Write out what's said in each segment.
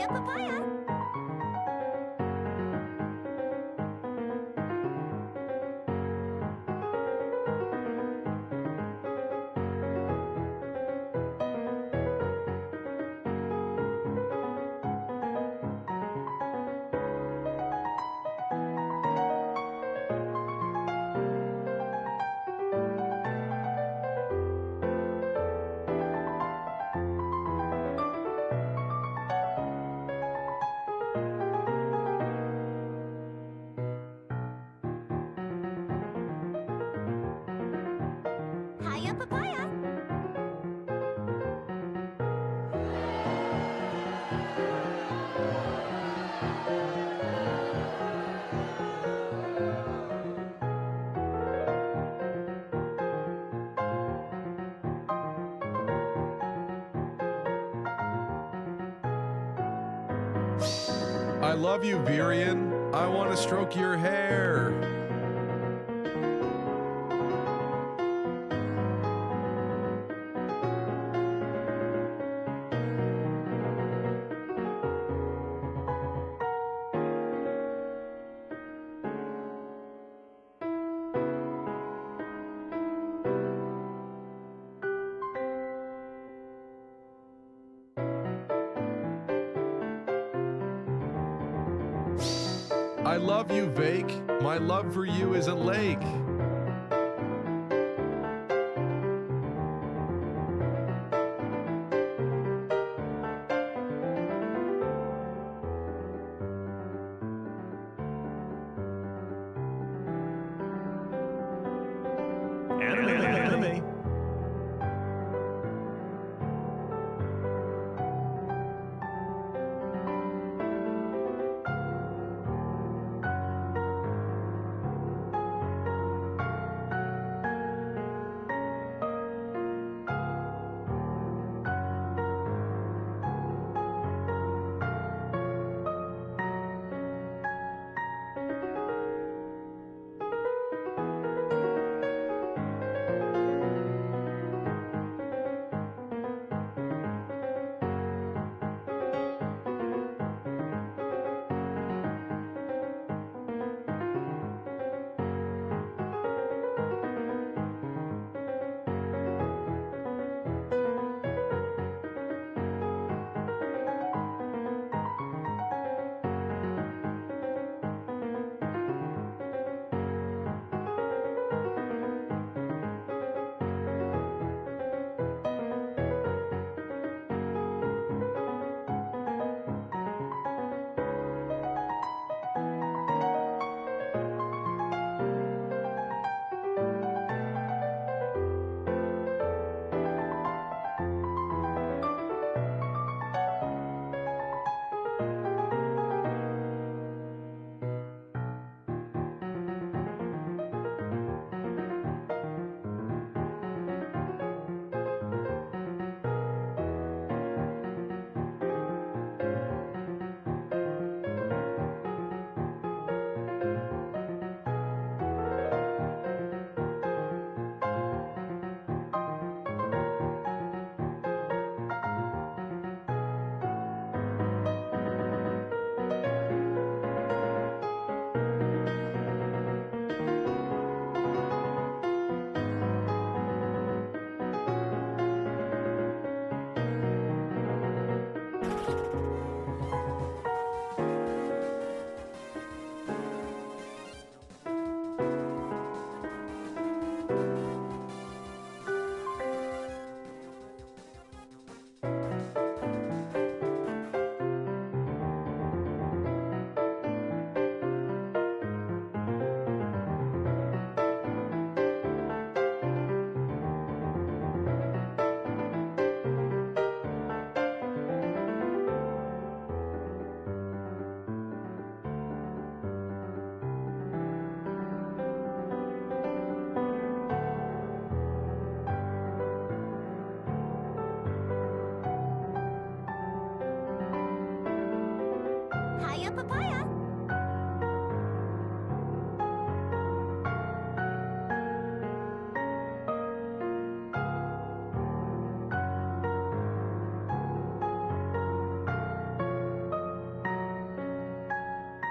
papaya. Hiya papaya. I love you, Virion. I want to stroke your hair. I love you, Vake. My love for you is a lake. Anime.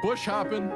Bush hopping.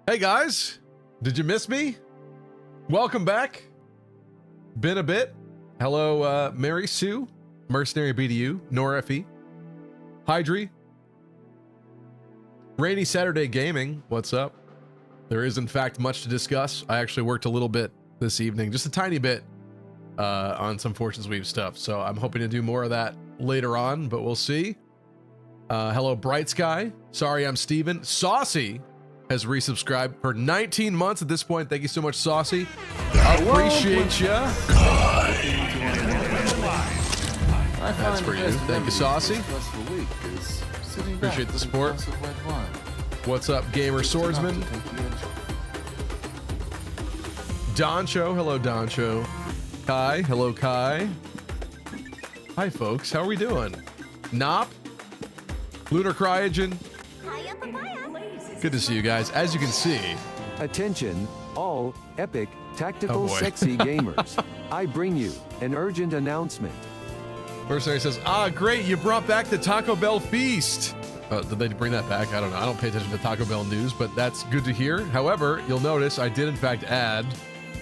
Hey guys, did you miss me? Welcome back. Been a bit. Hello, Mary Sue, Mercenary BDU, NorFE, Hydri, Rainy Saturday Gaming. What's up? There is in fact much to discuss. I actually worked a little bit this evening, just a tiny bit, on some Fortune's Weave stuff. So I'm hoping to do more of that later on, but we'll see. Hello, Bright Sky. Sorry, I'm Steven. Saucy has resubscribed for 19 months at this point. Thank you so much, Saucy. Appreciate ya. That's for you. Thank you, Saucy. Appreciate the support. What's up, Gamer Swordsman? Doncho. Hello, Doncho. Kai. Hello, Kai. Hi, folks. How are we doing? Nop. Lunar Cryogen. Good to see you guys. As you can see, attention, all epic, tactical, sexy gamers. I bring you an urgent announcement. Mercenary says, great, you brought back the Taco Bell feast. Did they bring that back? I don't know. I don't pay attention to Taco Bell news, but that's good to hear. However, you'll notice I did in fact add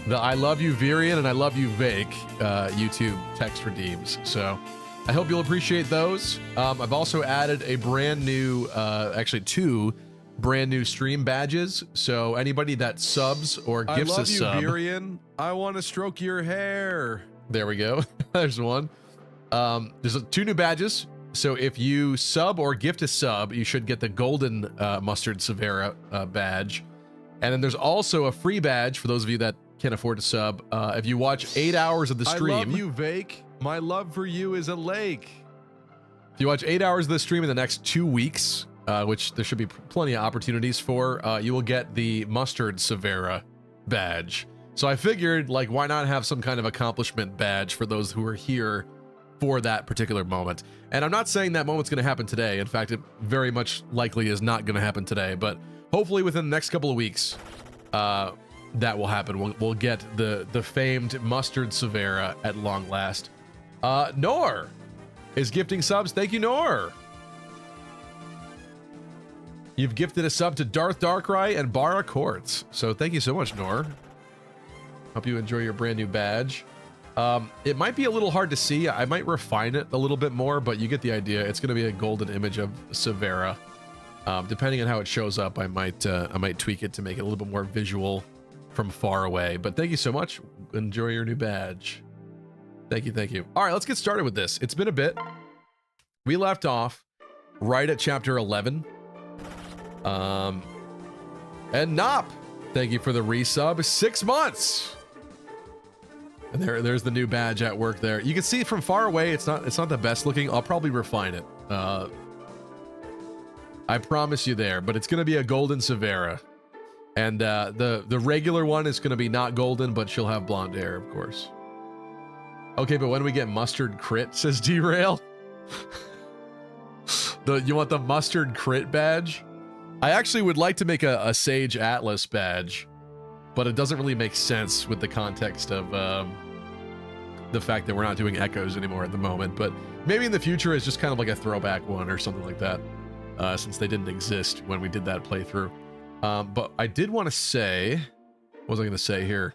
the I love you Virian and I love you Vake YouTube text redeems. So I hope you'll appreciate those. I've also added a brand new, actually 2 brand new stream badges. So anybody that subs or gifts a sub. I love you, Virian. I want to stroke your hair. There we go. There's one. There's 2 new badges. So if you sub or gift a sub, you should get the golden Mustard Severa badge. And then there's also a free badge for those of you that can't afford to sub. If you watch 8 hours of the stream. I love you, Vake. My love for you is a lake. If you watch 8 hours of the stream in the next 2 weeks, which there should be plenty of opportunities for, you will get the Mustard Severa badge. So I figured, like, why not have some kind of accomplishment badge for those who are here for that particular moment. And I'm not saying that moment's going to happen today. In fact, it very much likely is not going to happen today, but hopefully within the next couple of weeks, that will happen. We'll get the famed Mustard Severa at long last. Nor is gifting subs. Thank you, Nor. You've gifted a sub to Darth Darkrai and Bara Quartz. So thank you so much, Nor. Hope you enjoy your brand new badge. It might be a little hard to see. I might refine it a little bit more, but you get the idea. It's going to be a golden image of Severa. Depending on how it shows up, I might tweak it to make it a little bit more visual from far away. But thank you so much. Enjoy your new badge. Thank you, thank you. All right, let's get started with this. It's been a bit. We left off right at chapter 11. And Nop, thank you for the resub. 6 months. And there's the new badge at work there. You can see it from far away. It's not the best looking. I'll probably refine it. I promise you there, but it's going to be a golden Severa. And the regular one is going to be not golden, but she'll have blonde hair, of course. Okay, but when we get mustard crit, says Derail. You want the mustard crit badge? I actually would like to make a Sage Atlas badge, but it doesn't really make sense with the context of the fact that we're not doing echoes anymore at the moment. But maybe in the future it's just kind of like a throwback one or something like that, since they didn't exist when we did that playthrough. But I did want to say, what was I going to say here?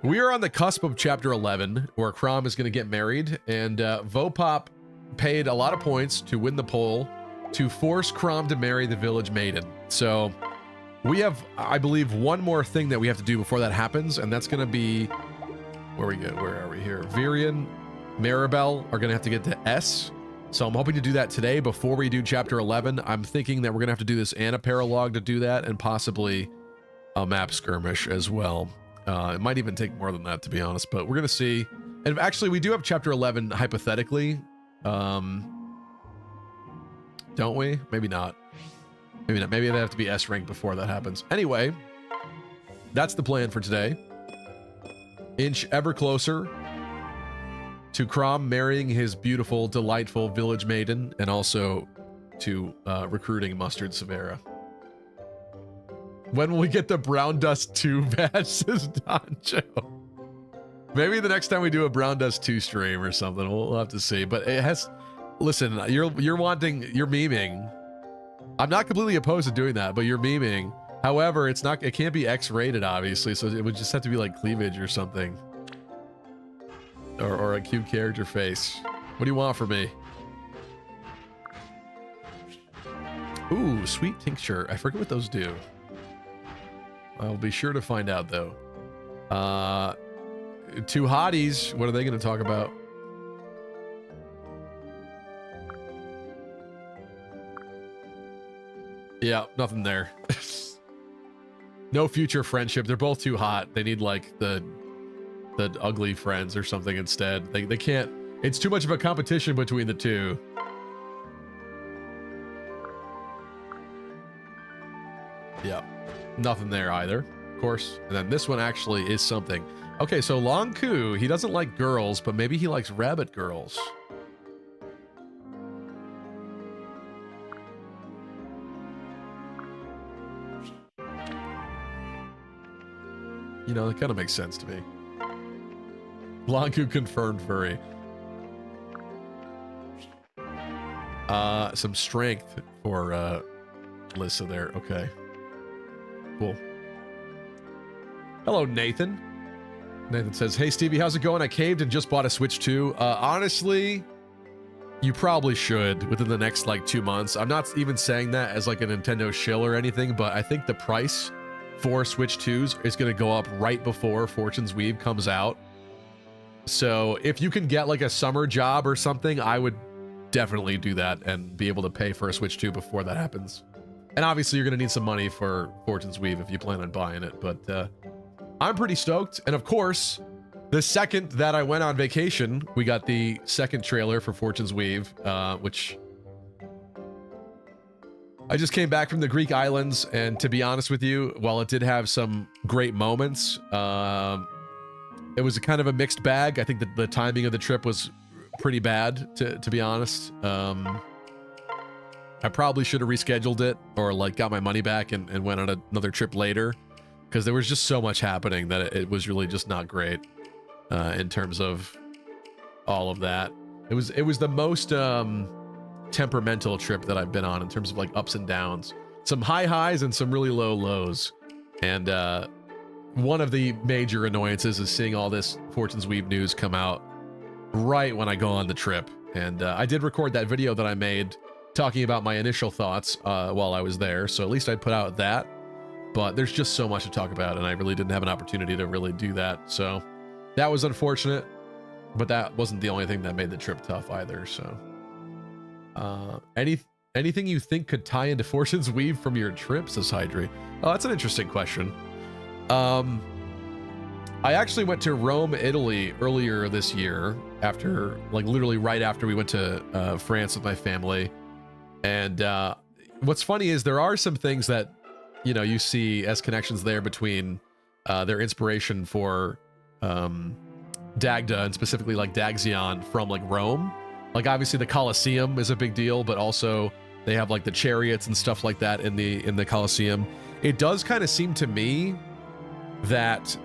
We are on the cusp of chapter 11, where Chrom is going to get married, and Vopop paid a lot of points to win the poll to force Chrom to marry the village maiden. So we have, I believe, one more thing that we have to do before that happens, and that's going to be, where are we here? Virian, Maribel are going to have to get to S. So I'm hoping to do that today before we do chapter 11. I'm thinking that we're going to have to do this and a paralog to do that, and possibly a map skirmish as well. It might even take more than that, to be honest, but we're going to see. And actually, we do have chapter 11 hypothetically. Don't we? Maybe not. Maybe not. Maybe they have to be S rank before that happens. Anyway, that's the plan for today. Inch ever closer to Chrom marrying his beautiful, delightful village maiden, and also to recruiting Mustard Severa. When will we get the Brown Dust 2 badge, says Doncho? Maybe the next time we do a Brown Dust 2 stream or something. We'll have to see. But it has... Listen, you're memeing. I'm not completely opposed to doing that, but you're memeing. However, it can't be X-rated, obviously, so it would just have to be like cleavage or something. Or a cute character face. What do you want from me? Ooh, sweet tincture. I forget what those do. I'll be sure to find out, though. Two hotties. What are they going to talk about? Yeah, nothing there. No future friendship. They're both too hot. They need, like, the ugly friends or something instead. They can't... It's too much of a competition between the two. Yeah. Nothing there either, of course. And then this one actually is something. Okay, so Long Ku, he doesn't like girls, but maybe he likes rabbit girls. You know, that kind of makes sense to me. Long Ku confirmed furry. Some strength for Lissa there. Okay. Cool. Hello, Nathan. Nathan says, hey, Stevie, how's it going? I caved and just bought a Switch 2. Honestly, you probably should within the next, like, 2 months. I'm not even saying that as, like, a Nintendo shill or anything, but I think the price for Switch 2s is going to go up right before Fortune's Weave comes out. So if you can get, like, a summer job or something, I would definitely do that and be able to pay for a Switch 2 before that happens. And obviously, you're going to need some money for Fortune's Weave if you plan on buying it, but I'm pretty stoked. And of course, the second that I went on vacation, we got the second trailer for Fortune's Weave, which I just came back from the Greek islands, and to be honest with you, while it did have some great moments, it was a kind of a mixed bag. I think that the timing of the trip was pretty bad, to be honest. I probably should have rescheduled it or like got my money back and went on another trip later, because there was just so much happening that it was really just not great in terms of all of that. It was the most temperamental trip that I've been on in terms of like ups and downs, some high highs and some really low lows. And one of the major annoyances is seeing all this Fortune's Weave news come out right when I go on the trip. And I did record that video that I made talking about my initial thoughts while I was there. So at least I put out that. But there's just so much to talk about, and I really didn't have an opportunity to really do that. So that was unfortunate, but that wasn't the only thing that made the trip tough either. So anything you think could tie into Fortune's Weave from your trip, says Hydri? Oh, that's an interesting question. I actually went to Rome, Italy earlier this year after, like literally right after we went to France with my family. And what's funny is there are some things that, you know, you see as connections there between their inspiration for Dagda and specifically like Dagzion from like Rome. Like obviously the Colosseum is a big deal, but also they have like the chariots and stuff like that in the Colosseum. It does kind of seem to me that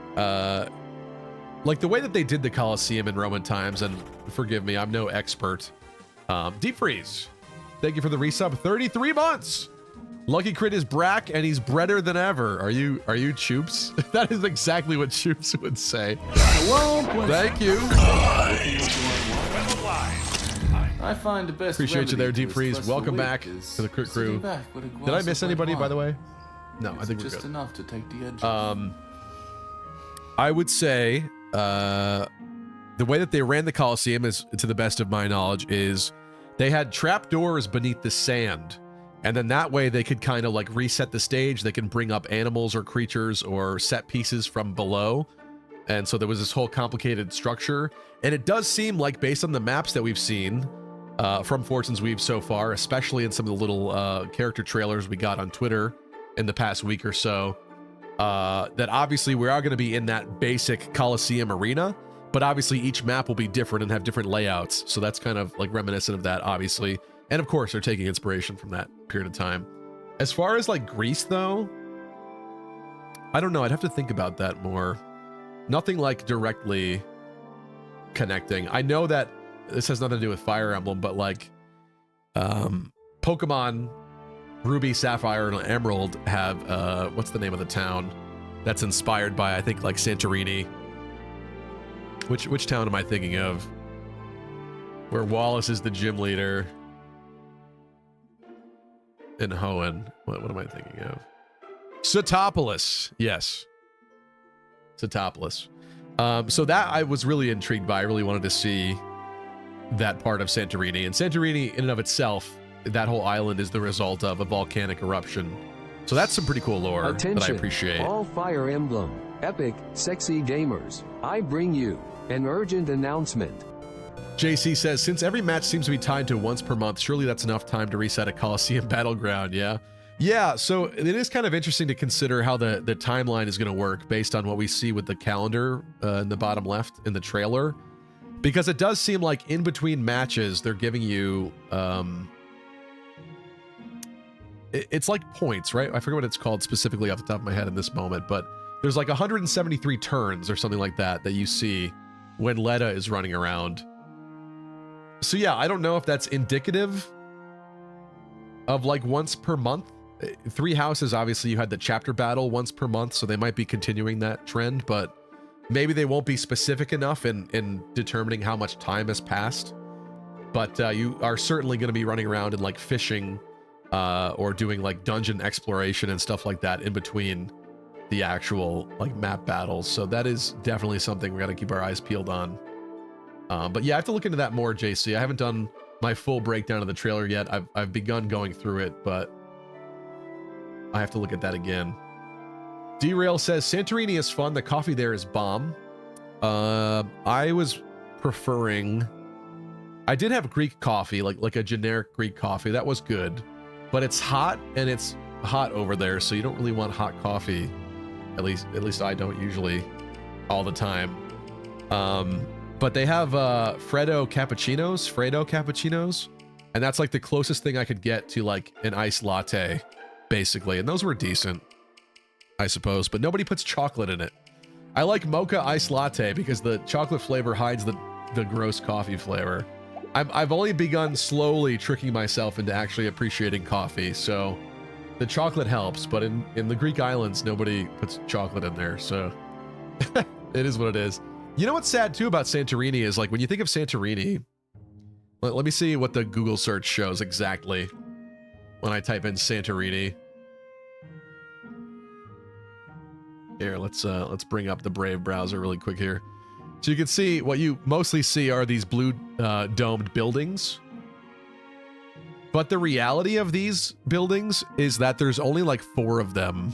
like the way that they did the Colosseum in Roman times, and forgive me, I'm no expert. Deep Freeze, thank you for the resub. 33 months. Lucky Crit is Brack, and he's breader than ever. Are you Choops? That is exactly what Choops would say. Thank you. I find the best. Appreciate you there, Deep Freeze. Welcome back to the Crit Crew. Did I miss anybody, by the way? No, I think we're just good. Enough to take the edge off. I would say the way that they ran the Colosseum, is, to the best of my knowledge, is they had trapdoors beneath the sand. And then that way they could kind of like reset the stage. They can bring up animals or creatures or set pieces from below. And so there was this whole complicated structure. And it does seem like, based on the maps that we've seen from Fortune's Weave so far, especially in some of the little character trailers we got on Twitter in the past week or so, that obviously we are going to be in that basic Colosseum arena. But obviously each map will be different and have different layouts. So that's kind of like reminiscent of that, obviously. And of course, they're taking inspiration from that period of time. As far as like Greece, though, I don't know. I'd have to think about that more. Nothing like directly connecting. I know that this has nothing to do with Fire Emblem, but like Pokemon Ruby, Sapphire, and Emerald have, what's the name of the town that's inspired by, I think, like Santorini. Which town am I thinking of? Where Wallace is the gym leader. In Hoenn. What am I thinking of? Satopolis. Yes. Satopolis. So that I was really intrigued by. I really wanted to see that part of Santorini. And Santorini, in and of itself, that whole island is the result of a volcanic eruption. So that's some pretty cool lore that I appreciate. All Fire Emblem, epic, sexy gamers. I bring you an urgent announcement. JC says, since every match seems to be tied to once per month, surely that's enough time to reset a Colosseum battleground, yeah? Yeah, so it is kind of interesting to consider how the timeline is going to work based on what we see with the calendar in the bottom left in the trailer. Because it does seem like in between matches, they're giving you... it's like points, right? I forget what it's called specifically off the top of my head in this moment, but there's like 173 turns or something like that that you see when Leda is running around. So yeah, I don't know if that's indicative of like once per month. Three Houses, obviously you had the chapter battle once per month, so they might be continuing that trend, but maybe they won't be specific enough in determining how much time has passed. But you are certainly going to be running around and like fishing or doing like dungeon exploration and stuff like that in between the actual like map battles. So that is definitely something we got to keep our eyes peeled on. But yeah, I have to look into that more, JC. I haven't done my full breakdown of the trailer yet. I've begun going through it, but I have to look at that again. Derail says, Santorini is fun. The coffee there is bomb. I was preferring... I did have Greek coffee, like a generic Greek coffee. That was good. But it's hot, and it's hot over there, so you don't really want hot coffee. At least I don't usually all the time. But they have Fredo cappuccinos, and that's like the closest thing I could get to like an iced latte, basically. And those were decent, I suppose, but nobody puts chocolate in it. I like mocha iced latte because the chocolate flavor hides the gross coffee flavor. I've only begun slowly tricking myself into actually appreciating coffee, so the chocolate helps, but in the Greek islands, nobody puts chocolate in there, so it is what it is. You know what's sad too about Santorini is like when you think of Santorini, let me see what the Google search shows exactly. when I type in Santorini. Here, let's bring up the Brave browser really quick here. So you can see what you mostly see are these blue domed buildings. But the reality of these buildings is that there's only like 4 of them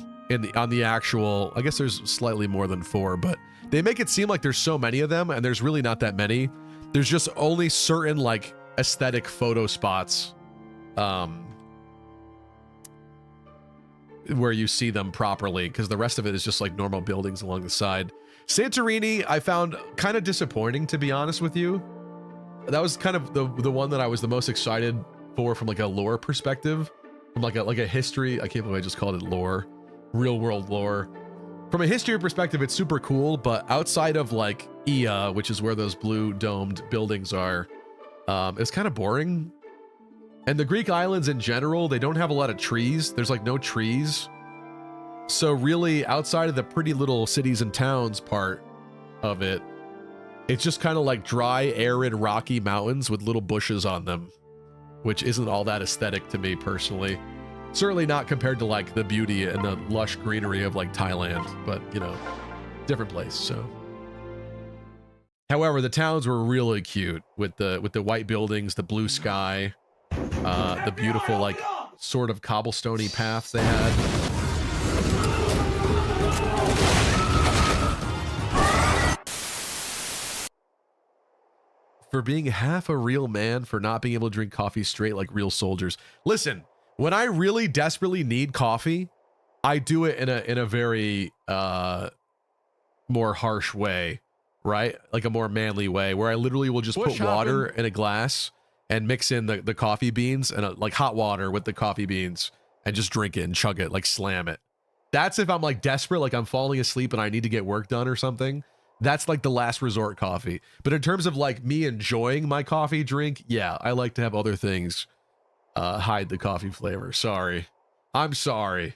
on the actual, I guess there's slightly more than 4, but they make it seem like there's so many of them, and there's really not that many. There's just only certain like aesthetic photo spots where you see them properly, because the rest of it is just like normal buildings along the side. Santorini I found kind of disappointing, to be honest with you. That was kind of the one that I was the most excited for from like a lore perspective, from like a history. I can't believe I just called it lore, real world lore. From a history perspective, it's super cool, but outside of like Ia, which is where those blue domed buildings are, it's kind of boring. And the Greek islands in general, they don't have a lot of trees. There's like no trees. So really, outside of the pretty little cities and towns part of it, it's just kind of like dry, arid, rocky mountains with little bushes on them, which isn't all that aesthetic to me personally. Certainly not compared to like the beauty and the lush greenery of like Thailand, but you know, different place. So, however, the towns were really cute with the white buildings, the blue sky, the beautiful like sort of cobblestone-y paths they had. For being half a real man, for not being able to drink coffee straight like real soldiers. Listen, when I really desperately need coffee, I do it in a very more harsh way, right? Like a more manly way, where I literally will just put water in a glass and mix in the coffee beans and like hot water with the coffee beans and just drink it and chug it, like slam it. That's if I'm like desperate, like I'm falling asleep and I need to get work done or something. That's like the last resort coffee. But in terms of like me enjoying my coffee drink, yeah, I like to have other things hide the coffee flavor. Sorry. I'm sorry.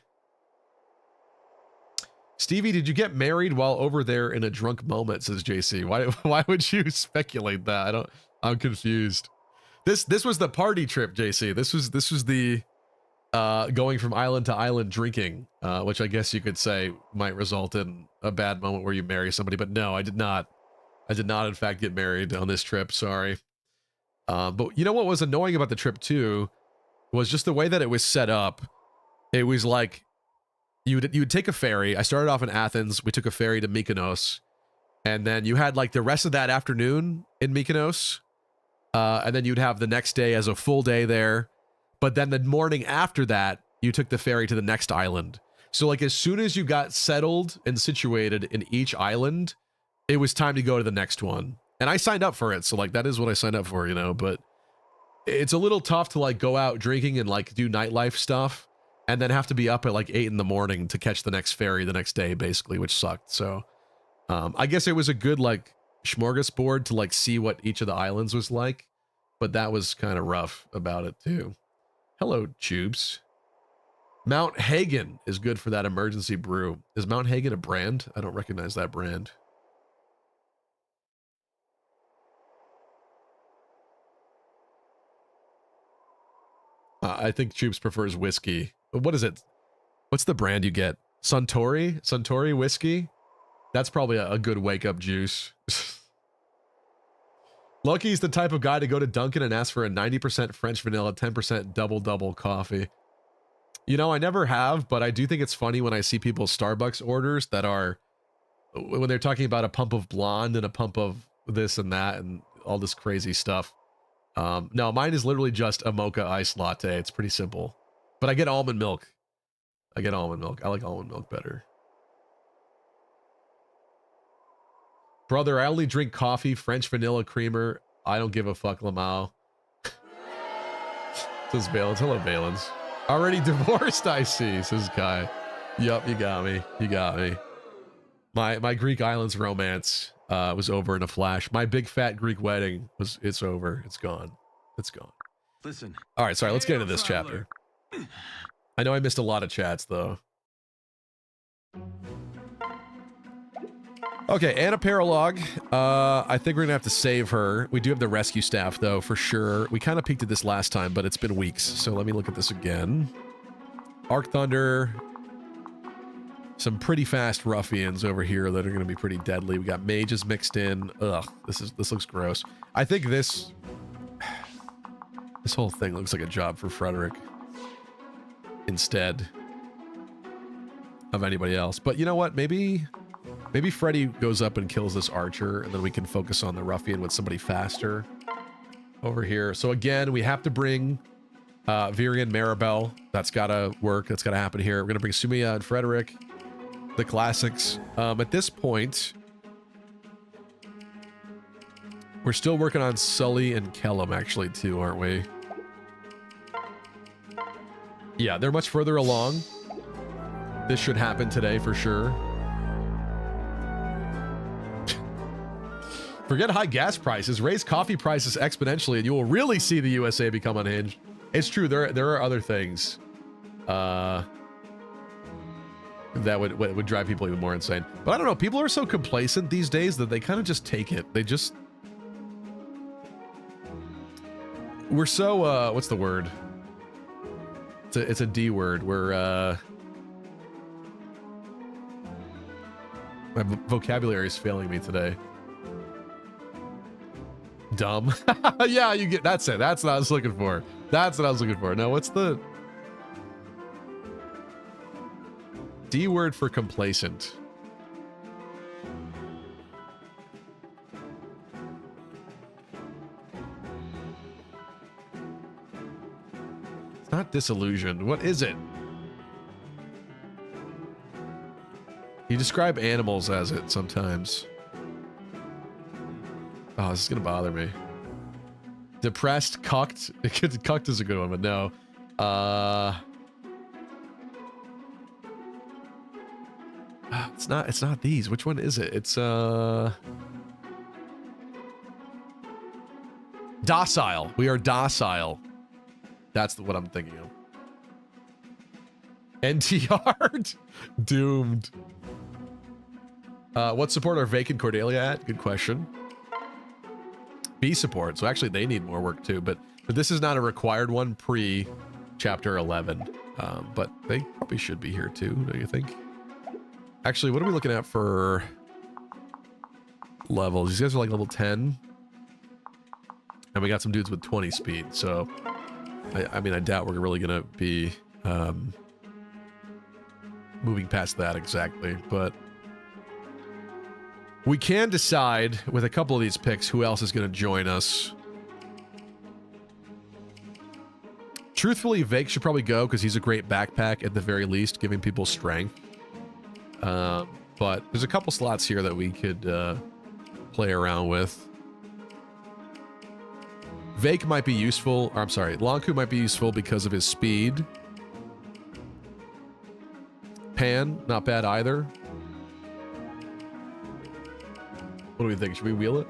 Stevie, did you get married while over there in a drunk moment, says JC. Why would you speculate that? I'm confused. This was the party trip, JC. This was the going from island to island drinking, which I guess you could say might result in a bad moment where you marry somebody, but no, I did not. I did not, in fact, get married on this trip. Sorry. But you know what was annoying about the trip too was just the way that it was set up. It was like you would take a ferry. I started off in Athens. We took a ferry to Mykonos, and then you had like the rest of that afternoon in Mykonos, and then you'd have the next day as a full day there. But then the morning after that, you took the ferry to the next island. So like as soon as you got settled and situated in each island, it was time to go to the next one. And I signed up for it. So like that is what I signed up for, you know, but it's a little tough to like go out drinking and like do nightlife stuff and then have to be up at like 8 in the morning to catch the next ferry the next day, basically, which sucked. So I guess it was a good like smorgasbord to like see what each of the islands was like, but that was kind of rough about it too. Hello, Tubes. Mount Hagen is good for that emergency brew. Is Mount Hagen a brand? I don't recognize that brand. I think Tubes prefers whiskey. What is it? What's the brand you get? Suntory? Suntory whiskey? That's probably a good wake-up juice. Lucky's the type of guy to go to Dunkin' and ask for a 90% French vanilla, 10% double coffee. You know, I never have, but I do think it's funny when I see people's Starbucks orders that are, when they're talking about a pump of blonde and a pump of this and that and all this crazy stuff. No, mine is literally just a mocha iced latte. It's pretty simple. But I get almond milk. I like almond milk better. Brother, I only drink coffee, French vanilla creamer. I don't give a fuck, Lamau. Says Valence. Hello, Valence. Already divorced, I see, says Kai. Yup, you got me. You got me. My Greek islands romance was over in a flash. My big fat Greek wedding it's over. It's gone. It's gone. Listen. All right, sorry, let's get into this chapter. I know I missed a lot of chats though. Okay, Anna Paralog. I think we're gonna have to save her. We do have the rescue staff, though, for sure. We kind of peeked at this last time, but it's been weeks. So let me look at this again. Arc Thunder. Some pretty fast ruffians over here that are gonna be pretty deadly. We got mages mixed in. Ugh, this looks gross. I think this whole thing looks like a job for Frederick instead of anybody else. But you know what? Maybe Freddy goes up and kills this archer, and then we can focus on the ruffian with somebody faster over here. So again, we have to bring Virian Maribel. That's gotta work. That's gotta happen here. We're gonna bring Sumia and Frederick, the classics. At this point, we're still working on Sully and Kellum, actually, too, aren't we? Yeah, they're much further along. This should happen today for sure. Forget high gas prices. Raise coffee prices exponentially, and you will really see the USA become unhinged. It's true. There are other things that would drive people even more insane. But I don't know. People are so complacent these days that they kind of just take it. They just... We're so, what's the word? It's a D word. We're, my vocabulary is failing me today. Dumb. Yeah, you get, that's it. That's what I was looking for. That's what I was looking for. Now, what's the D word for complacent? Not disillusioned. What is it? You describe animals as it sometimes. Oh, this is gonna bother me. Depressed, cucked. Cucked is a good one, but no. It's not these. Which one is it? It's docile. We are docile. That's what I'm thinking of. NTR? Doomed. What support are Vacant Cordelia at? Good question. B support. So actually they need more work too, but this is not a required one pre-chapter 11. But they probably should be here too, don't you think? Actually, what are we looking at for levels? These guys are like level 10. And we got some dudes with 20 speed, so... I mean, I doubt we're really going to be moving past that exactly, but we can decide with a couple of these picks who else is going to join us. Truthfully, Vake should probably go because he's a great backpack at the very least, giving people strength. But there's a couple slots here that we could play around with. Vake might be useful, or I'm sorry, Lonku might be useful because of his speed. Pan, not bad either. What do we think? Should we wheel it?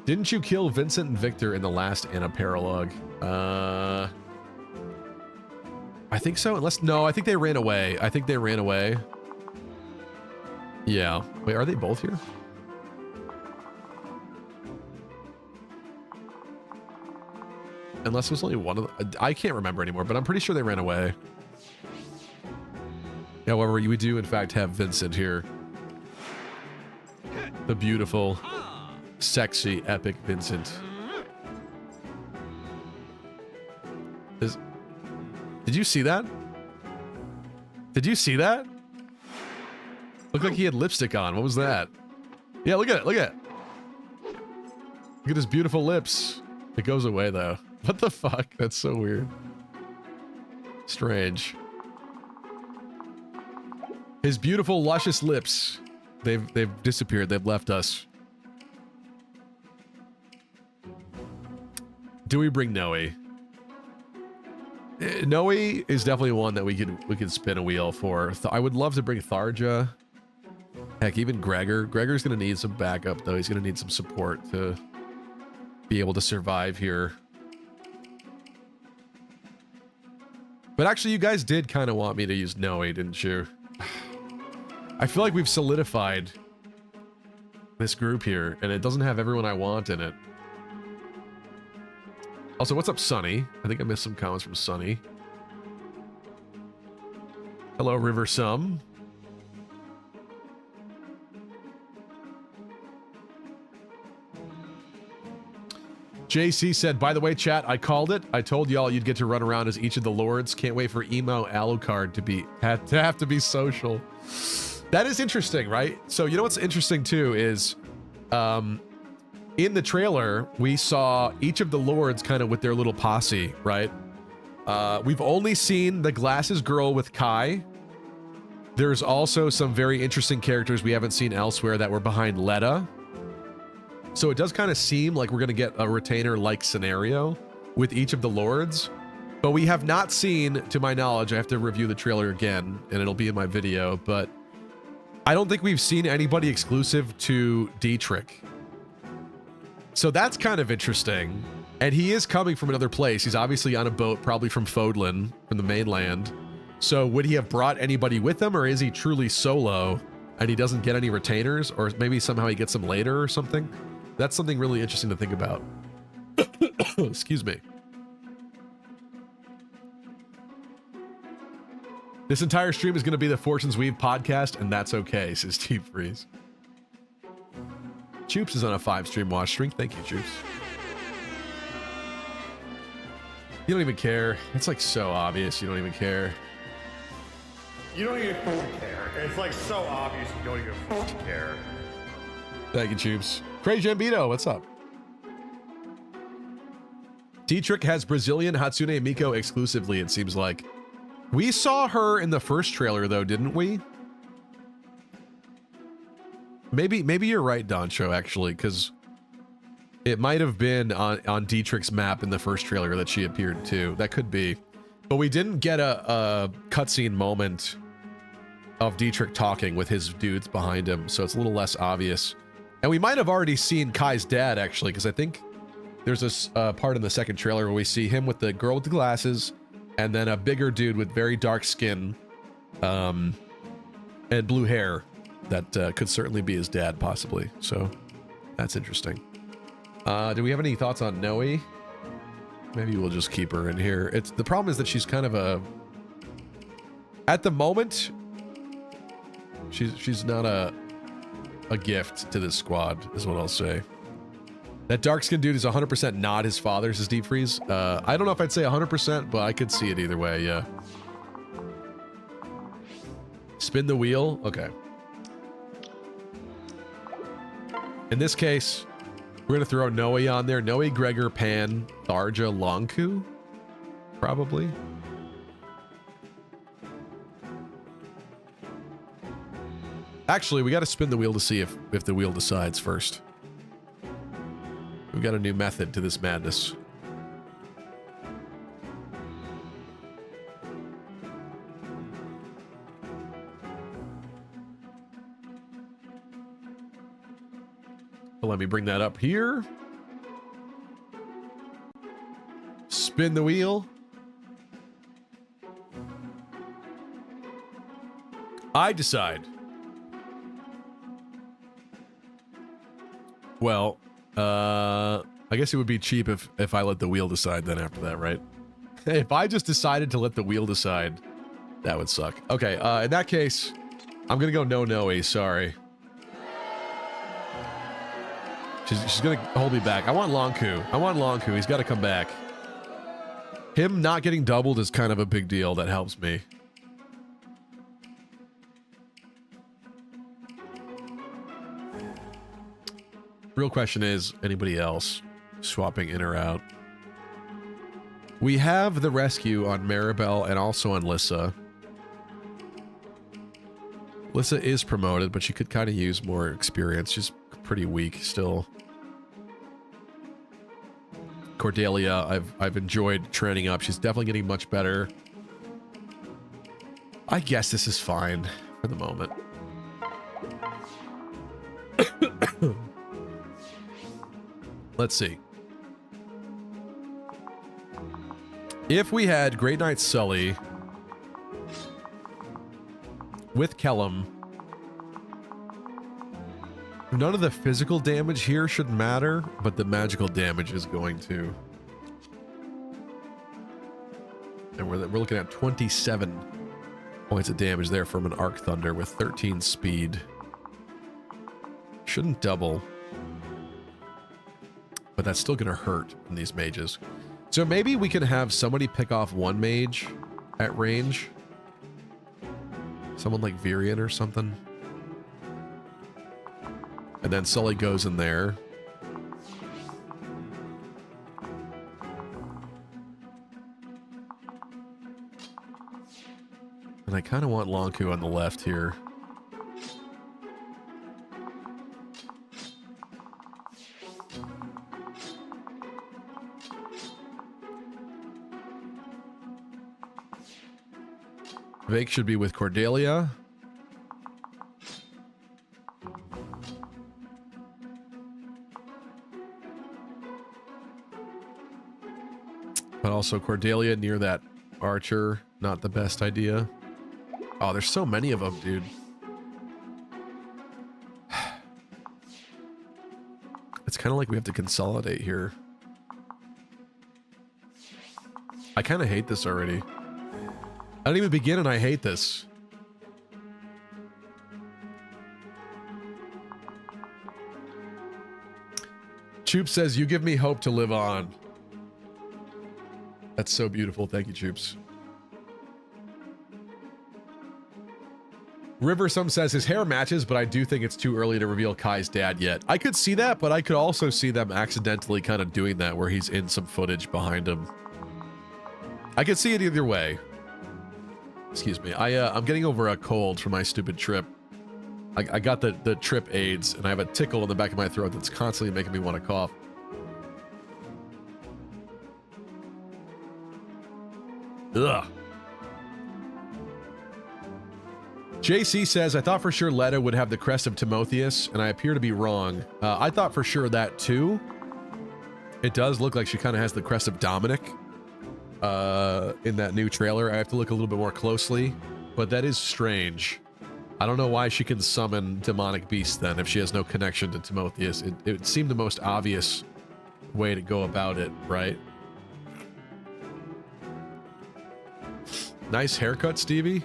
Didn't you kill Vincent and Victor in the last Anna Paralog? I think so, unless... No, I think they ran away. I think they ran away. Yeah. Wait, are they both here? Unless it was only one of them. I can't remember anymore, but I'm pretty sure they ran away. However, we do, in fact, have Vincent here. The beautiful, sexy, epic Vincent. Did you see that? Did you see that? Looked like he had lipstick on. What was that? Yeah, look at it. Look at it. Look at his beautiful lips. It goes away, though. What the fuck? That's so weird. Strange. His beautiful, luscious lips. They've disappeared. They've left us. Do we bring Noe? Noe is definitely one that we could spin a wheel for. I would love to bring Tharja. Heck, even Gregor. Gregor's gonna need some backup, though. He's gonna need some support to be able to survive here. But actually, you guys did kind of want me to use Noe, didn't you? I feel like we've solidified this group here, and it doesn't have everyone I want in it. Also, what's up, Sunny? I think I missed some comments from Sunny. Hello, River Sum. JC said, by the way, chat, I called it. I told y'all you'd get to run around as each of the lords. Can't wait for emo Alucard to have to be social. That is interesting, right? So you know what's interesting too is in the trailer, we saw each of the lords kind of with their little posse, right? We've only seen the glasses girl with Kai. There's also some very interesting characters we haven't seen elsewhere that were behind Letta. So it does kind of seem like we're going to get a retainer-like scenario with each of the lords. But we have not seen, to my knowledge, I have to review the trailer again, and it'll be in my video, but I don't think we've seen anybody exclusive to Dietrich. So that's kind of interesting. And he is coming from another place. He's obviously on a boat, probably from Fodlan, from the mainland. So would he have brought anybody with him, or is he truly solo and he doesn't get any retainers? Or maybe somehow he gets them later or something? That's something really interesting to think about. Excuse me. This entire stream is going to be the Fortunes Weave podcast, and that's okay, says Steve Freeze. Choops is on a 5-stream watch streak. Thank you, Choops. You don't even care. It's like so obvious you don't even care. You don't even fucking care. It's like so obvious you don't even fucking care. Thank you, Choops. Craig Jambito, what's up? Dietrich has Brazilian Hatsune Miku exclusively, it seems like. We saw her in the first trailer, though, didn't we? Maybe you're right, Doncho, actually, because it might have been on Dietrich's map in the first trailer that she appeared too. That could be. But we didn't get a cutscene moment of Dietrich talking with his dudes behind him, so it's a little less obvious. And we might have already seen Kai's dad, actually, because I think there's this part in the second trailer where we see him with the girl with the glasses, and then a bigger dude with very dark skin and blue hair that could certainly be his dad, possibly. So that's interesting. Do we have any thoughts on Noe? Maybe we'll just keep her in here. The problem is that she's kind of a... At the moment, she's not a gift to this squad, is what I'll say. That dark-skinned dude is 100% not his father, says Deep Freeze. I don't know if I'd say 100%, but I could see it either way, yeah. Spin the wheel? Okay. In this case, we're going to throw Noe on there. Noe, Gregor, Pan, Tharja, Longku? Probably. Actually, we got to spin the wheel to see if the wheel decides first. We've got a new method to this madness. So let me bring that up here. Spin the wheel. I decide. Well, I guess it would be cheap if I let the wheel decide then after that, right? If I just decided to let the wheel decide, that would suck. Okay, in that case, I'm gonna go no Noe, sorry. She's gonna hold me back. I want Longku. He's gotta come back. Him not getting doubled is kind of a big deal. That helps me. Real question is, anybody else swapping in or out? We have the rescue on Maribel and also on Lissa. Lissa is promoted, but she could kind of use more experience. She's pretty weak still. Cordelia, I've enjoyed training up. She's definitely getting much better. I guess this is fine for the moment. Let's see. If we had Great Knight Sully with Kellum None of the physical damage here should matter, but the magical damage is going to. And we're looking at 27 points of damage there from an Arc Thunder with 13 speed. Shouldn't double. But that's still going to hurt in these mages. So maybe we can have somebody pick off one mage at range. Someone like Virion or something. And then Sully goes in there. And I kind of want Lonku on the left here. Vake should be with Cordelia. But also Cordelia near that archer, not the best idea. Oh, there's so many of them, dude. It's kind of like we have to consolidate here. I kind of hate this already. I don't even begin and I hate this. Choop says, you give me hope to live on. That's so beautiful. Thank you, Choops. Riversome says his hair matches, but I do think it's too early to reveal Kai's dad yet. I could see that, but I could also see them accidentally kind of doing that where he's in some footage behind him. I could see it either way. Excuse me. I'm getting over a cold from my stupid trip. I got the trip aids, and I have a tickle in the back of my throat that's constantly making me want to cough. Ugh. JC says, I thought for sure Letta would have the crest of Timotheus, and I appear to be wrong. I thought for sure that too. It does look like she kind of has the crest of Dominic in that new trailer. I have to look a little bit more closely, but that is strange. I don't know why she can summon demonic beasts then if she has no connection to Timotheus. It seemed the most obvious way to go about it, right? Nice haircut, Stevie.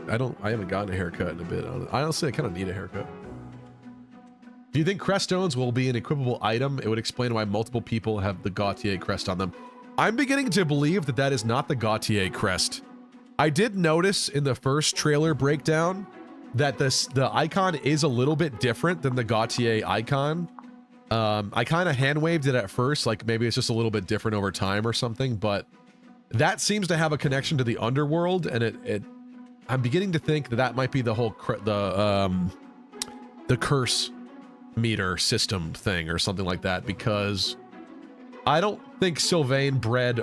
I haven't gotten a haircut in a bit. Honestly, I kind of need a haircut. Do you think crest stones will be an equipable item? It would explain why multiple people have the Gautier crest on them. I'm beginning to believe that that is not the Gautier crest. I did notice in the first trailer breakdown that the icon is a little bit different than the Gautier icon. I kind of hand waved it at first, like maybe it's just a little bit different over time or something, but that seems to have a connection to the underworld, and I'm beginning to think that that might be the whole the curse meter system thing or something like that, because I don't think Sylvain bred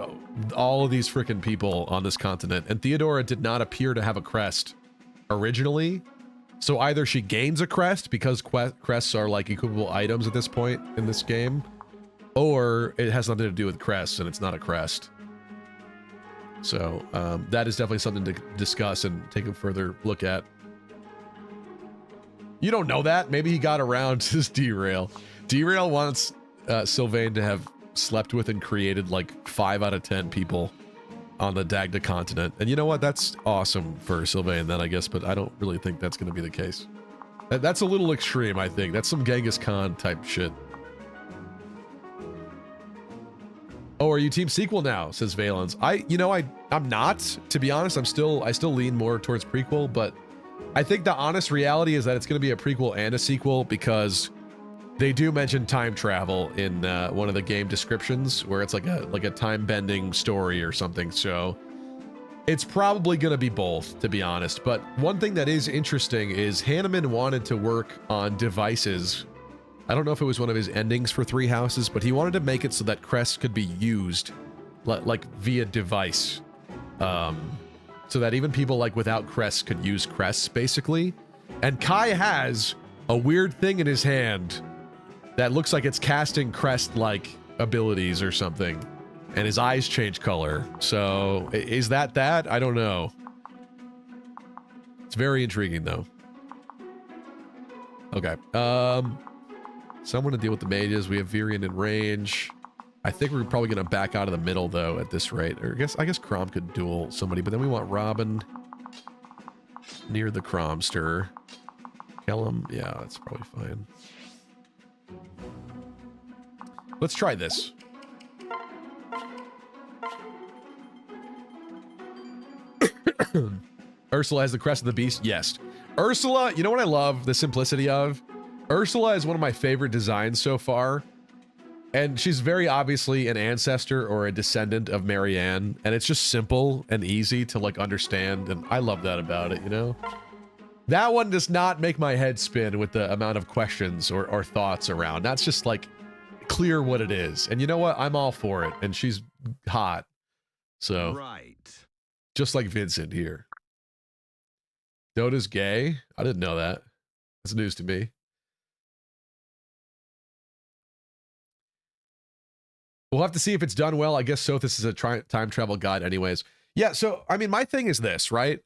all of these freaking people on this continent, and Theodora did not appear to have a crest originally. So either she gains a crest because crests are like equipable items at this point in this game, or it has nothing to do with crests and it's not a crest. So that is definitely something to discuss and take a further look at. You don't know that. Maybe he got around to this Derail. Derail wants Sylvain to have slept with and created like 5 out of 10 people on the Dagda continent. And you know what? That's awesome for Sylvain then, I guess, but I don't really think that's going to be the case. That's a little extreme, I think. That's some Genghis Khan type shit. Oh, are you team sequel now? Says Valens. I'm not, to be honest. I still lean more towards prequel, but I think the honest reality is that it's going to be a prequel and a sequel because they do mention time travel in one of the game descriptions where it's like a time bending story or something. So it's probably going to be both, to be honest. But one thing that is interesting is Hanneman wanted to work on devices. I don't know if it was one of his endings for Three Houses, but he wanted to make it so that crests could be used like via device. So that even people like without crests could use crests, basically. And Kai has a weird thing in his hand that looks like it's casting crest-like abilities or something. And his eyes change color. So is that? I don't know. It's very intriguing, though. Okay. Someone to deal with the mages. We have Virion in range. I think we're probably going to back out of the middle, though, at this rate. Or I guess Chrom could duel somebody, but then we want Robin near the Chromster. Kill him. Yeah, that's probably fine. Let's try this. Ursula has the crest of the beast. Yes. Ursula, you know what I love? The simplicity of? Ursula is one of my favorite designs so far. And she's very obviously an ancestor or a descendant of Marianne. And it's just simple and easy to like understand. And I love that about it, you know? That one does not make my head spin with the amount of questions or thoughts around. That's just like clear what it is. And you know what? I'm all for it. And she's hot. So, Right. just like Vincent here. Dota's gay? I didn't know that. That's news to me. We'll have to see if it's done well. I guess Sothis is a time travel guide anyways. Yeah, so, I mean, my thing is this, right?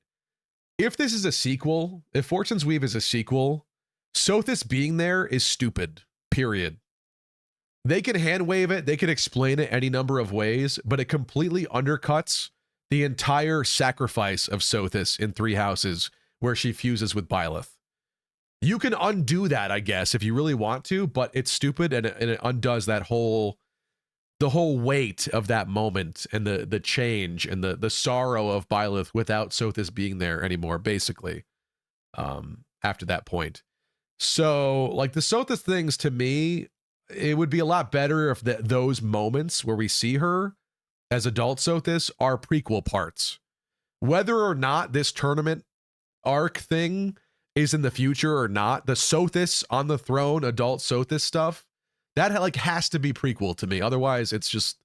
If this is a sequel, if Fortune's Weave is a sequel, Sothis being there is stupid, period. They can hand wave it, they can explain it any number of ways, but it completely undercuts the entire sacrifice of Sothis in Three Houses, where she fuses with Byleth. You can undo that, I guess, if you really want to, but it's stupid and it undoes that whole weight of that moment and the change and the sorrow of Byleth without Sothis being there anymore, basically, after that point. So, like, the Sothis things, to me, it would be a lot better if those moments where we see her as adult Sothis are prequel parts. Whether or not this tournament arc thing is in the future or not, the Sothis on the throne, adult Sothis stuff, that like has to be prequel to me. Otherwise, it's just,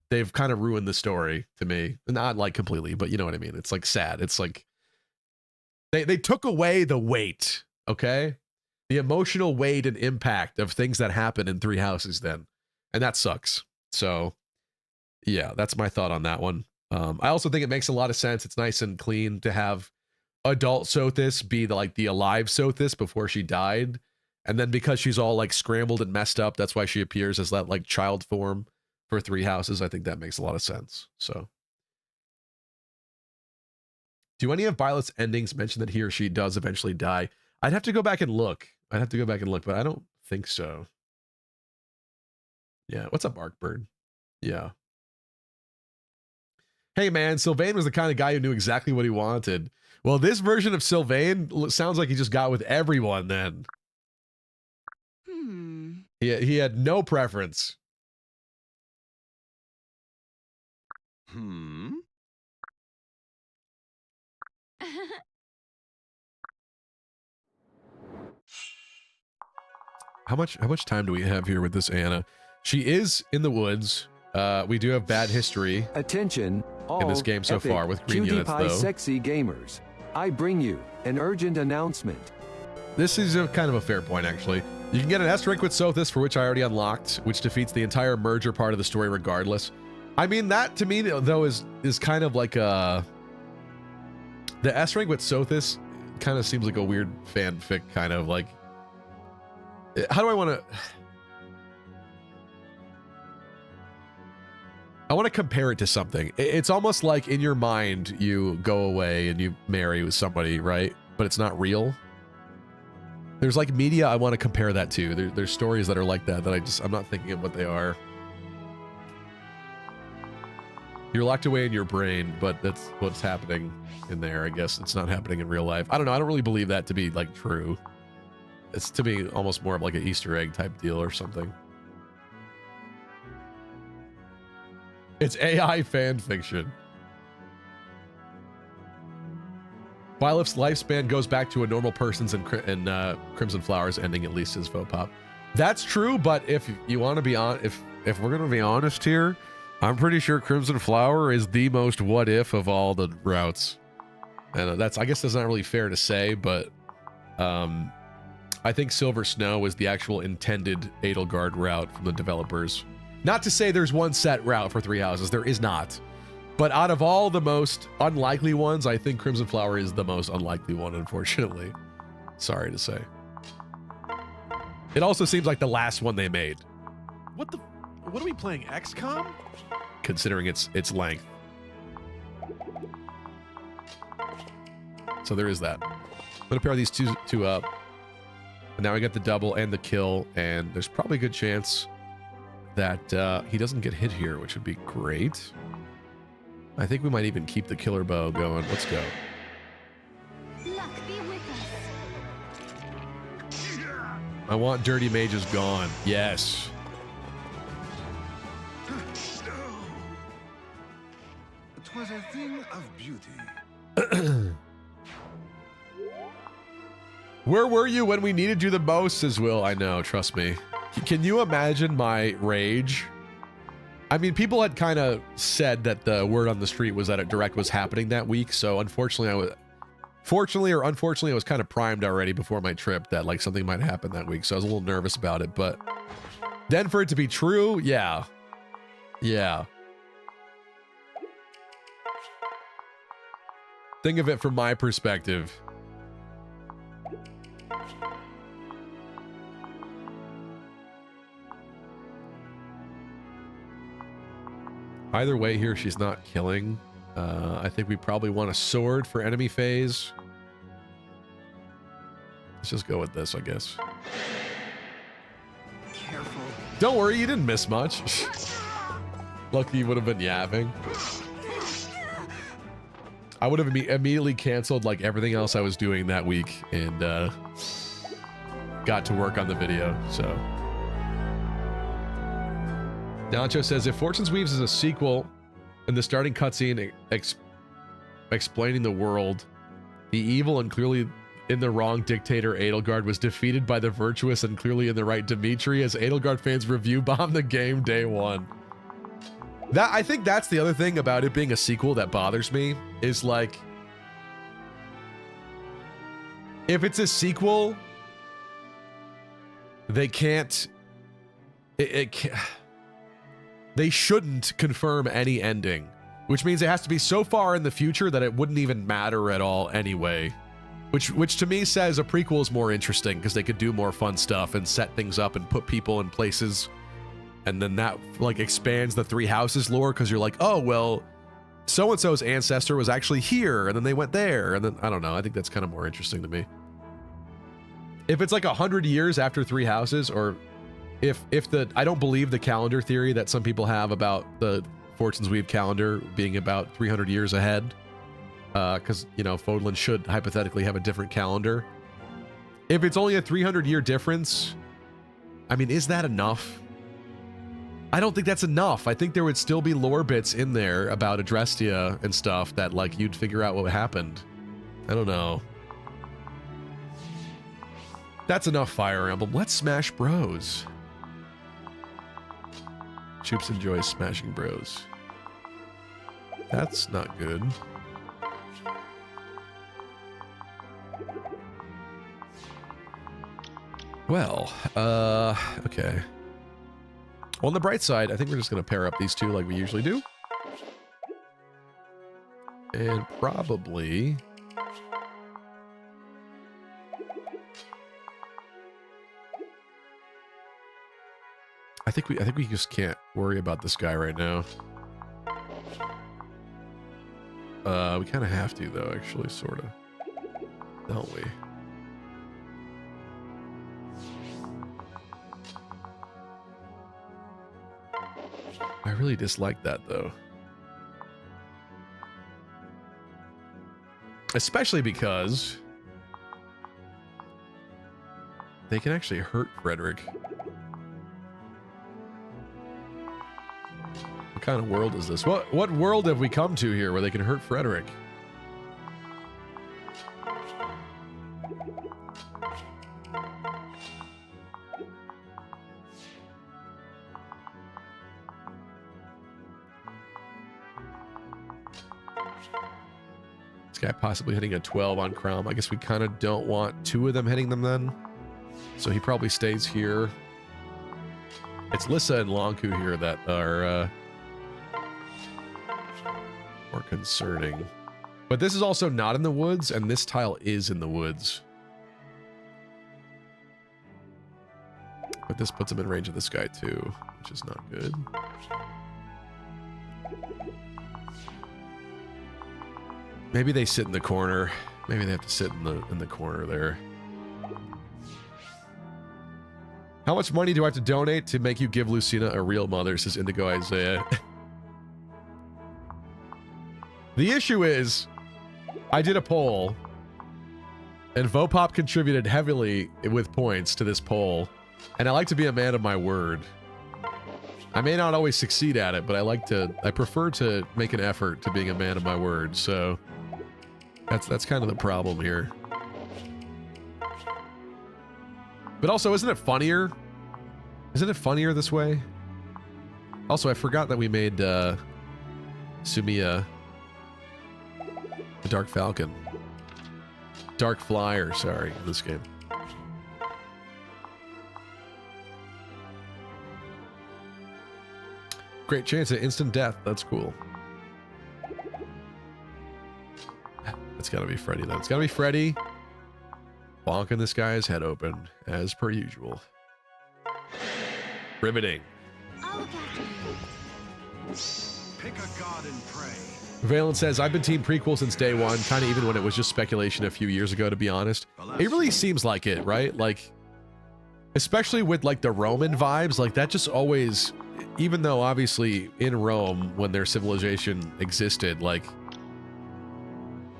they've kind of ruined the story to me. Not like completely, but you know what I mean? It's like sad. It's like, they took away the weight, okay? The emotional weight and impact of things that happen in Three Houses then. And that sucks. So, yeah, that's my thought on that one. I also think it makes a lot of sense. It's nice and clean to have adult Sothis be the alive Sothis before she died. And then because she's all like scrambled and messed up, that's why she appears as that like child form for Three Houses. I think that makes a lot of sense. So, do any of Byleth's endings mention that he or she does eventually die? I'd have to go back and look. But I don't think so. Yeah, what's up, Arkbird? Yeah. Hey man, Sylvain was the kind of guy who knew exactly what he wanted. Well, this version of Sylvain sounds like he just got with everyone then. He had no preference. How much time do we have here with this Anna? She is in the woods. We do have bad history. Attention, all in this game so epic far with green cutie units, pie though. Sexy gamers, I bring you an urgent announcement. This is kind of a fair point, actually. You can get an S rank with Sothis, for which I already unlocked, which defeats the entire merger part of the story regardless. I mean, that to me, though, is kind of like the S rank with Sothis kind of seems like a weird fanfic, kind of like, how do I want to... I want to compare it to something. It's almost like in your mind, you go away and you marry with somebody, right? But it's not real. There's like media I want to compare that to. There's stories that are like that I'm not thinking of what they are. You're locked away in your brain, but that's what's happening in there. I guess it's not happening in real life. I don't know. I don't really believe that to be like true. It's to me almost more of like an Easter egg type deal or something. It's AI fan fiction. Byleth's lifespan goes back to a normal person's and Crimson Flowers ending, at least, as Vopop. That's true, but if you want to be on, if we're gonna be honest here, I'm pretty sure Crimson Flower is the most what if of all the routes, and I guess that's not really fair to say, but I think Silver Snow was the actual intended Edelgard route from the developers. Not to say there's one set route for Three Houses, there is not. But out of all the most unlikely ones, I think Crimson Flower is the most unlikely one, unfortunately. Sorry to say. It also seems like the last one they made, What are we playing? XCOM? considering its length. So there is that. I'm gonna pair these two up. And now I got the double and the kill, and there's probably a good chance that he doesn't get hit here, which would be great. I think we might even keep the killer bow going. Let's go. Luck be with us. I want dirty mages gone. Yes. Twas a thing of beauty. Where were you when we needed you the most, says Will? I know, trust me. Can you imagine my rage? I mean, people had kind of said that the word on the street was that a direct was happening that week, so unfortunately fortunately or unfortunately, I was kind of primed already before my trip that like something might happen that week, so I was a little nervous about it, but then for it to be true, yeah. Yeah. Think of it from my perspective. Either way here, she's not killing. I think we probably want a sword for enemy phase. Let's just go with this, I guess. Careful. Don't worry, you didn't miss much. Lucky you would have been yapping. I would have immediately canceled like everything else I was doing that week and got to work on the video, so. Nacho says, if Fortune's Weaves is a sequel and the starting cutscene explaining the world, the evil and clearly in the wrong dictator Edelgard was defeated by the virtuous and clearly in the right Dimitri as Edelgard fans review bomb the game day one. I think that's the other thing about it being a sequel that bothers me is like, if it's a sequel, they can't, they shouldn't confirm any ending, which means it has to be so far in the future that it wouldn't even matter at all anyway. Which to me says a prequel is more interesting because they could do more fun stuff and set things up and put people in places, and then that like expands the Three Houses lore because you're like, oh well, so and so's ancestor was actually here and then they went there, and then I don't know. I think that's kind of more interesting to me. If it's like 100 years after Three Houses, or if the I don't believe the calendar theory that some people have about the Fortune's Weave calendar being about 300 years ahead, because you know Fodlan should hypothetically have a different calendar. If it's only a 300-year difference, I mean, is that enough? I don't think that's enough. I think there would still be lore bits in there about Adrestia and stuff that like you'd figure out what happened. I don't know. That's enough Fire Emblem. Let's smash bros. Choops enjoys smashing bros. That's not good. Well, okay. On the bright side, I think we're just going to pair up these two like we usually do. And probably... I think we just can't worry about this guy right now. We kind of have to though, actually, sort of. Don't we? I really dislike that though. Especially because they can actually hurt Frederick. What kind of world is this? What world have we come to here where they can hurt Frederick? This guy possibly hitting a 12 on Chrom. I guess we kind of don't want two of them hitting them then. So he probably stays here. It's Lissa and Lonku here that are more concerning. But this is also not in the woods, and this tile is in the woods. But this puts him in range of this guy too, which is not good. Maybe they sit in the corner. Maybe they have to sit in the corner there. How much money do I have to donate to make you give Lucina a real mother, says Indigo Isaiah. The issue is, I did a poll, and Vopop contributed heavily with points to this poll, and I like to be a man of my word. I may not always succeed at it, but I prefer to make an effort to being a man of my word, so that's kind of the problem here. But also, isn't it funnier? Isn't it funnier this way? Also, I forgot that we made Sumiya the Dark Falcon. Dark Flyer, sorry, in this game. Great chance at instant death. That's cool. It's gotta be Freddy then. It's gotta be Freddy. Bonking this guy's head open, as per usual. Riveting. Pick a god and pray. Valen says, I've been team prequel since day one, kind of even when it was just speculation a few years ago, to be honest. It really seems like it, right? Like, especially with like the Roman vibes, like that just always, even though obviously in Rome, when their civilization existed, like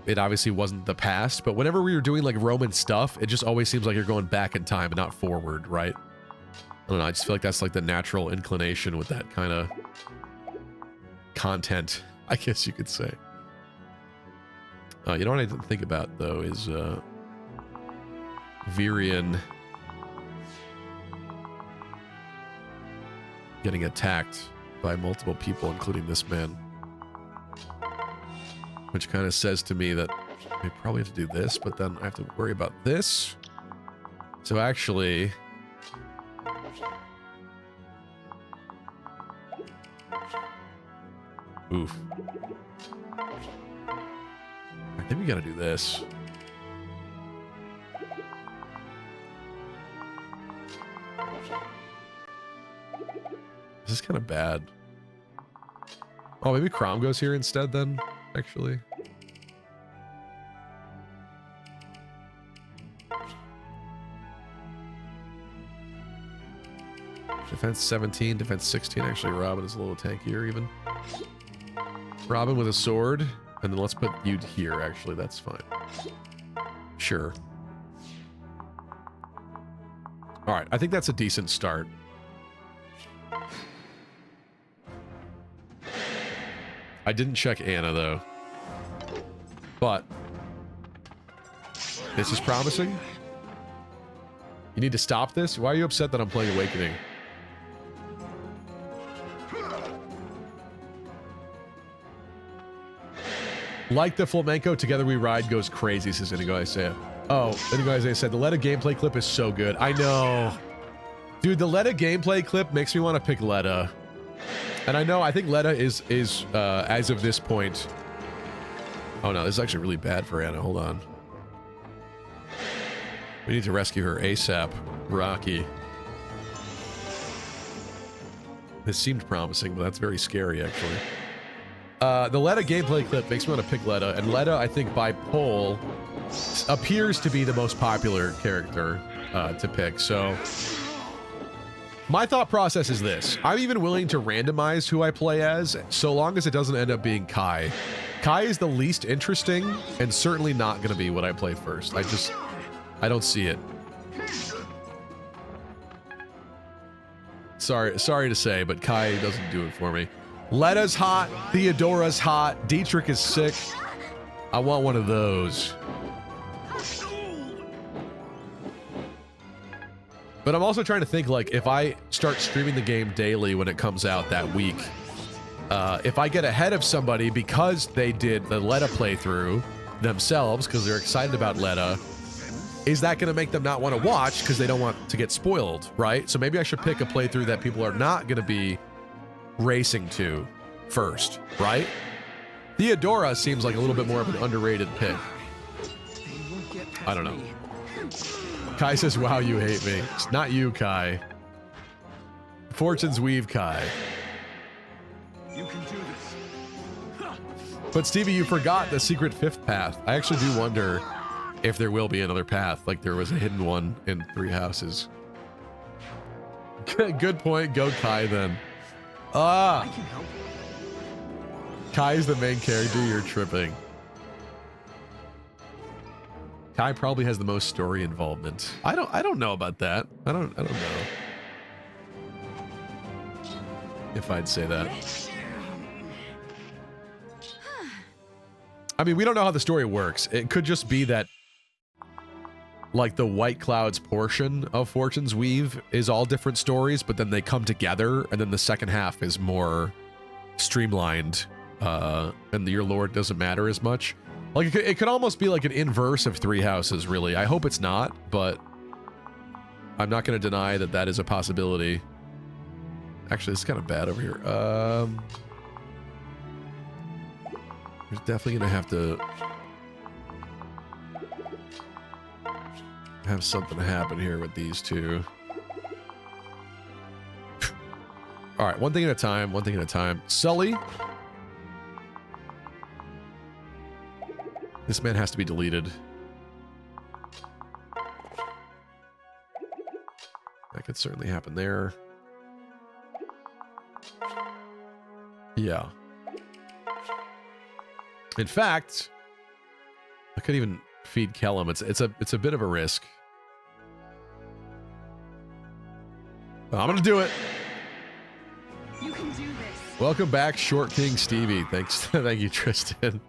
it obviously wasn't the past, but whenever we were doing like Roman stuff, it just always seems like you're going back in time and not forward, right? I don't know, I just feel like that's like the natural inclination with that kind of content, I guess you could say. You know what I didn't think about, though, is Virion getting attacked by multiple people, including this man. Which kind of says to me that we probably have to do this, but then I have to worry about this. So actually... Oof. I think we gotta do this. This is kind of bad. Oh, maybe Chrom goes here instead then, actually. Defense 17, defense 16. Actually, Robin is a little tankier even. Robin with a sword, and then let's put you here, actually. That's fine. Sure. All right, I think that's a decent start. I didn't check Anna, though. But this is promising. You need to stop this? Why are you upset that I'm playing Awakening? Like the flamenco, Together We Ride goes crazy, says Indigo Isaiah. Oh, Indigo Isaiah said, the Letta gameplay clip is so good. I know. Dude, the Letta gameplay clip makes me want to pick Letta. And I know, I think Letta is as of this point... Oh no, this is actually really bad for Anna. Hold on. We need to rescue her ASAP. Rocky. This seemed promising, but that's very scary, actually. The Letta gameplay clip makes me want to pick Letta, and Letta, I think, by poll, appears to be the most popular character to pick, so... My thought process is this. I'm even willing to randomize who I play as, so long as it doesn't end up being Kai. Kai is the least interesting, and certainly not going to be what I play first. I don't see it. Sorry to say, but Kai doesn't do it for me. Letta's hot, Theodora's hot, Dietrich is sick. I want one of those. But I'm also trying to think, like, if I start streaming the game daily when it comes out that week, if I get ahead of somebody because they did the Letta playthrough themselves, because they're excited about Letta, is that going to make them not want to watch because they don't want to get spoiled, right? So maybe I should pick a playthrough that people are not going to be racing to first, right? Theodora seems like a little bit more of an underrated pick. I don't know. Kai says, wow, you hate me. It's not you, Kai. Fortune's Weave Kai. You can do this. But Stevie, you forgot the secret fifth path. I actually do wonder if there will be another path, like there was a hidden one in Three Houses. Good point. Go Kai then. Ah, Kai's the main character. You're tripping. Kai probably has the most story involvement. I don't know about that. I don't know if I'd say that. I mean, we don't know how the story works. It could just be that like the White Clouds portion of Fortune's Weave is all different stories, but then they come together and then the second half is more streamlined and your lore doesn't matter as much. Like it could almost be like an inverse of Three Houses, really. I hope it's not, but I'm not going to deny that that is a possibility. Actually, it's kind of bad over here. There's definitely going to have something happen here with these two. All right, one thing at a time, one thing at a time. Sully. This man has to be deleted. That could certainly happen there. Yeah. In fact, I could even feed Kellum. It's a bit of a risk. I'm gonna do it. You can do this. Welcome back, Short King Stevie. Thanks. Thank you, Tristan.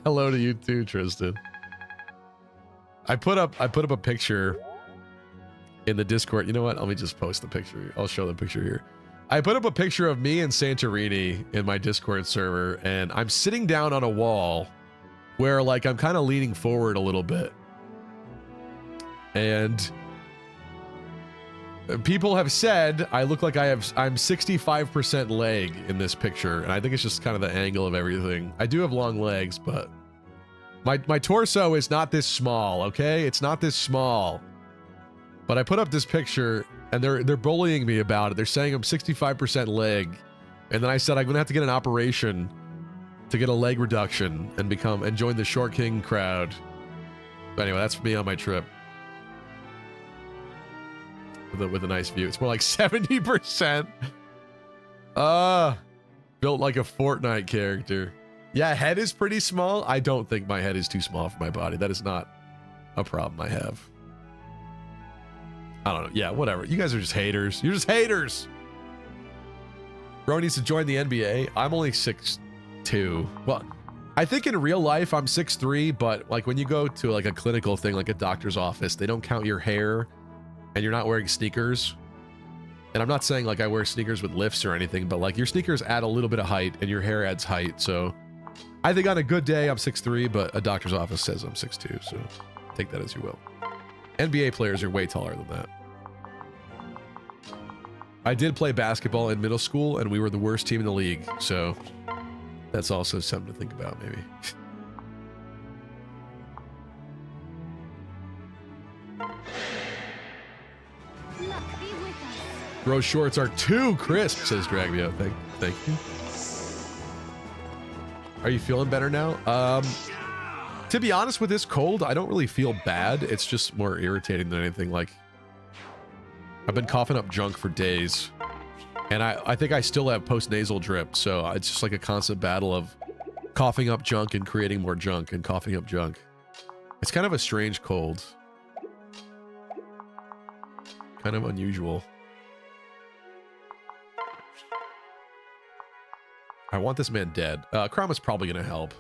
Hello to you too, Tristan. I put up a picture in the Discord. You know what? Let me just post the picture. I'll show the picture here. I put up a picture of me and Santorini in my Discord server, and I'm sitting down on a wall where like I'm kind of leaning forward a little bit. And people have said I look like I'm 65% leg in this picture, and I think it's just kind of the angle of everything. I do have long legs, but my torso is not this small, okay? It's not this small. But I put up this picture, and they're bullying me about it. They're saying I'm 65% leg, and then I said I'm gonna have to get an operation to get a leg reduction and join the Short King crowd. But anyway, that's me on my trip. With a nice view. It's more like 70%. Built like a Fortnite character. Yeah, head is pretty small. I don't think my head is too small for my body. That is not a problem I have. I don't know. Yeah, whatever. You guys are just haters. You're just haters. Bro needs to join the NBA. I'm only 6'2". Well, I think in real life I'm 6'3", but like when you go to like a clinical thing, like a doctor's office, they don't count your hair. And you're not wearing sneakers. And I'm not saying like I wear sneakers with lifts or anything, but like your sneakers add a little bit of height and your hair adds height. So I think on a good day I'm 6'3", but a doctor's office says I'm 6'2", so take that as you will. NBA players are way taller than that. I did play basketball in middle school and we were the worst team in the league, so that's also something to think about maybe. Bro shorts are too crisp, says Dragvio. Thank you. Are you feeling better now? To be honest, with this cold, I don't really feel bad. It's just more irritating than anything. Like, I've been coughing up junk for days. And I think I still have post-nasal drip, so it's just like a constant battle of coughing up junk and creating more junk and coughing up junk. It's kind of a strange cold. Kind of unusual. I want this man dead. Chrom is probably going to help.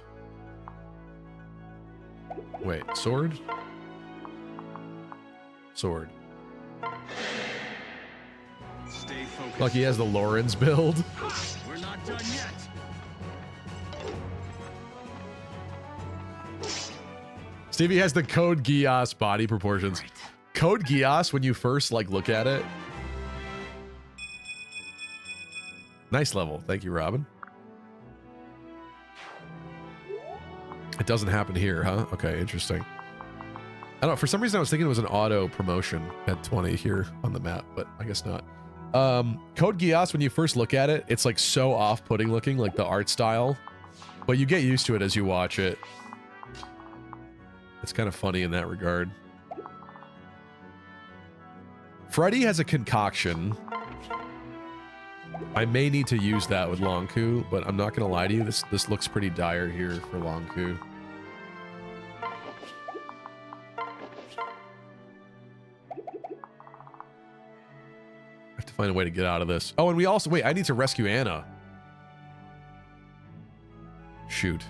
Wait, sword? Sword. Stay focused. Like he has the Lorenz build. We're not done yet. Stevie has the Code Geass body proportions. Code Geass, when you first like look at it. Nice level. Thank you, Robin. It doesn't happen here, huh? Okay, interesting. I don't know. For some reason, I was thinking it was an auto promotion at 20 here on the map, but I guess not. Code Geass, when you first look at it, it's like so off-putting looking, like the art style. But you get used to it as you watch it. It's kind of funny in that regard. Freddy has a concoction. I may need to use that with Longku, but I'm not gonna lie to you. This looks pretty dire here for Longku. I have to find a way to get out of this. Oh, and we also wait. I need to rescue Anna. Shoot.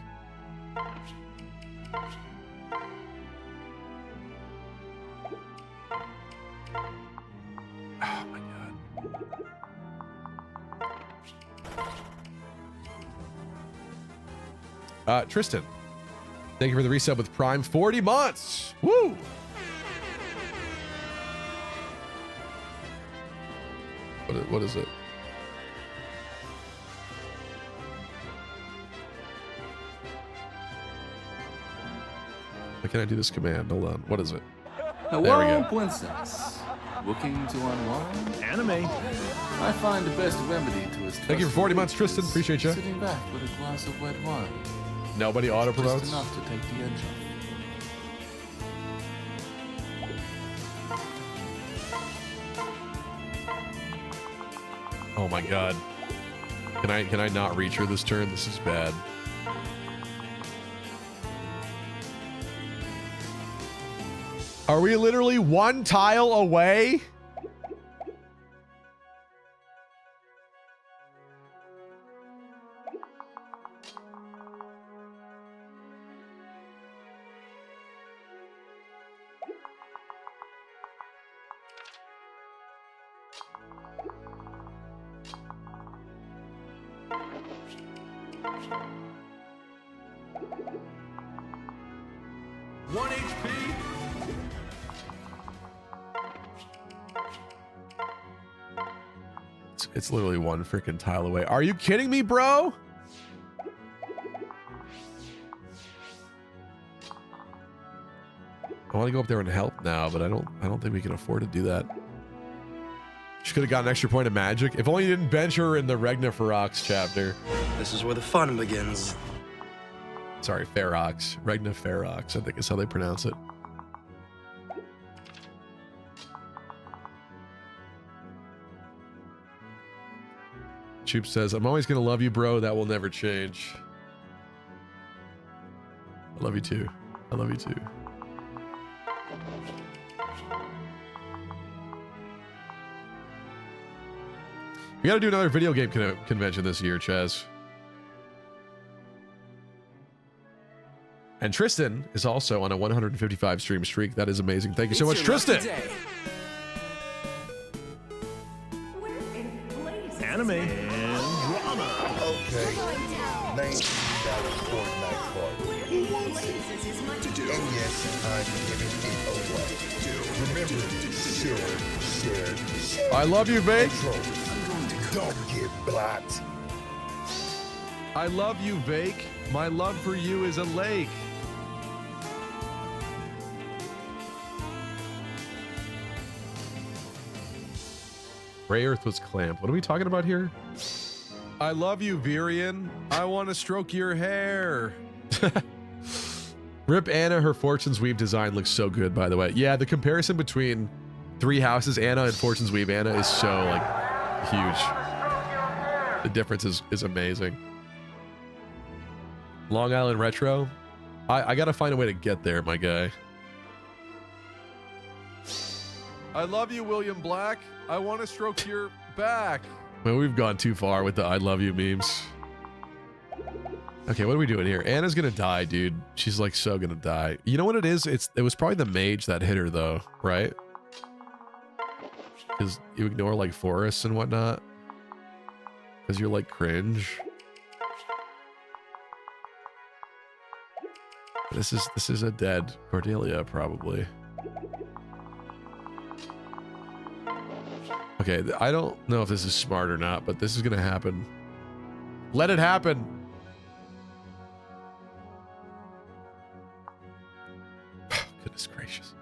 Oh my god. Tristan, thank you for the resub with Prime 40 months. Woo! What is it? Why can't I do this command? Hold on. What is it? Hello, There we go. princess. Looking to unwind? Anime. I find the best remedy to his. Thank you for 40 months, Tristan. Appreciate you. Sitting back with a glass of wet wine. Nobody auto Just promotes. enough to take the edge off. Oh my god. Can I not reach her this turn? This is bad. Are we literally one tile away? It's literally one freaking tile away. Are you kidding me, bro? I want to go up there and help now, but I don't think we can afford to do that. She could have got an extra point of magic. If only you didn't bench her in the Regna Ferox chapter. This is where the fun begins. Sorry, Ferox. Regna Ferox, I think is how they pronounce it. Choop says, I'm always going to love you, bro. That will never change. I love you too. I love you too. We got to do another video game convention this year, Chaz. And Tristan is also on a 155 stream streak. That is amazing. Thank you so much, Tristan. Anime and drama. Okay. $19 Fortnite card. And yes, I'm giving it away. Remember, share. I love you, Vake. Don't get blocked. I love you, Vake. My love for you is a lake. Ray Earth was clamped. What are we talking about here? I love you, Virian. I want to stroke your hair. Rip Anna, her Fortune's Weave design looks so good, by the way. Yeah, the comparison between Three Houses Anna and Fortune's Weave Anna is so, like, huge. The difference is amazing. Long Island Retro. I gotta find a way to get there, my guy. I love you, William Black. I want to stroke your back. Man, we've gone too far with the I love you memes. Okay, what are we doing here? Anna's gonna die, dude. She's like so gonna die. You know what it is? It was probably the mage that hit her though, right? Because you ignore like forests and whatnot. Because you're like cringe. This is a dead Cordelia probably. Okay, I don't know if this is smart or not, but this is gonna happen. Let it happen. Goodness gracious.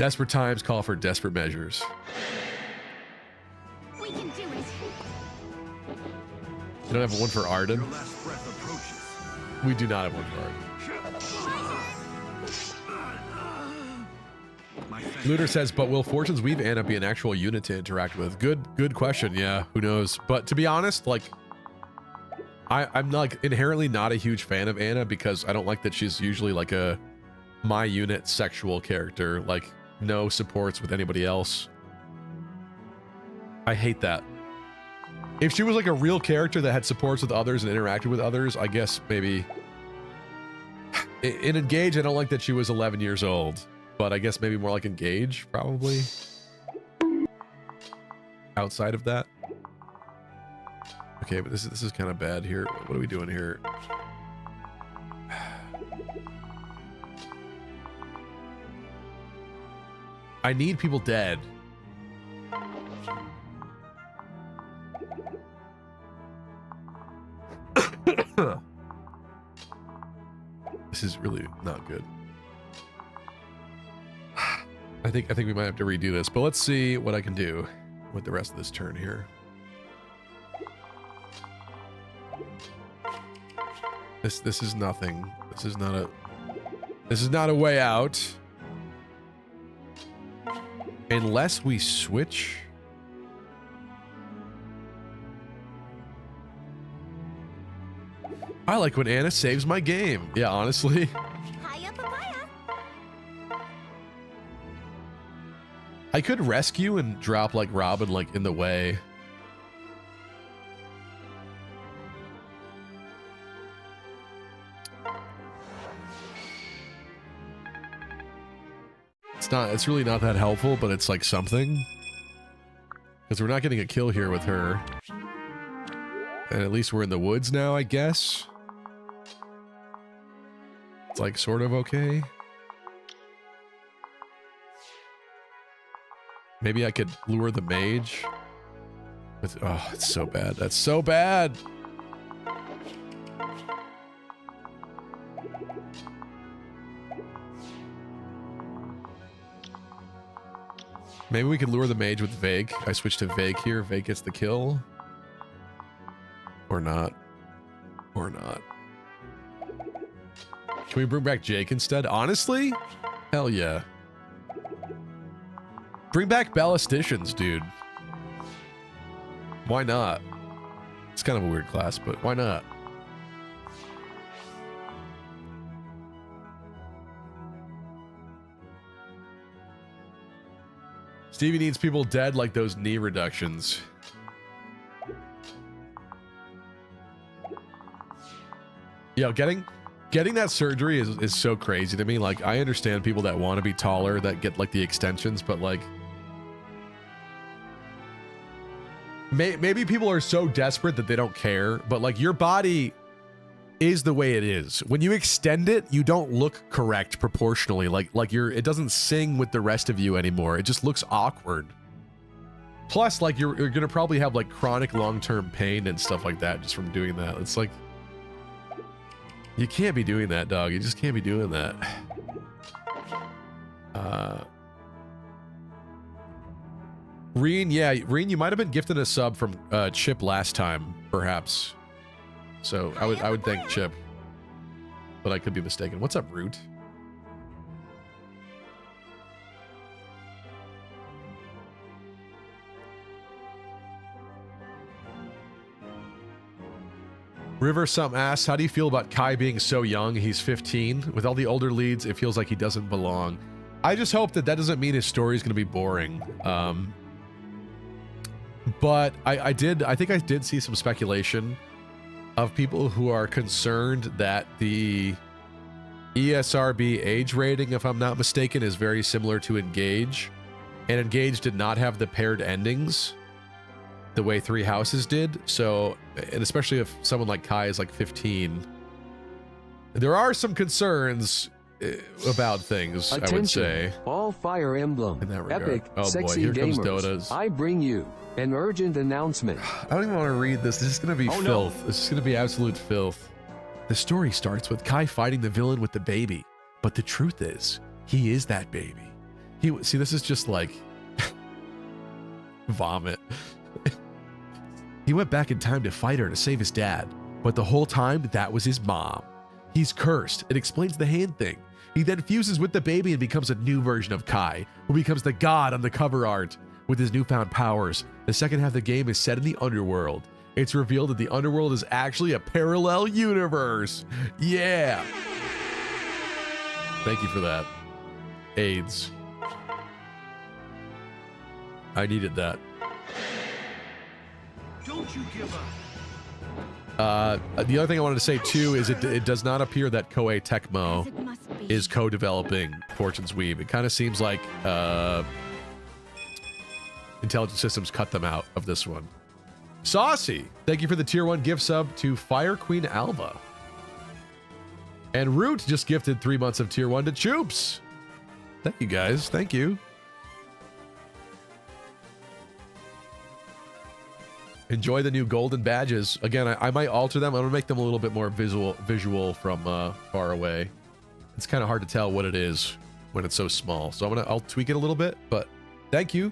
Desperate times call for desperate measures. We can do it. You don't have one for Arden? Your last breath approaches. We do not have one for Arden. Looter says, but will Fortune's Weave Anna be an actual unit to interact with? Good question. Yeah, who knows? But to be honest, like, I'm like inherently not a huge fan of Anna because I don't like that she's usually like a my unit sexual character, like no supports with anybody else. I hate that. If she was like a real character that had supports with others and interacted with others, I guess maybe. In Engage, I don't like that she was 11 years old. But I guess maybe more like Engage, probably. Outside of that. Okay, but this is kind of bad here. What are we doing here? I need people dead. This is really not good. I think we might have to redo this, but let's see what I can do with the rest of this turn here. This is nothing. This is not a way out. Unless we switch. I like when Anna saves my game. Yeah, honestly. I could rescue and drop like Robin like in the way. It's really not that helpful, but it's like something. Because we're not getting a kill here with her. And at least we're in the woods now, I guess. It's like sort of okay. Maybe I could lure the mage. With, oh, it's so bad. That's so bad. Maybe we could lure the mage with Vague. I switch to Vague here. Vague gets the kill. Or not. Or not. Can we bring back Jake instead? Honestly? Hell yeah. Bring back ballisticians, dude. Why not? It's kind of a weird class, but why not? Stevie needs people dead like those knee reductions. Yo, getting that surgery is so crazy to me. Like, I understand people that want to be taller that get like the extensions, but like maybe people are so desperate that they don't care, but like your body is the way it is. When you extend it, you don't look correct proportionally. Like it doesn't sing with the rest of you anymore. It just looks awkward. Plus, like you're gonna probably have like chronic long-term pain and stuff like that just from doing that. It's like you can't be doing that, dog. You just can't be doing that. Reen, yeah, Reen, you might have been gifted a sub from Chip last time, perhaps. So I would thank Chip, but I could be mistaken. What's up, Root? River Some asks, how do you feel about Kai being so young? He's 15. With all the older leads, it feels like he doesn't belong. I just hope that doesn't mean his story is going to be boring. But I think I did see some speculation of people who are concerned that the ESRB age rating, if I'm not mistaken, is very similar to Engage. And Engage did not have the paired endings the way Three Houses did. So, and especially if someone like Kai is like 15, there are some concerns about things. Attention, I would say all Fire Emblem in that regard. epic Oh boy, sexy here comes gamers. Dota's. I bring you an urgent announcement. I don't even want to read this. This is going to be filth. No. This is going to be absolute filth. The story starts with Kai fighting the villain with the baby. But the truth is, he is that baby. See, this is just like vomit. He went back in time to fight her to save his dad, but the whole time that was his mom. He's cursed. It explains the hand thing. He then fuses with the baby and becomes a new version of Kai, who becomes the god on the cover art. With his newfound powers, the second half of the game is set in the underworld. It's revealed that the underworld is actually a parallel universe. Yeah. Thank you for that. AIDS. I needed that. Don't you give up. The other thing I wanted to say too is it does not appear that Koei Tecmo is co-developing Fortune's Weave. It kind of seems like Intelligent Systems cut them out of this one. Saucy, thank you for the tier 1 gift sub to Fire Queen Alva. And Root just gifted 3 months of tier 1 to Choops. Thank you guys. Thank you. Enjoy the new golden badges. Again, I might alter them. I'm gonna make them a little bit more visual from far away. It's kind of hard to tell what it is when it's so small. So I'll tweak it a little bit, but thank you.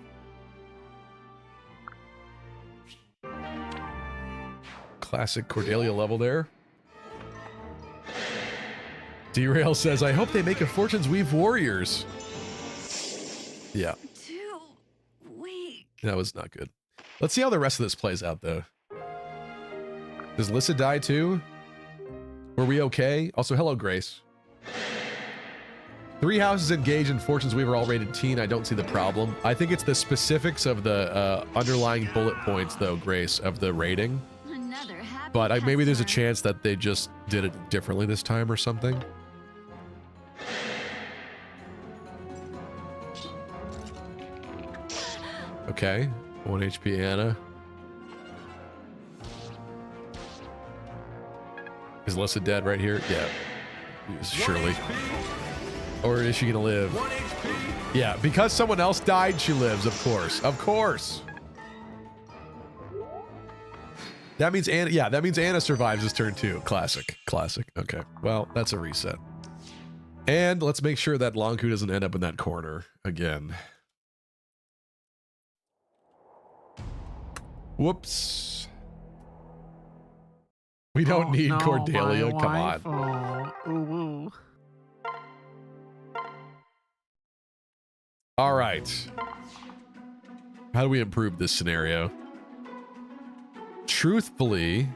Classic Cordelia level there. Derail says, I hope they make a Fortune's Weave Warriors. Yeah. Too weak. That was not good. Let's see how the rest of this plays out, though. Does Lissa die, too? Were we okay? Also, hello, Grace. 3 houses engaged in Fortune's Weave are all rated teen. I don't see the problem. I think it's the specifics of the underlying bullet points, though, Grace, of the rating. But maybe there's a chance that they just did it differently this time or something. Okay. 1 HP Anna. Is Lissa dead right here? Yeah. Surely. Or is she gonna live? Yeah, because someone else died, she lives, of course. Of course. That means Anna, yeah, that means Anna survives this turn too. Classic. Classic. Okay. Well, that's a reset. And let's make sure that Longku doesn't end up in that corner again. Whoops. We don't need Cordelia. Come on. Ooh. All right. How do we improve this scenario? Truthfully,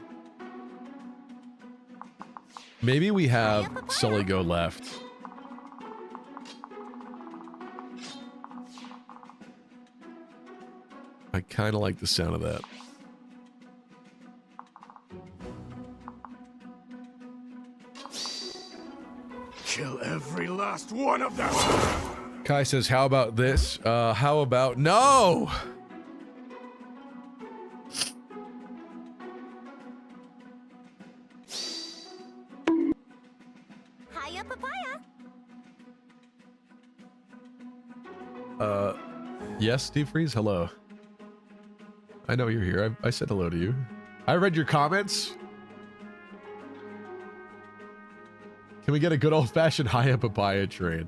maybe we have Sully go left. I kind of like the sound of that. Kill every last one of them. Kai says, how about this? How about no? Hiya, papaya. Yes, Steve Freeze, hello. I know you're here. I said hello to you. I read your comments. Can we get a good old-fashioned Hiya Papaya trade?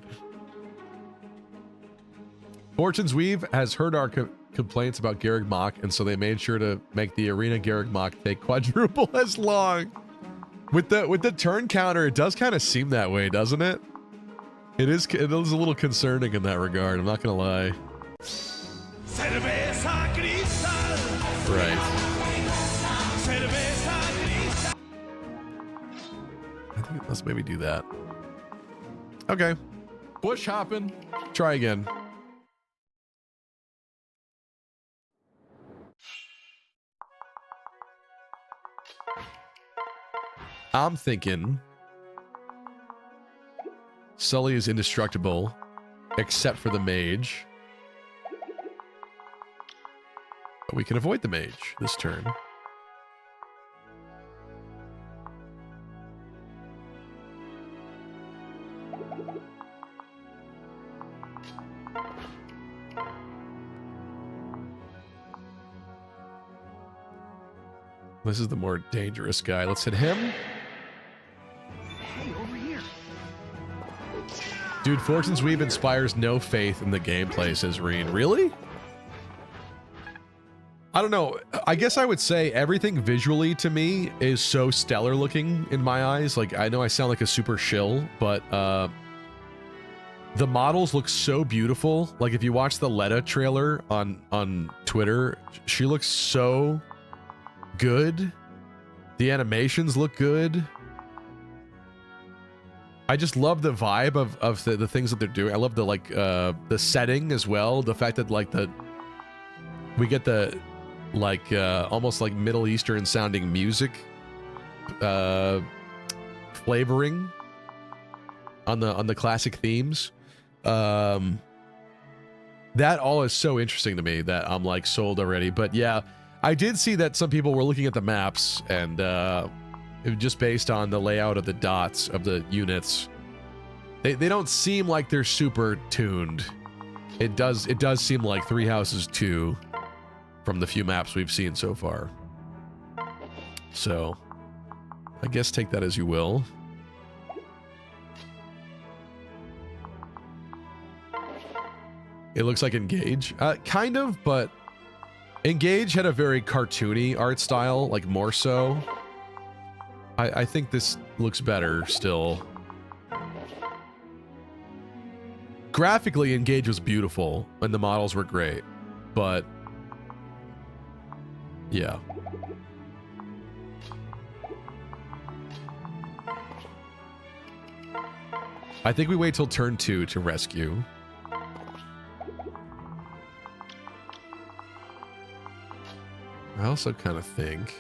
Fortune's Weave has heard our complaints about Garreg Mach, and so they made sure to make the arena Garreg Mach take quadruple as long. With the turn counter, it does kind of seem that way, doesn't it? It is a little concerning in that regard, I'm not gonna lie. Right. I think let's maybe do that. Okay. Bush hopping. Try again. I'm thinking Sully is indestructible, except for the mage. But we can avoid the mage this turn. This is the more dangerous guy. Let's hit him. Hey, over here. Dude, Fortune's Weave inspires no faith in the gameplay, says Reen. Really? I don't know. I guess I would say everything visually to me is so stellar looking in my eyes. Like, I know I sound like a super shill, but the models look so beautiful. Like, if you watch the Letta trailer on Twitter, she looks so good. The animations look good. I just love the vibe of the things that they're doing. I love the like the setting as well. The fact that like we get the like almost like Middle Eastern sounding music flavoring on the classic themes. That all is so interesting to me that I'm like sold already. But yeah, I did see that some people were looking at the maps and just based on the layout of the dots of the units, they don't seem like they're super tuned. It does seem like Three Houses 2 from the few maps we've seen so far. So I guess take that as you will. It looks like Engage. Kind of, but Engage had a very cartoony art style, like more so. I think this looks better still. Graphically, Engage was beautiful and the models were great, but yeah. I think we wait till turn 2 to rescue. I also kind of think...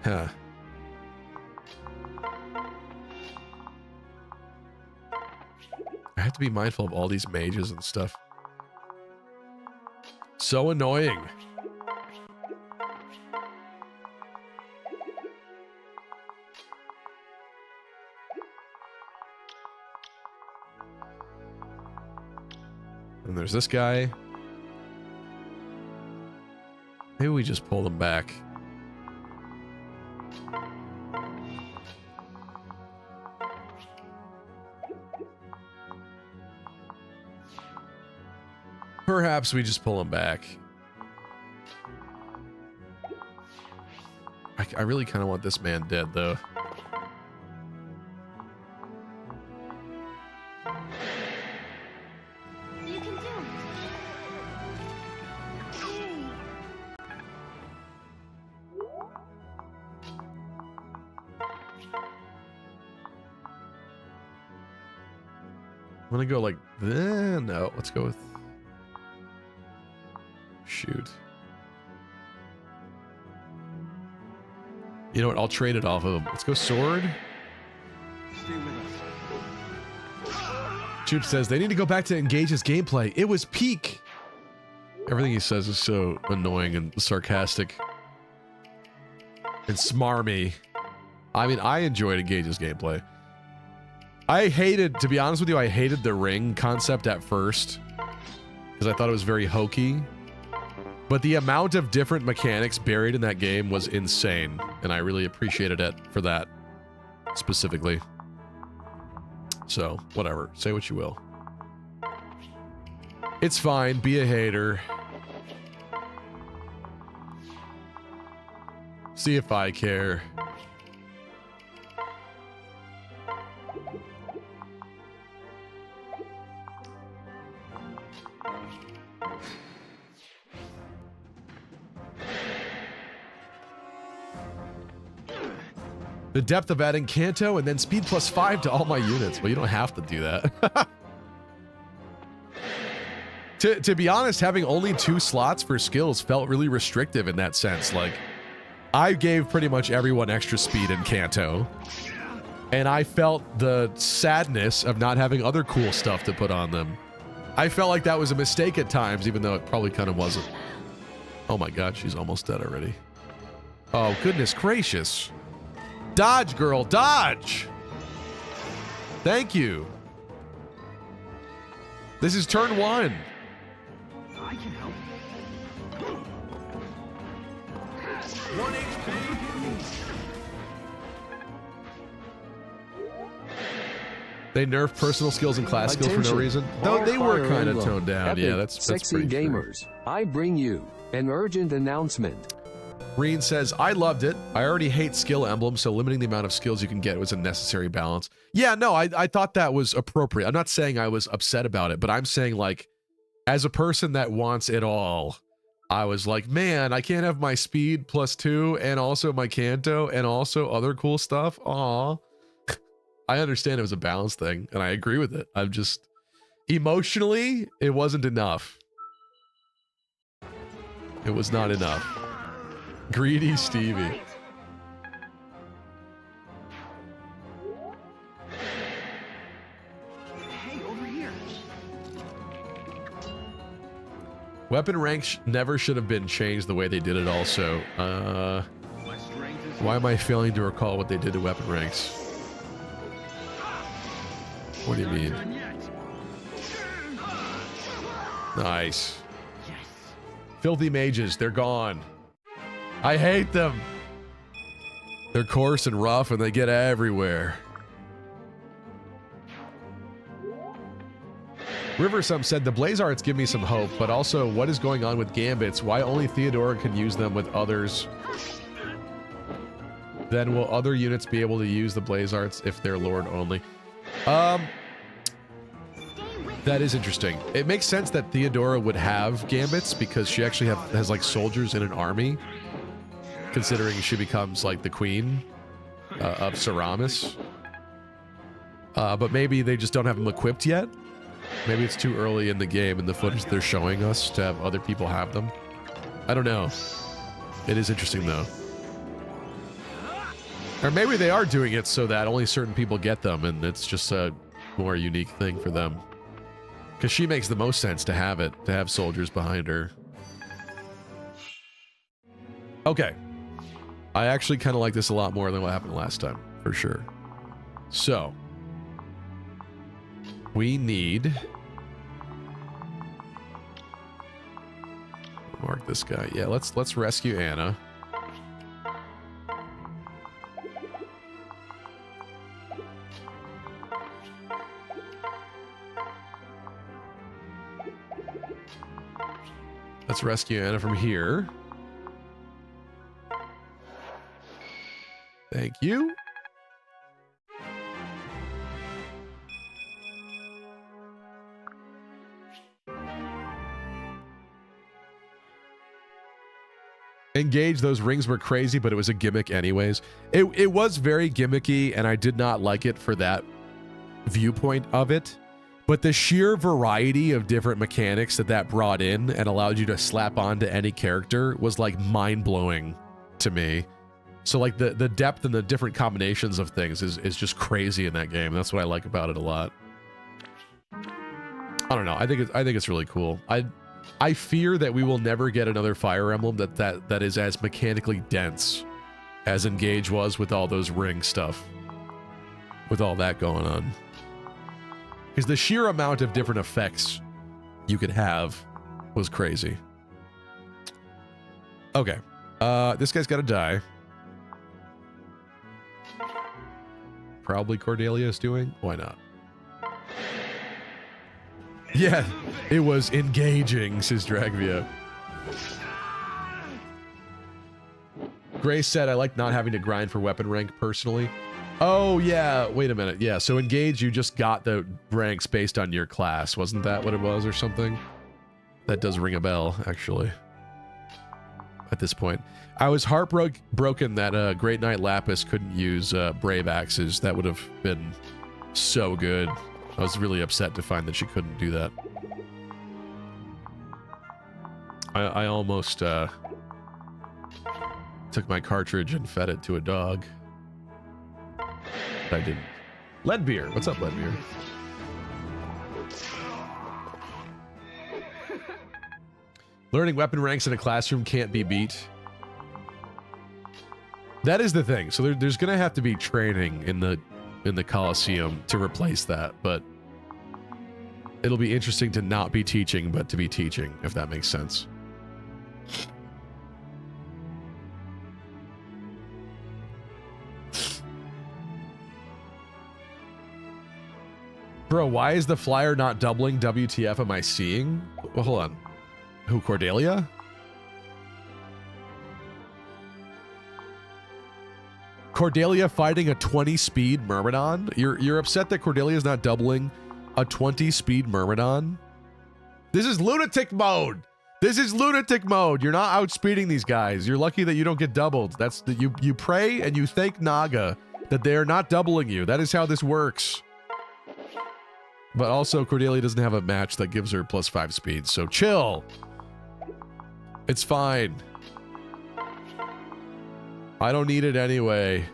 Huh. I have to be mindful of all these mages and stuff. So annoying. And there's this guy. Maybe we just pull them back. Perhaps we just pull him back. I really kind of want this man dead, though. You can do it. I'm gonna go like, no, let's go with... Shoot. You know what? I'll trade it off of him. Let's go sword. Stay with us. Choop says they need to go back to Engage's gameplay. It was peak. Everything he says is so annoying and sarcastic and smarmy. I mean, I enjoyed Engage's gameplay. I hated, to be honest with you, I hated the ring concept at first because I thought it was very hokey. But the amount of different mechanics buried in that game was insane, and I really appreciated it for that specifically. So, whatever. Say what you will. It's fine. Be a hater. See if I care. The depth of adding Kanto and then speed +5 to all my units. Well, you don't have to do that. To be honest, having only 2 slots for skills felt really restrictive in that sense. Like, I gave pretty much everyone extra speed in Kanto. And I felt the sadness of not having other cool stuff to put on them. I felt like that was a mistake at times, even though it probably kind of wasn't. Oh my god, she's almost dead already. Oh, goodness gracious. Dodge, girl, dodge! Thank you. This is turn 1. I can help. 1 HP. They nerfed personal skills and class skills for no Attention, reason. Though all they were Fire kind of Emblem, toned down. epic, Yeah, that's sexy pretty true. gamers. I bring you an urgent announcement. Reen says, I loved it. I already hate skill emblems, so limiting the amount of skills you can get was a necessary balance. Yeah, no, I thought that was appropriate. I'm not saying I was upset about it, but I'm saying, like, as a person that wants it all, I was like, man, I can't have my speed +2 and also my Kanto and also other cool stuff. Aw. I understand it was a balance thing, and I agree with it. I'm just... Emotionally, it wasn't enough. It was not enough. Greedy Stevie. Hey, over here. Weapon ranks never should have been changed the way they did it also. My strength is Why am I failing to recall what they did to weapon ranks? What do you mean? done yet. Nice. Yes. Filthy mages, they're gone. I hate them. They're coarse and rough and they get everywhere. Riversum said the blaze arts give me some hope, but also what is going on with gambits? Why only Theodora can use them with others? Then will other units be able to use the blaze arts if they're lord only? That is interesting. It makes sense that Theodora would have gambits because she actually has like soldiers in an army, considering she becomes like the queen of Ceramis. But maybe they just don't have them equipped yet. Maybe it's too early in the game in the footage they're showing us to have other people have them. I don't know. It is interesting though. Or maybe they are doing it so that only certain people get them and it's just a more unique thing for them. Because she makes the most sense to have it, to have soldiers behind her. Okay. I actually kind of like this a lot more than what happened last time, for sure. So. We need... Mark this guy. Yeah, let's rescue Anna. Let's rescue Anna from here. Thank you. Engage, those rings were crazy, but it was a gimmick anyways. It was very gimmicky, and I did not like it for that viewpoint of it. But the sheer variety of different mechanics that brought in and allowed you to slap onto any character was like mind-blowing to me. So like the depth and the different combinations of things is just crazy in that game. That's what I like about it a lot. I don't know. I think it's really cool. I fear that we will never get another Fire Emblem that is as mechanically dense as Engage was with all those ring stuff. With all that going on. Because the sheer amount of different effects you could have was crazy. Okay. This guy's got to die. Probably Cordelia's doing. Why not? Yeah, it was engaging, says Dragvia. Grace said, I like not having to grind for weapon rank personally. Oh, yeah. Wait a minute. Yeah, so Engage, you just got the ranks based on your class. Wasn't that what it was or something? That does ring a bell, actually. At this point. I was heartbroken that Great Knight Lapis couldn't use Brave Axes. That would have been so good. I was really upset to find that she couldn't do that. I almost took my cartridge and fed it to a dog. But I didn't. Leadbeer. What's up, Leadbeer? Learning weapon ranks in a classroom can't be beat. That is the thing. So there's going to have to be training in the Coliseum to replace that, but it'll be interesting to not be teaching, but to be teaching, if that makes sense. Bro, why is the flyer not doubling? WTF am I seeing? Well, hold on. Who, Cordelia? Cordelia fighting a 20-speed Myrmidon? You're upset that Cordelia's not doubling a 20-speed Myrmidon? This is lunatic mode! This is lunatic mode! You're not outspeeding these guys. You're lucky that you don't get doubled. That's the, you pray and you thank Naga that they're not doubling you. That is how this works. But also, Cordelia doesn't have a match that gives her +5 speed, so chill. It's fine. I don't need it anyway.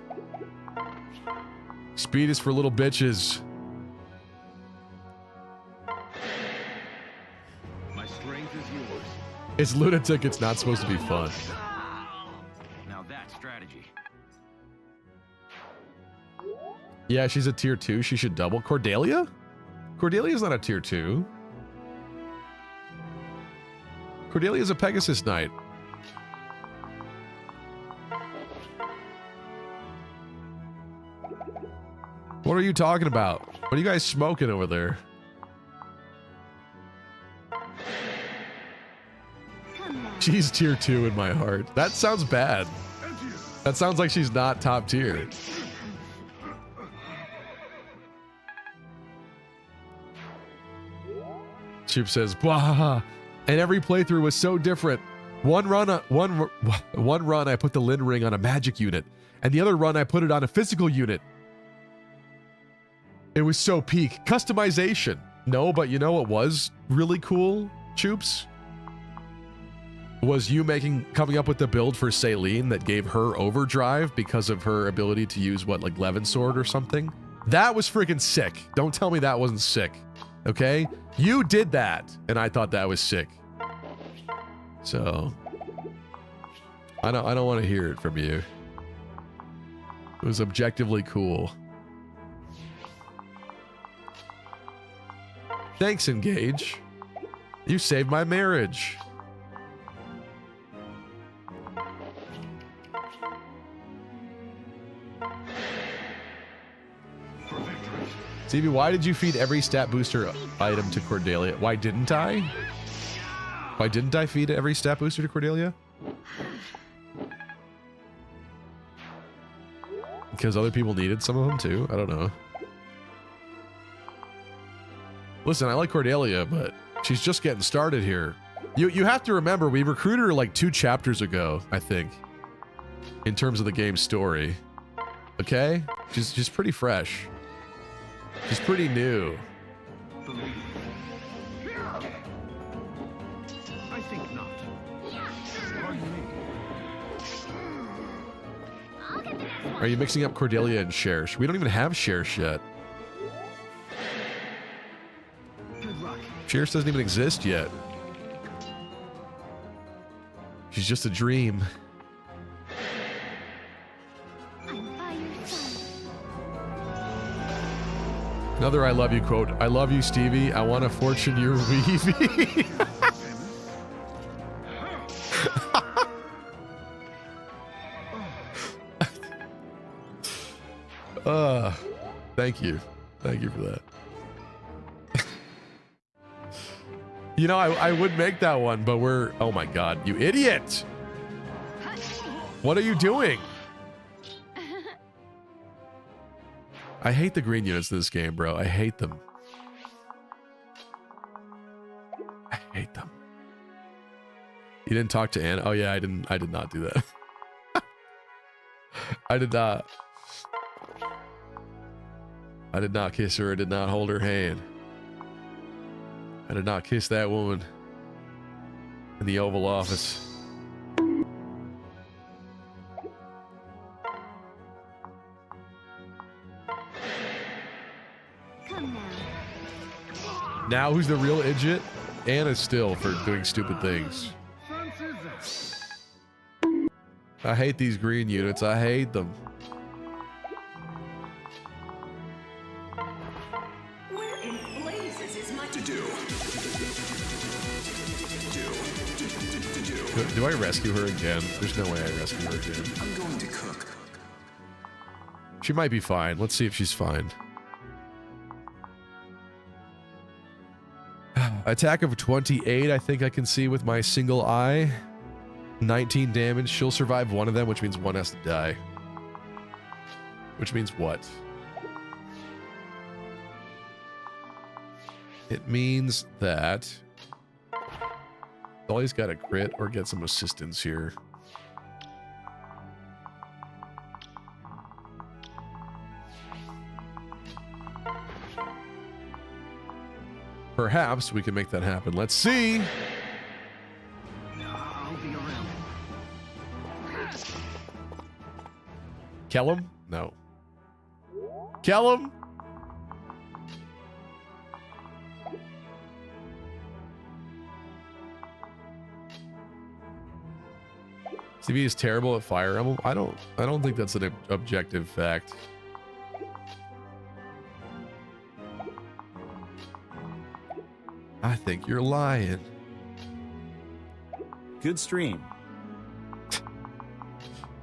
Speed is for little bitches. My strength is yours. It's lunatic, it's not supposed to be fun. Now that's strategy. Yeah, she's a tier 2. She should double. Cordelia? Cordelia's not a tier 2. Cordelia's a Pegasus Knight. What are you talking about? What are you guys smoking over there? She's tier 2 in my heart. That sounds bad. That sounds like she's not top tier. Choop says, "Blah." And every playthrough was so different. One run I put the Lin ring on a magic unit, and the other run I put it on a physical unit. It was so peak. Customization. No, but you know what was really cool, Choops? Was you coming up with the build for Saline that gave her overdrive because of her ability to use, what, like Levin Sword or something? That was freaking sick. Don't tell me that wasn't sick. Okay? You did that, and I thought that was sick. So, I don't want to hear it from you. It was objectively cool. Thanks, Engage. You saved my marriage. Stevie, why did you feed every stat booster item to Cordelia? Why didn't I? Why didn't I feed every stat booster to Cordelia? Because other people needed some of them too? I don't know. Listen, I like Cordelia, but she's just getting started here. You have to remember, we recruited her like 2 chapters ago, I think, in terms of the game's story. Okay? She's pretty fresh. She's pretty new. I think not. Are you mixing up Cordelia and Chersh? We don't even have Chersh yet. Chersh doesn't even exist yet. She's just a dream. Another I love you quote. I love you, Stevie. I want to fortune your weavy. Thank you. Thank you for that. You know, I would make that one, but we're... Oh my god, you idiot! What are you doing? I hate the green units in this game, bro. I hate them. I hate them. You didn't talk to Anna? Oh yeah, I did not do that. I did not. I did not kiss her. I did not hold her hand. I did not kiss that woman in the Oval Office. Now who's the real idiot? Anna still for doing stupid things. I hate these green units. I hate them. Where in blazes is my to do? Do I rescue her again? There's no way I rescue her again. I'm going to cook. She might be fine. Let's see if she's fine. Attack of 28, I think I can see with my single eye. 19 damage. She'll survive one of them, which means one has to die. Which means what? It means that Dolly's got to crit or get some assistance here. Perhaps we can make that happen. Let's see. I'll be around. Kill him? No. Kill him? TV is terrible at Fire Emblem. I don't think that's an objective fact. I think you're lying. Good stream.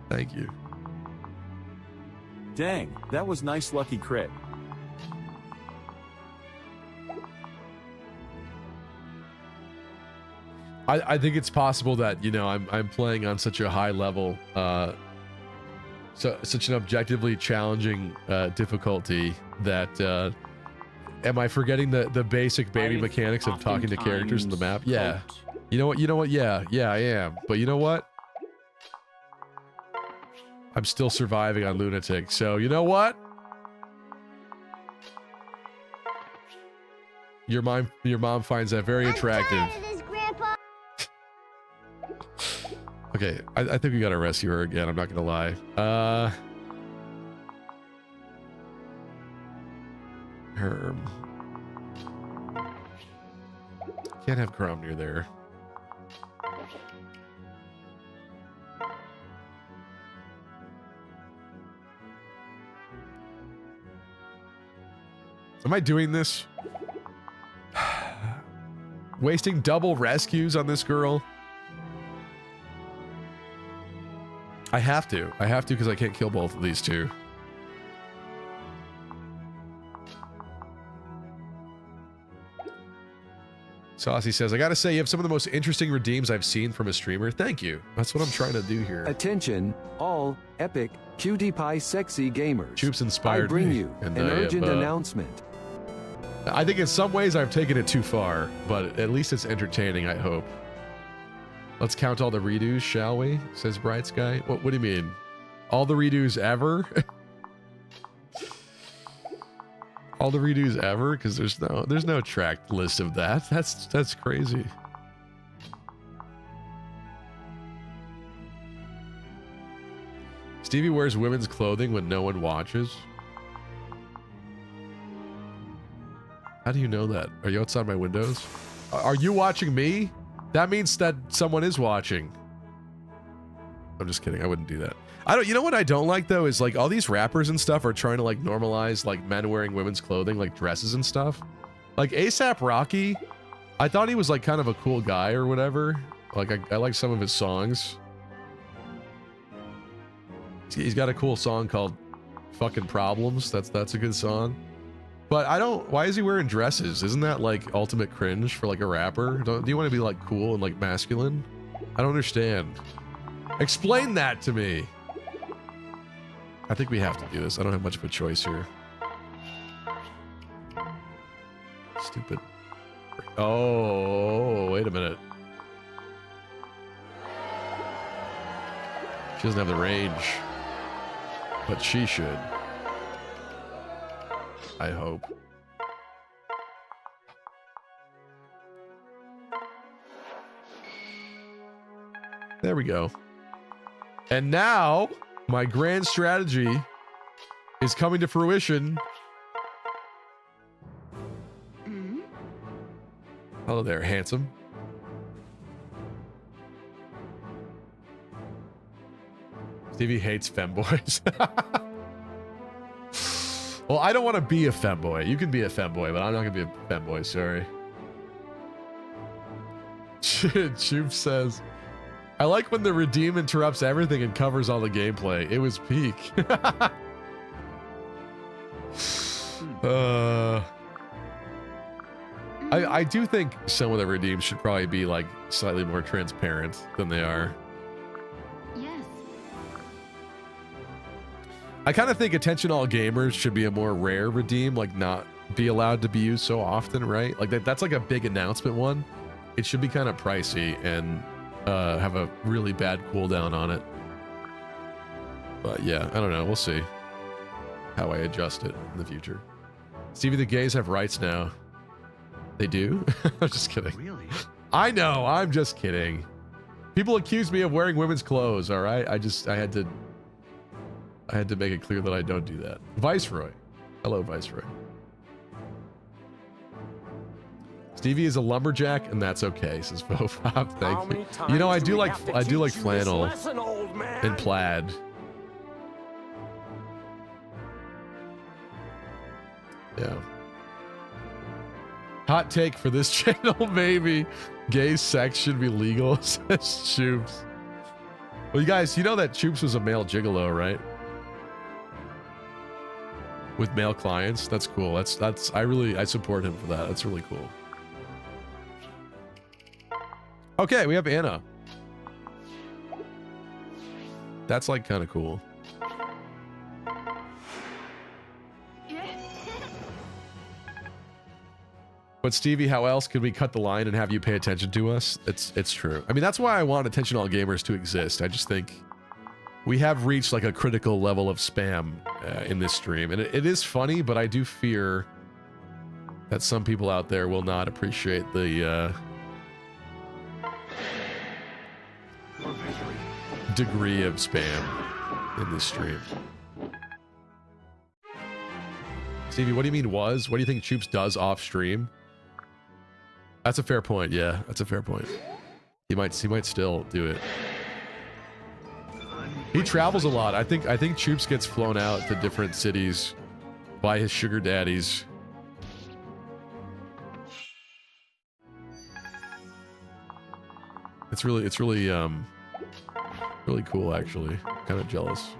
Thank you. Dang, that was nice lucky crit. I think it's possible that, you know, I'm playing on such a high level, such an objectively challenging difficulty that am I forgetting the basic baby mechanics of talking to characters in the map? Yeah. You know what? Yeah, I am. But you know what? I'm still surviving on Lunatic. So, you know what? Your mom finds that very attractive. Okay, I think we gotta rescue her again. I'm not gonna lie. Herb. Can't have Chrom near there. Am I doing this? Wasting double rescues on this girl? I have to because I can't kill both of these two. Saucy says, I gotta say, you have some of the most interesting redeems I've seen from a streamer. Thank you. That's what I'm trying to do here. Attention, all epic, cutie pie sexy gamers. Troops inspired I bring me, you and an I urgent have, announcement. I think in some ways I've taken it too far, but at least it's entertaining, I hope. Let's count all the redos, shall we? Says Bright Sky. What do you mean? All the redos ever? All the redos ever? Because there's no tracked list of that. That's crazy. Stevie wears women's clothing when no one watches. How do you know that? Are you outside my windows? Are you watching me? That means that someone is watching. I'm just kidding. I wouldn't do that. You know what I don't like though is like all these rappers and stuff are trying to like normalize like men wearing women's clothing, like dresses and stuff. Like A$AP Rocky, I thought he was like kind of a cool guy or whatever. Like I like some of his songs. He's got a cool song called Fucking Problems. That's a good song. But why is he wearing dresses? Isn't that like ultimate cringe for like a rapper? Do you want to be like cool and like masculine? I don't understand. Explain that to me. I think we have to do this. I don't have much of a choice here. Stupid. Oh, wait a minute. She doesn't have the range, but she should. I hope. There we go. And now my grand strategy is coming to fruition. Hello there, handsome. Stevie hates femboys. Well, I don't want to be a femboy. You can be a femboy, but I'm not going to be a femboy, sorry. Choop says, I like when the redeem interrupts everything and covers all the gameplay. It was peak. I do think some of the redeems should probably be like slightly more transparent than they are. Yes. I kind of think attention all gamers should be a more rare redeem, like not be allowed to be used so often, right? Like that's like a big announcement one. It should be kind of pricey and have a really bad cooldown on it. But yeah, I don't know. We'll see how I adjust it in the future. Stevie, the gays have rights now. They do? I'm just kidding. Really? I know. I'm just kidding. People accuse me of wearing women's clothes. All right. I had to make it clear that I don't do that. Viceroy. Hello, Viceroy. Stevie is a lumberjack, and that's okay, says Bofop. Thank you. You know, I do like flannel and plaid. Yeah. Hot take for this channel, maybe. Gay sex should be legal, says Choops. Well, you guys, you know that Choops was a male gigolo, right? With male clients. That's cool. I support him for that. That's really cool. Okay, we have Anna. That's like kind of cool. But Stevie, how else could we cut the line and have you pay attention to us? It's true. I mean, that's why I want Attention All Gamers to exist. I just think we have reached like a critical level of spam in this stream. And it is funny, but I do fear that some people out there will not appreciate the degree of spam in this stream. Stevie, what do you mean was? What do you think Choops does off stream? That's a fair point. Yeah, that's a fair point. He might still do it. He travels a lot. I think Choops gets flown out to different cities by his sugar daddies. It's really really cool actually. Kind of jealous.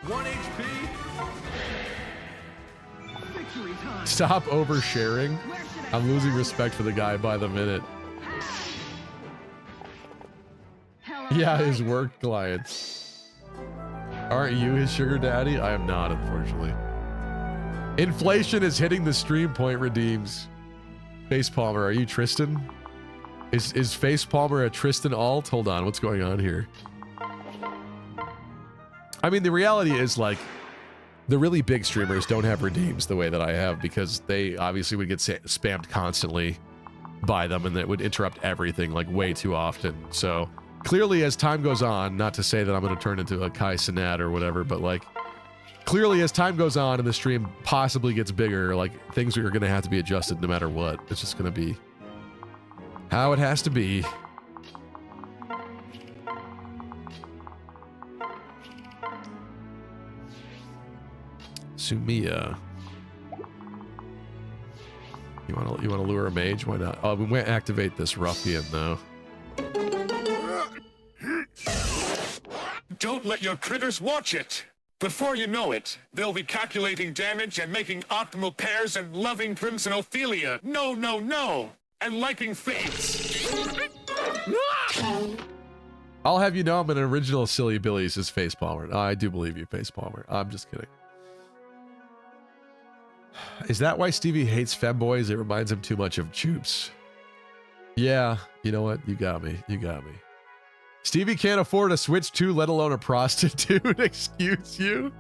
1 HP. Victory time. Stop oversharing. I'm losing respect for the guy by the minute. Yeah, his work clients. Aren't you his sugar daddy? I am not, unfortunately. Inflation is hitting the stream point redeems. Facepalmer, are you Tristan? Is Facepalmer a Tristan alt? Hold on, what's going on here? I mean, the reality is like the really big streamers don't have redeems the way that I have because they obviously would get spammed constantly by them and that would interrupt everything like way too often. So clearly as time goes on, not to say that I'm going to turn into a Kai Cenat or whatever, but like clearly as time goes on and the stream possibly gets bigger, like things are going to have to be adjusted no matter what. It's just going to be how it has to be. Sumiya. You want to lure a mage? Why not? Oh, we won't activate this ruffian though. Don't let your critters watch it. Before you know it, they'll be calculating damage and making optimal pairs and loving Crimson Ophelia. No, no, no. And liking fates. I'll have you know I'm an original Silly Billy, says Facepalmer. Oh, I do believe you, Facepalmer. I'm just kidding. Is that why Stevie hates femboys? It reminds him too much of Choops. Yeah, you know what? You got me. You got me. Stevie can't afford a Switch 2, let alone a prostitute. Excuse you?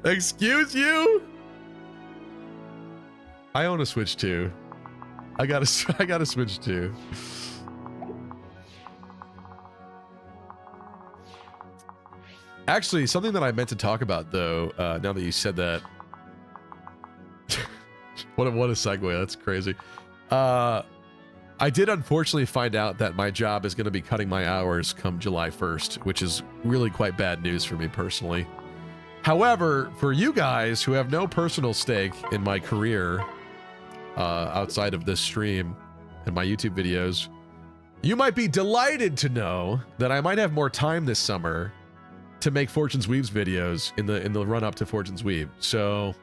Excuse you? I own a Switch 2. I got a Switch 2. Actually, something that I meant to talk about though, now that you said that. What a segue. That's crazy. I did unfortunately find out that my job is going to be cutting my hours come July 1st, which is really quite bad news for me personally. However, for you guys who have no personal stake in my career outside of this stream and my YouTube videos, you might be delighted to know that I might have more time this summer to make Fortune's Weaves videos in the run up to Fortune's Weave. So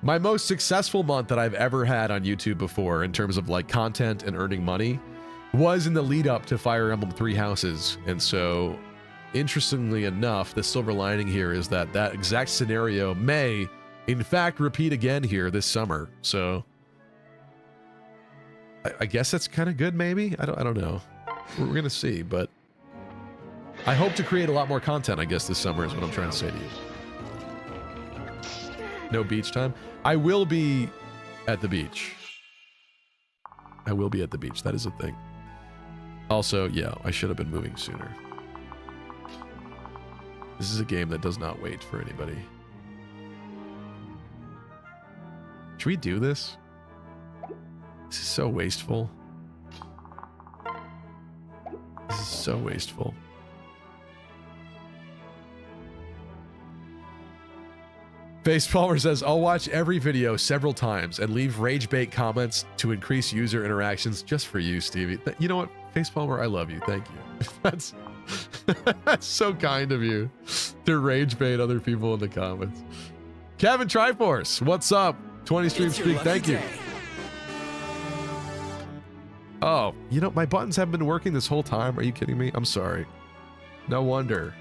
My most successful month that I've ever had on YouTube before in terms of like content and earning money was in the lead up to Fire Emblem Three Houses. And so, interestingly enough, the silver lining here is that that exact scenario may, in fact, repeat again here this summer. So, I guess that's kind of good, maybe? I don't know. We're going to see, but I hope to create a lot more content, I guess, this summer is what I'm trying to say to you. No beach time? I will be at the beach. I will be at the beach. That is a thing. Also, yeah, I should have been moving sooner. This is a game that does not wait for anybody. Should we do this? This is so wasteful. This is so wasteful. Facepalmer says, I'll watch every video several times and leave rage bait comments to increase user interactions just for you, Stevie. You know what? Facepalmer, I love you. Thank you. That's so kind of you to rage bait other people in the comments. Kevin Triforce, what's up? 20 stream streak. Thank you. Oh, you know, my buttons haven't been working this whole time. Are you kidding me? I'm sorry. No wonder.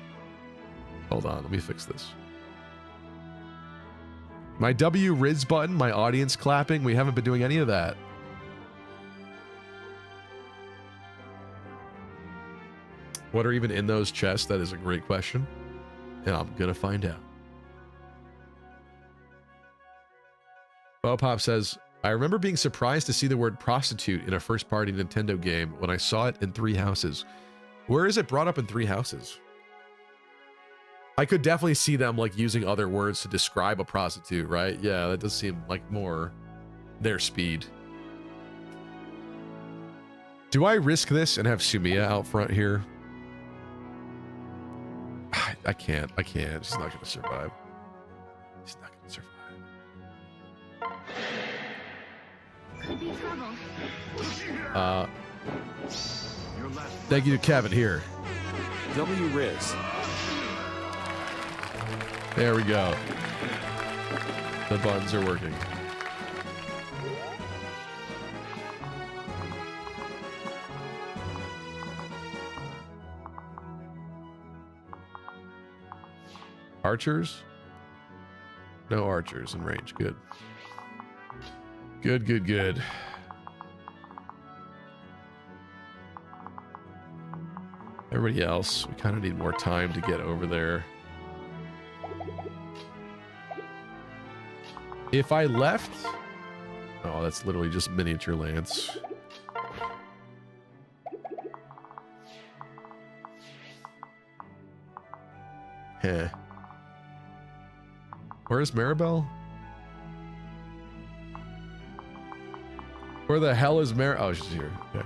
Hold on, let me fix this. My W Riz button, my audience clapping, we haven't been doing any of that. What are even in those chests? That is a great question. And I'm gonna find out. Bopop says, I remember being surprised to see the word prostitute in a first-party Nintendo game when I saw it in Three Houses. Where is it brought up in Three Houses? I could definitely see them like using other words to describe a prostitute, right? Yeah, that does seem like more their speed. Do I risk this and have Sumiya out front here? I can't. She's not going to survive. She's not going to survive. Could be trouble. Thank you to Kevin here. W Riz. There we go. The buttons are working. Archers? No archers in range. Good. Good, good, good. Everybody else, we kind of need more time to get over there. If I left... Oh, that's literally just miniature Lance. Heh. Where's Maribel? Where the hell is Mar... Oh, she's here. Okay.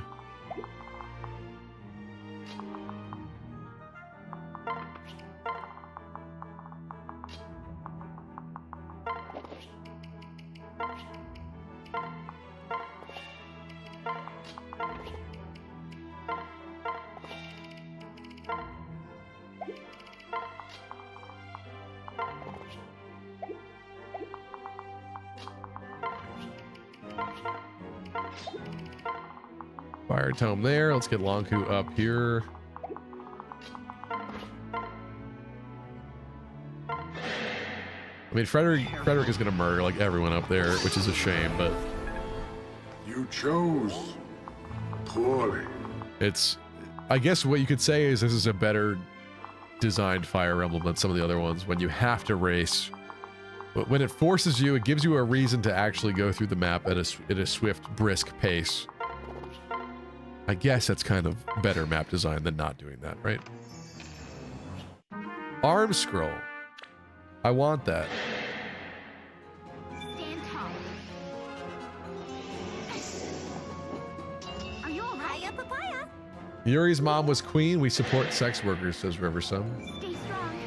Fire Tome there. Let's get Lonku up here. I mean, Frederick is going to murder like everyone up there, which is a shame, but You chose poorly. it's, I guess what you could say is this is a better designed Fire Emblem than some of the other ones when you have to race. But when it forces you, it gives you a reason to actually go through the map at a swift, brisk pace. I guess that's kind of better map design than not doing that, right? Arm scroll. I want that. Stand tall. Are you alright? Papaya. Yuri's mom was queen. We support sex workers, says Riversum. Stay strong.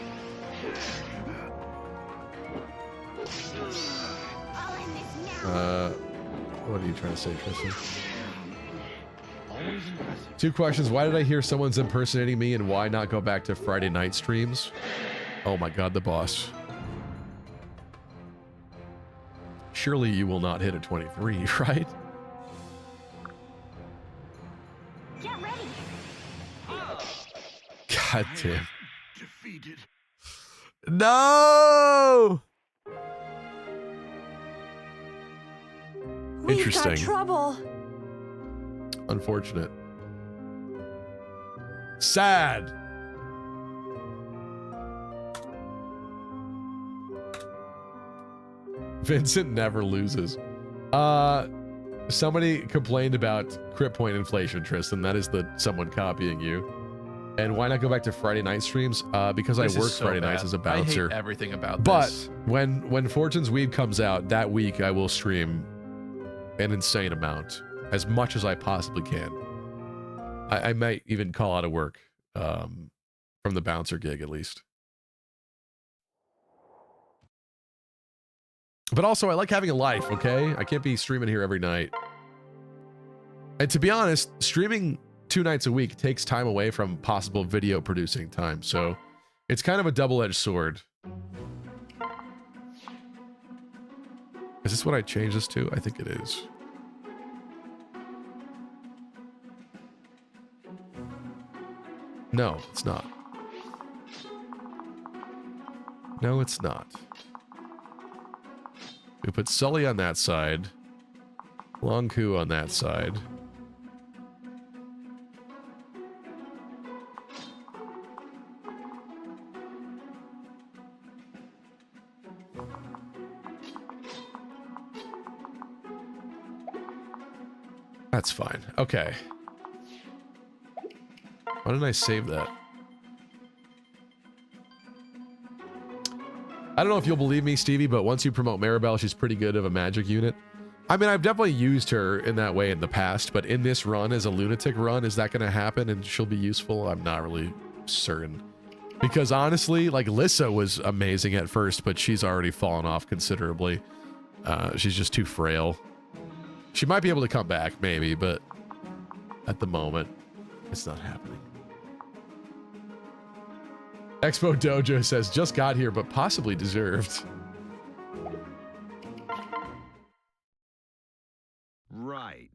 I'll end this now. What are you trying to say, Tristan? Two questions. Why did I hear someone's impersonating me, and why not go back to Friday night streams? Oh my god, the boss. surely you will not hit a 23, right? Get ready. God damn. Defeated. No! Interesting. We've got trouble. Unfortunate. Sad. Vincent never loses. Somebody complained about crit point inflation, Tristan. That is someone copying you. And why not go back to Friday night streams? Because I work Friday nights as a bouncer. I hate everything about but this. when Fortune's Weave comes out that week, I will stream an insane amount, as much as I possibly can. I might even call out of work from the bouncer gig at least. But also, I like having a life, okay? I can't be streaming here every night. And to be honest, streaming 2 nights a week takes time away from possible video producing time. So it's kind of a double-edged sword. Is this what I changed this to? I think it is. No, it's not. No, it's not. We put Sully on that side. Long Ku on that side. That's fine. Okay. Why didn't I save that? I don't know if you'll believe me, Stevie, but once you promote Maribel, she's pretty good of a magic unit. I mean, I've definitely used her in that way in the past, but in this run, as a Lunatic run, is that going to happen and she'll be useful? I'm not really certain. Because honestly, like, Lissa was amazing at first, but she's already fallen off considerably. She's just too frail. She might be able to come back, maybe, but at the moment, it's not happening. Expo Dojo says, just got here, but possibly deserved. Right.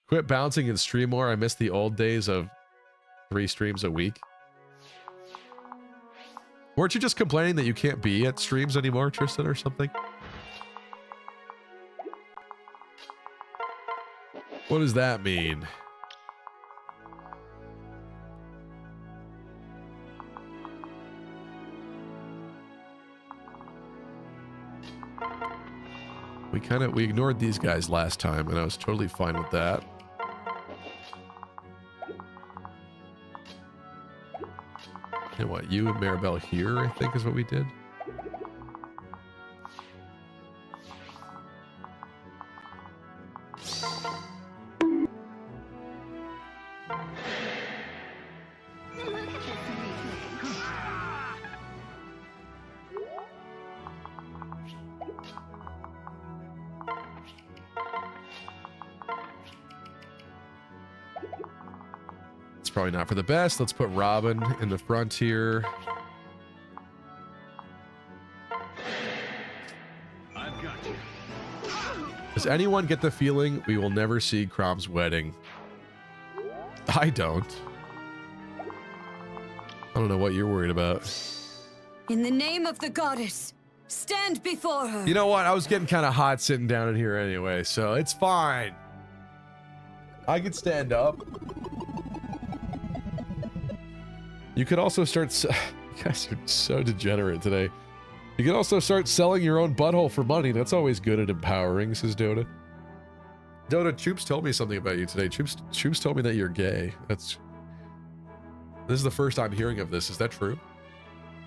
Quit bouncing and stream more. I miss the old days of 3 streams a week. Weren't you just complaining that you can't be at streams anymore, Tristan, or something? What does that mean? We ignored these guys last time, and I was totally fine with that. And what, you and Maribel here, I think, is what we did? Probably not for the best. Let's put Robin in the front here. I've got you. Does anyone get the feeling we will never see Chrom's wedding? I don't. I don't know what you're worried about. In the name of the goddess, stand before her. You know what? I was getting kind of hot sitting down in here anyway, so it's fine. I could stand up. You could also start... You guys are so degenerate today. You could also start selling your own butthole for money. That's always good and empowering, says Dota. Dota, Choops told me something about you today. Choops told me that you're gay. This is the first I'm hearing of this. Is that true?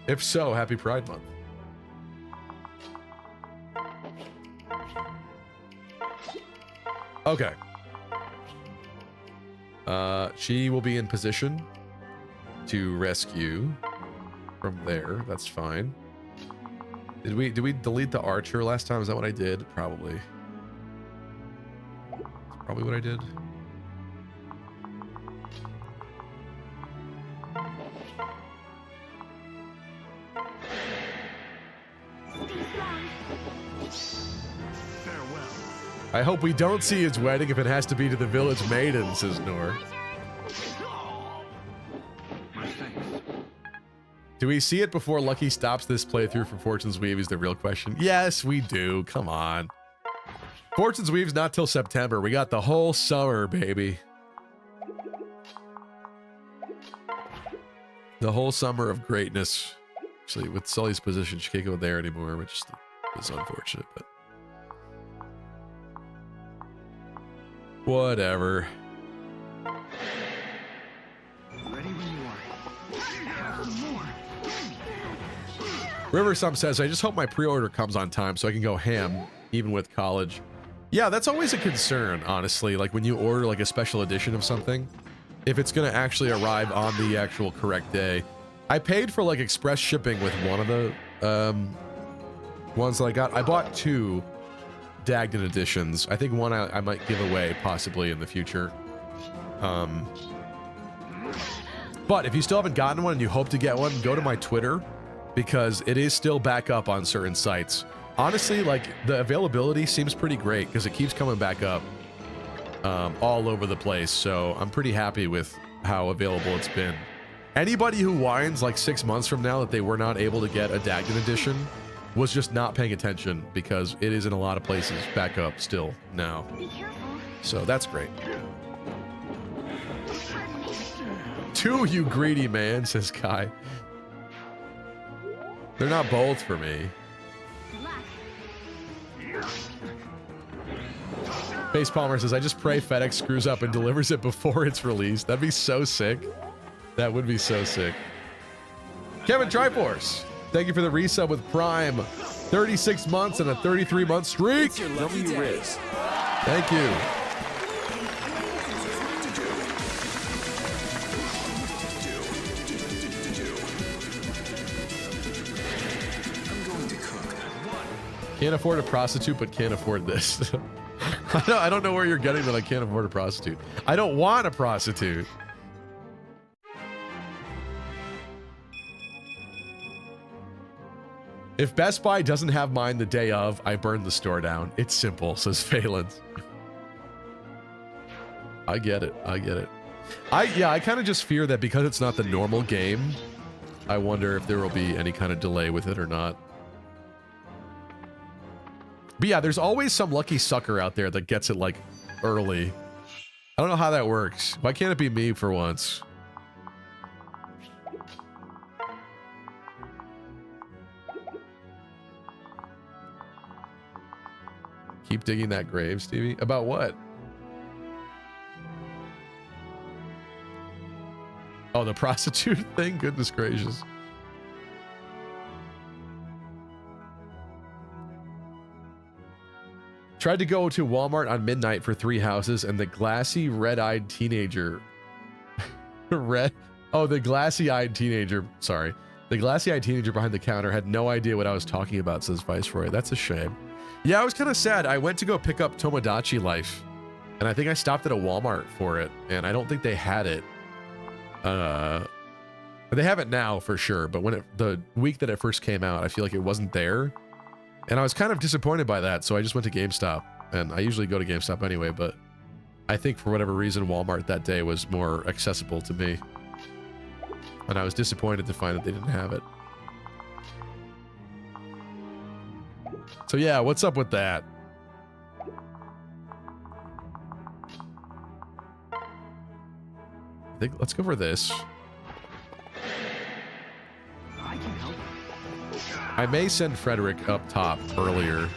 If so, happy Pride Month. Okay. She will be in position to rescue from there. That's fine. Did we delete the archer last time? Is that what I did? Probably. That's probably what I did. Farewell. I hope we don't see his wedding if it has to be to the village maiden, says Nor. My thanks. Do we see it before Lucky stops this playthrough for Fortune's Weave is the real question. Yes, we do. Come on. Fortune's Weave's not till September. We got the whole summer, baby. The whole summer of greatness. Actually, with Sully's position, she can't go there anymore, which is unfortunate, but whatever. Ready when you are. More. Riversum says, I just hope my pre-order comes on time so I can go ham, even with college. Yeah, that's always a concern, honestly. Like when you order like a special edition of something, if it's going to actually arrive on the actual correct day. I paid for like express shipping with one of the ones that I got. I bought 2 Dagden editions. I think one I might give away possibly in the future. But if you still haven't gotten one and you hope to get one, go to my Twitter because it is still back up on certain sites. Honestly, like the availability seems pretty great because it keeps coming back up all over the place. So I'm pretty happy with how available it's been. Anybody who whines like 6 months from now that they were not able to get a Dagden edition was just not paying attention because it is in a lot of places back up still now. Be careful. So that's great. 2, you greedy man, says Kai. They're not both for me. Face Palmer says, I just pray FedEx screws up and delivers it before it's released. That'd be so sick. That would be so sick. Kevin Triforce, thank you for the resub with Prime. 36 months and a 33-month streak. W Riz. Thank you. Can't afford a prostitute, but can't afford this. I don't know where you're getting that I can't afford a prostitute. I don't want a prostitute. If Best Buy doesn't have mine the day of, I burn the store down. It's simple, says Phelan's. I get it. I get it. I kind of just fear that because it's not the normal game, I wonder if there will be any kind of delay with it or not. But yeah, there's always some lucky sucker out there that gets it like early. I don't know how that works. Why can't it be me for once? Keep digging that grave, Stevie. About what? Oh, the prostitute thing? Goodness gracious. Tried to go to Walmart on midnight for 3 houses and the glassy red-eyed teenager... the glassy-eyed teenager... Sorry. The glassy-eyed teenager behind the counter had no idea what I was talking about, says Viceroy. That's a shame. Yeah, I was kind of sad. I went to go pick up Tomodachi Life, and I think I stopped at a Walmart for it, and I don't think they had it. They have it now for sure, but when the week that it first came out, I feel like it wasn't there, and I was kind of disappointed by that, so I just went to GameStop, and I usually go to GameStop anyway, but I think for whatever reason, Walmart that day was more accessible to me, and I was disappointed to find that they didn't have it. So yeah, what's up with that? I think let's go for this. I can help. I may send Frederick up top earlier.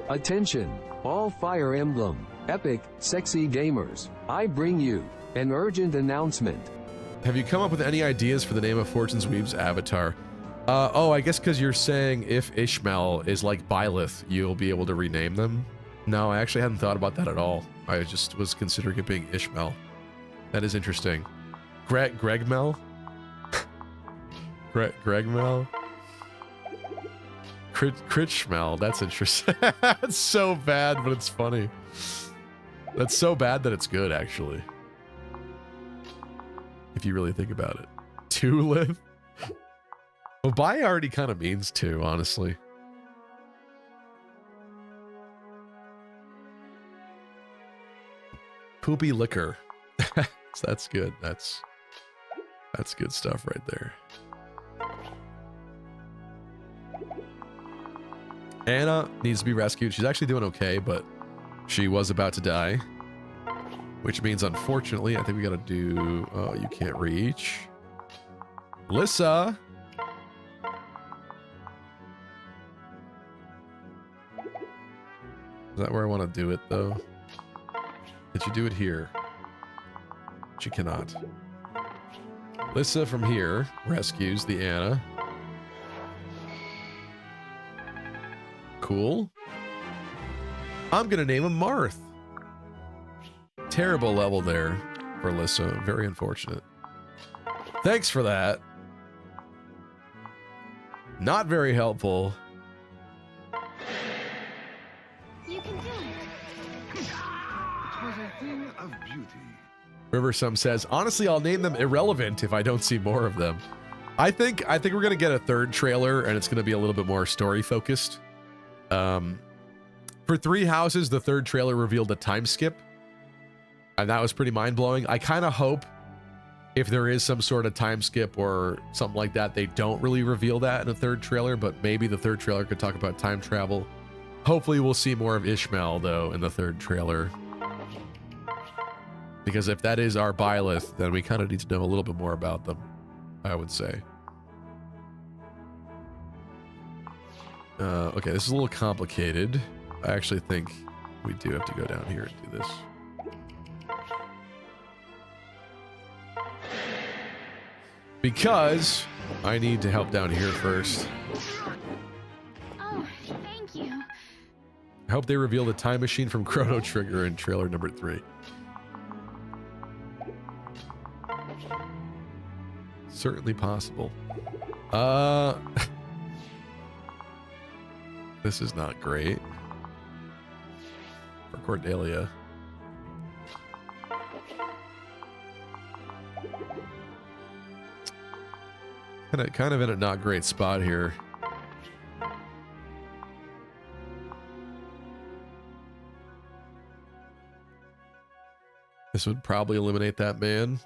Attention, all Fire Emblem, epic, sexy gamers. I bring you an urgent announcement. Have you come up with any ideas for the name of Fortune's Weave's avatar? Oh, I guess because you're saying if Ishmael is like Byleth, you'll be able to rename them? No, I actually hadn't thought about that at all. I just was considering it being Ishmael. That is interesting. Gregmel? Gregmel? Critchmel, that's interesting. That's so bad, but it's funny. That's so bad that it's good, actually. If you really think about it. Tulip? Well, buy already kind of means to, honestly. Poopy liquor. So that's good. That's good stuff right there. Anna needs to be rescued. She's actually doing okay, but she was about to die. Which means, unfortunately, I think we gotta do... Oh, you can't reach. Lissa! Is that where I want to do it, though? Did you do it here? She cannot. Lissa from here rescues the Anna. Cool. I'm gonna name him Marth. Terrible level there for Lissa. Very unfortunate. Thanks for that. Not very helpful. You can do it. It was a thing of beauty. Riversum says, honestly, I'll name them irrelevant if I don't see more of them. I think we're gonna get a third trailer, and it's gonna be a little bit more story focused. For Three Houses, the third trailer revealed a time skip, and that was pretty mind-blowing. I kind of hope if there is some sort of time skip or something like that, they don't really reveal that in a third trailer, but maybe the third trailer could talk about time travel. Hopefully we'll see more of Ishmael, though, in the third trailer. Because if that is our Byleth, then we kind of need to know a little bit more about them, I would say. Okay, this is a little complicated. I actually think we do have to go down here and do this. Because I need to help down here first. Oh, thank you. I hope they reveal the time machine from Chrono Trigger in trailer number 3. Certainly possible. This is not great. For Cordelia. Kind of in a not great spot here. This would probably eliminate that man.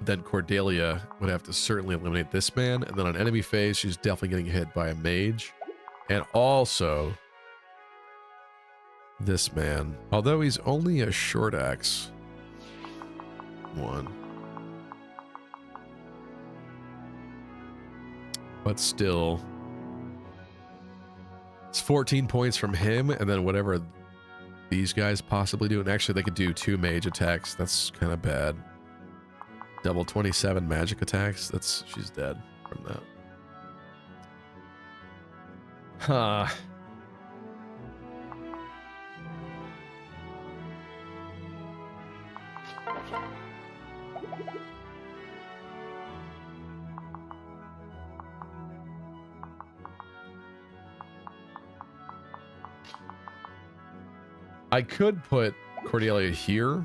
Then Cordelia would have to certainly eliminate this man. And then on enemy phase, she's definitely getting hit by a mage. And also this man. Although he's only a short axe. 1. But still. It's 14 points from him, and then whatever these guys possibly do. And actually, they could do 2 mage attacks. That's kind of bad. Double 27 magic attacks. She's dead from that. Huh. I could put Cordelia here.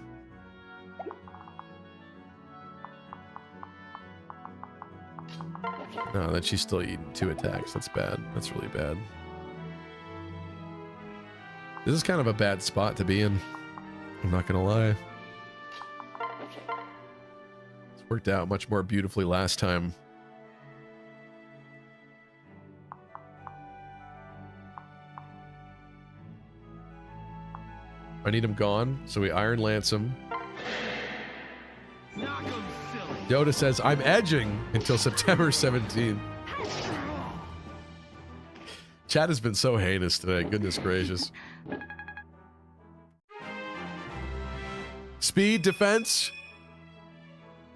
No, then she's still eating 2 attacks. That's bad. That's really bad. This is kind of a bad spot to be in. I'm not gonna lie. It's worked out much more beautifully last time. I need him gone, so we Iron Lance him. Yoda says, I'm edging until September 17th. Chat has been so heinous today, goodness gracious. Speed, defense.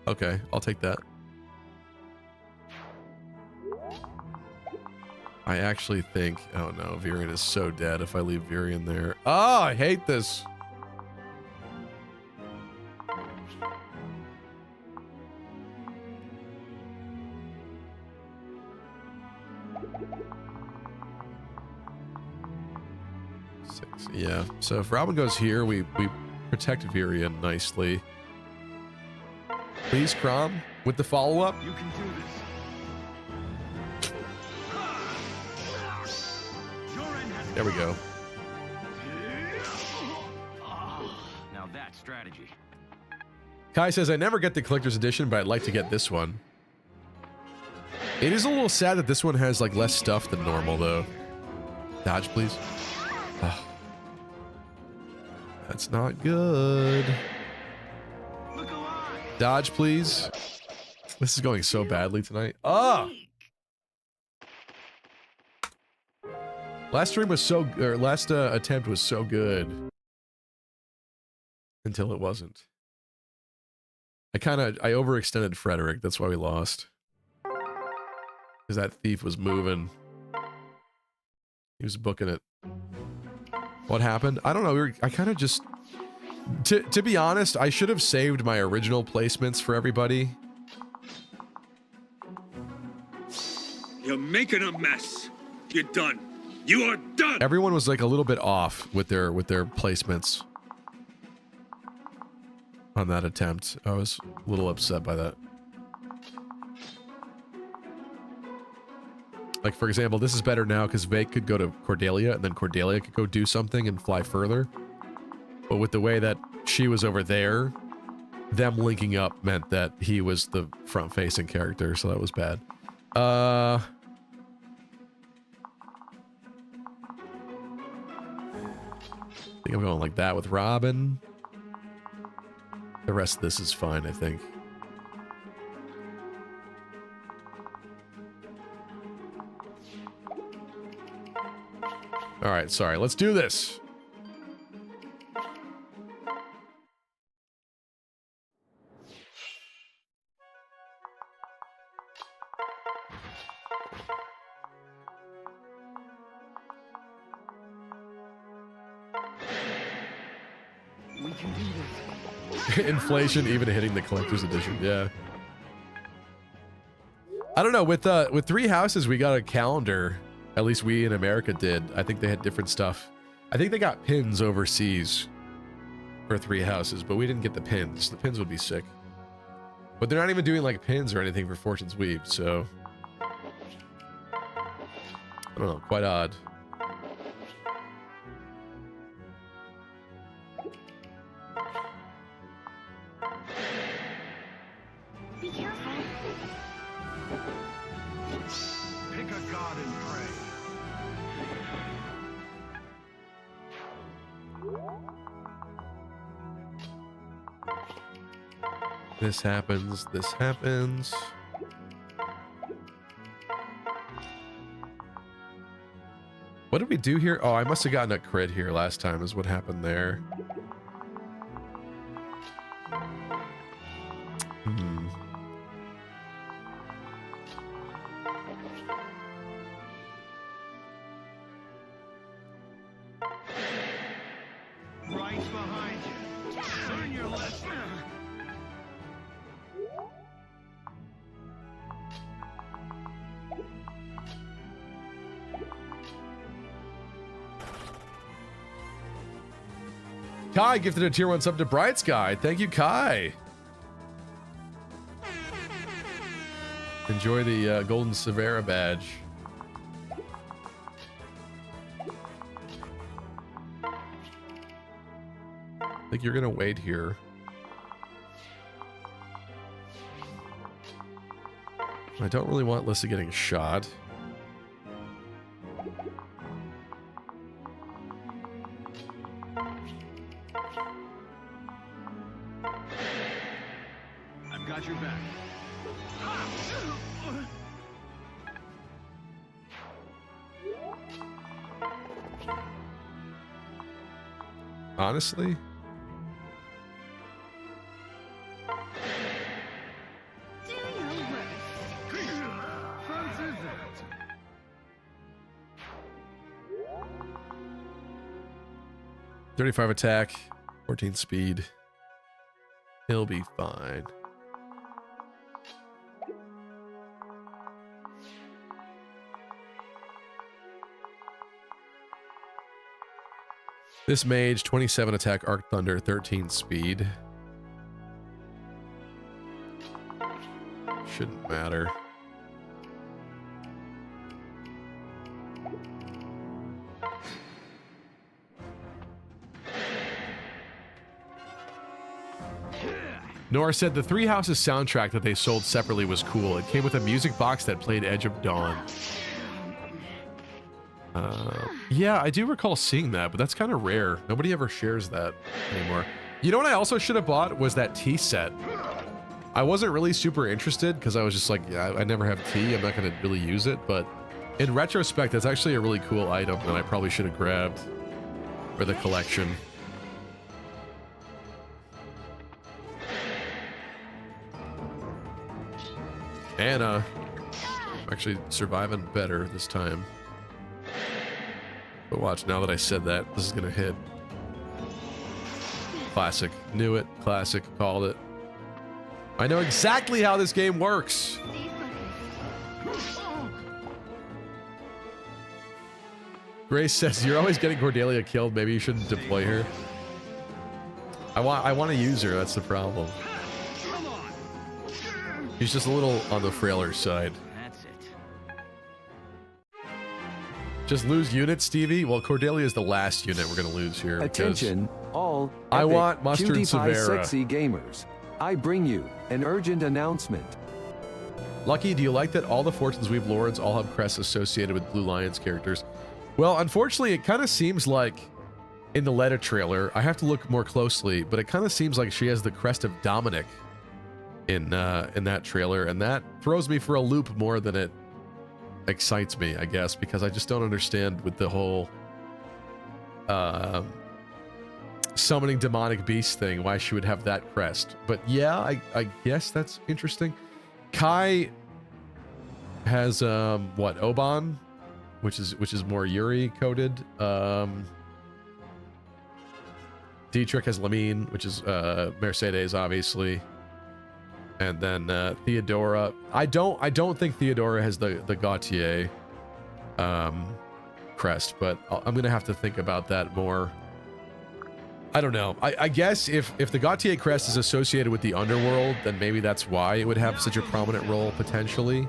Okay, I'll take that. I actually think... Oh no, Virion is so dead if I leave Virion there. Oh, I hate this. Yeah, so if Robin goes here, we protect Virion nicely. Please, Chrom. with the follow-up. You can do this. Your end has There we go. Now that's strategy. Kai says, I never get the collector's edition, but I'd like to get this one. It is a little sad that this one has like less stuff than normal, though. Dodge, please. Ugh. That's not good. Dodge, please. This is going so badly tonight. Ah! Last stream was so, or last attempt was so good. Until it wasn't. I overextended Frederick. That's why we lost. Because that thief was moving. He was booking it. What happened? I don't know. I kind of just... To be honest, I should have saved my original placements for everybody. You're making a mess. You're done. You are done. Everyone was like a little bit off with their placements on that attempt. I was a little upset by that. Like, for example, this is better now because Vake could go to Cordelia and then Cordelia could go do something and fly further. But with the way that she was over there, them linking up meant that he was the front-facing character, so that was bad. I think I'm going like that with Robin. The rest of this is fine, I think. All right, sorry. Let's do this. We can do this. Inflation even hitting the collector's edition. Yeah. I don't know. With 3 houses, we got a calendar. At least we in America did. I think they had different stuff. I think they got pins overseas for 3 houses, but we didn't get the pins. The pins would be sick. But they're not even doing like pins or anything for Fortune's Weave, so... I don't know. Quite odd. Be careful. Pick a god and pray. This happens. This happens. What did we do here? Oh, I must have gotten a crit here last time is what happened there. Right behind you. Learn your lesson. Kai gifted a tier 1 sub to Bright Sky. Thank you, Kai. Enjoy the Golden Severa badge. I think you're gonna wait here. I don't really want Lissa getting shot. I've got your back. Honestly? Do your worst. Fancy that. .35 attack, 14 speed. He'll be fine. This mage, 27 attack, Arc Thunder, 13 speed. Shouldn't matter. Nora said the Three Houses soundtrack that they sold separately was cool. It came with a music box that played Edge of Dawn. Yeah, I do recall seeing that, but that's kind of rare. Nobody ever shares that anymore. You know what I also should have bought was that tea set. I wasn't really super interested because I was just like, yeah, I never have tea. I'm not going to really use it. But in retrospect, that's actually a really cool item that I probably should have grabbed for the collection. Anna actually surviving better this time. But watch, now that I said that, this is gonna hit. Classic. Knew it. Classic. Called it. I know exactly how this game works. Grace says, you're always getting Cordelia killed. Maybe you shouldn't deploy her. I want to use her. That's the problem. He's just a little on the frailer side. That's it. Just lose units, Stevie? Well, Cordelia is the last unit we're going to lose here. Attention, all I epic, want Mustard and PewDiePie Severa. sexy gamers. I bring you an urgent announcement. Lucky, do you like that all the Fortune's Weave Lords all have crests associated with Blue Lions characters? Well, unfortunately, it kind of seems like in the Letta trailer, I have to look more closely, but it kind of seems like she has the crest of Dominic in that trailer, and that throws me for a loop more than it excites me, I guess, because I just don't understand with the whole summoning demonic beast thing why she would have that crest. But yeah, I guess that's interesting. Kai has what, Oban, which is more Yuri coded. Dietrich has Lamine, which is Mercedes, obviously. And then Theodora. I don't think Theodora has the Gautier crest, but I'm gonna have to think about that more. I don't know. I guess if the Gautier crest is associated with the underworld, then maybe that's why it would have such a prominent role potentially.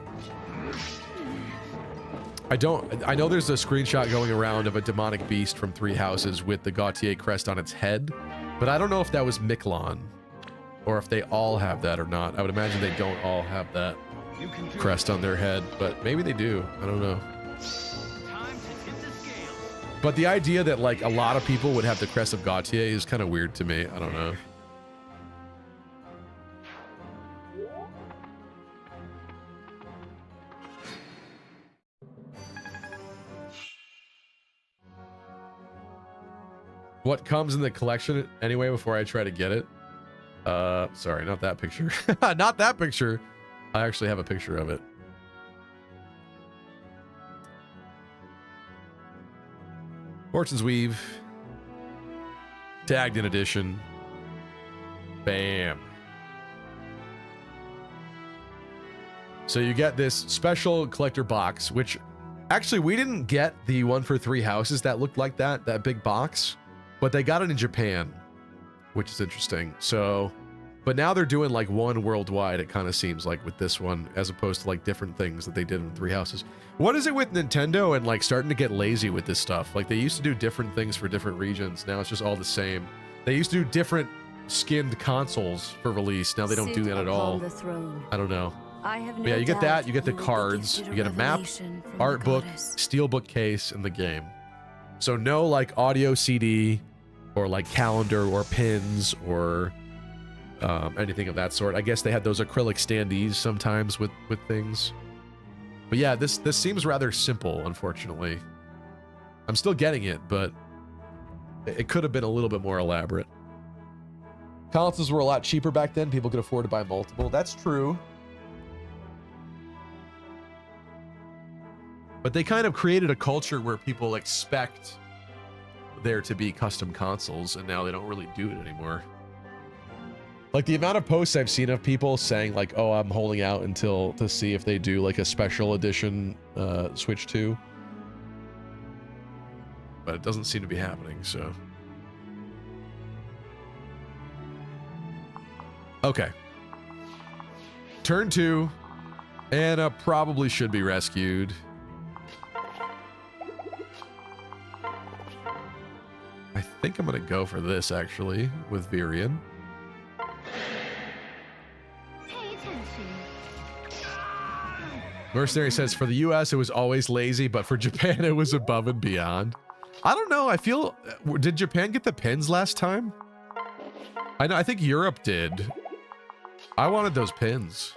I know there's a screenshot going around of a demonic beast from Three Houses with the Gautier crest on its head, but I don't know if that was Miklon or if they all have that or not. I would imagine they don't all have that crest on their head, but maybe they do. I don't know. But the idea that like a lot of people would have the crest of Gautier is kind of weird to me. I don't know. What comes in the collection anyway before I try to get it? Sorry, not that picture. Not that picture. I actually have a picture of it. Fortune's Weave. Tagged in edition. Bam. So you get this special collector box, which actually we didn't get the one for Three Houses that looked like that big box, but they got it in Japan, which is interesting. So, but now they're doing like one worldwide, it kind of seems like with this one, as opposed to like different things that they did in Three Houses. What is it with Nintendo and like starting to get lazy with this stuff? Like they used to do different things for different regions. Now it's just all the same. They used to do different skinned consoles for release. Now they don't do that at all. I don't know. But yeah, you get that, you get the cards, you get a map, art book, steelbook case, and the game. So no like audio CD or like calendar or pins or anything of that sort. I guess they had those acrylic standees sometimes with things. But yeah, this seems rather simple, unfortunately. I'm still getting it, but it could have been a little bit more elaborate. Consoles were a lot cheaper back then. People could afford to buy multiple. That's true. But they kind of created a culture where people expect there to be custom consoles, and now they don't really do it anymore. Like the amount of posts I've seen of people saying like, oh, I'm holding out to see if they do like a special edition Switch 2. But it doesn't seem to be happening, so. Okay. Turn 2. Anna probably should be rescued. I think I'm going to go for this, actually, with Virion. Pay attention. Mercenary says, for the US, it was always lazy, but for Japan, it was above and beyond. I don't know. I feel... Did Japan get the pins last time? I know. I think Europe did. I wanted those pins.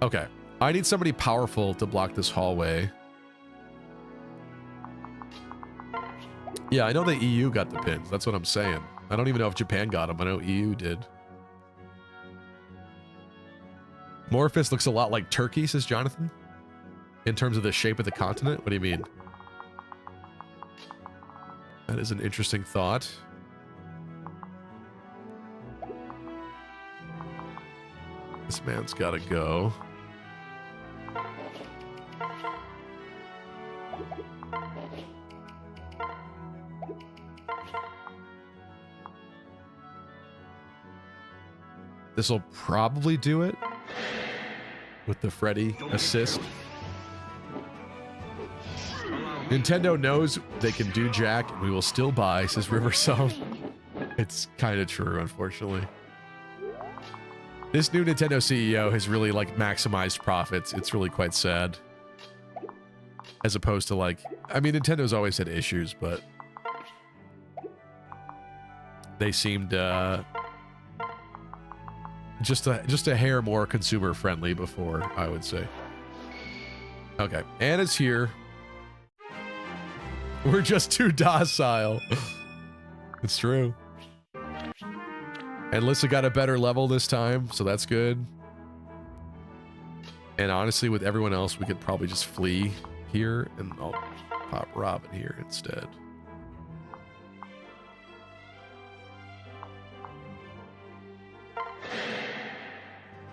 Okay. I need somebody powerful to block this hallway. Yeah, I know the EU got the pins. That's what I'm saying. I don't even know if Japan got them. I know EU did. Morphus looks a lot like Turkey, says Jonathan. In terms of the shape of the continent. What do you mean? That is an interesting thought. This man's gotta go. This will probably do it with the Freddy assist. Nintendo knows they can do Jack, and we will still buy, says Riversong. It's kind of true, unfortunately. This new Nintendo CEO has really, like, maximized profits. It's really quite sad. As opposed to, like... I mean, Nintendo's always had issues, but... They seemed, just a hair more consumer-friendly before, I would say. Okay, Anna's here. We're just too docile. It's true. And Lissa got a better level this time, so that's good. And honestly, with everyone else, we could probably just flee here, and I'll pop Robin here instead.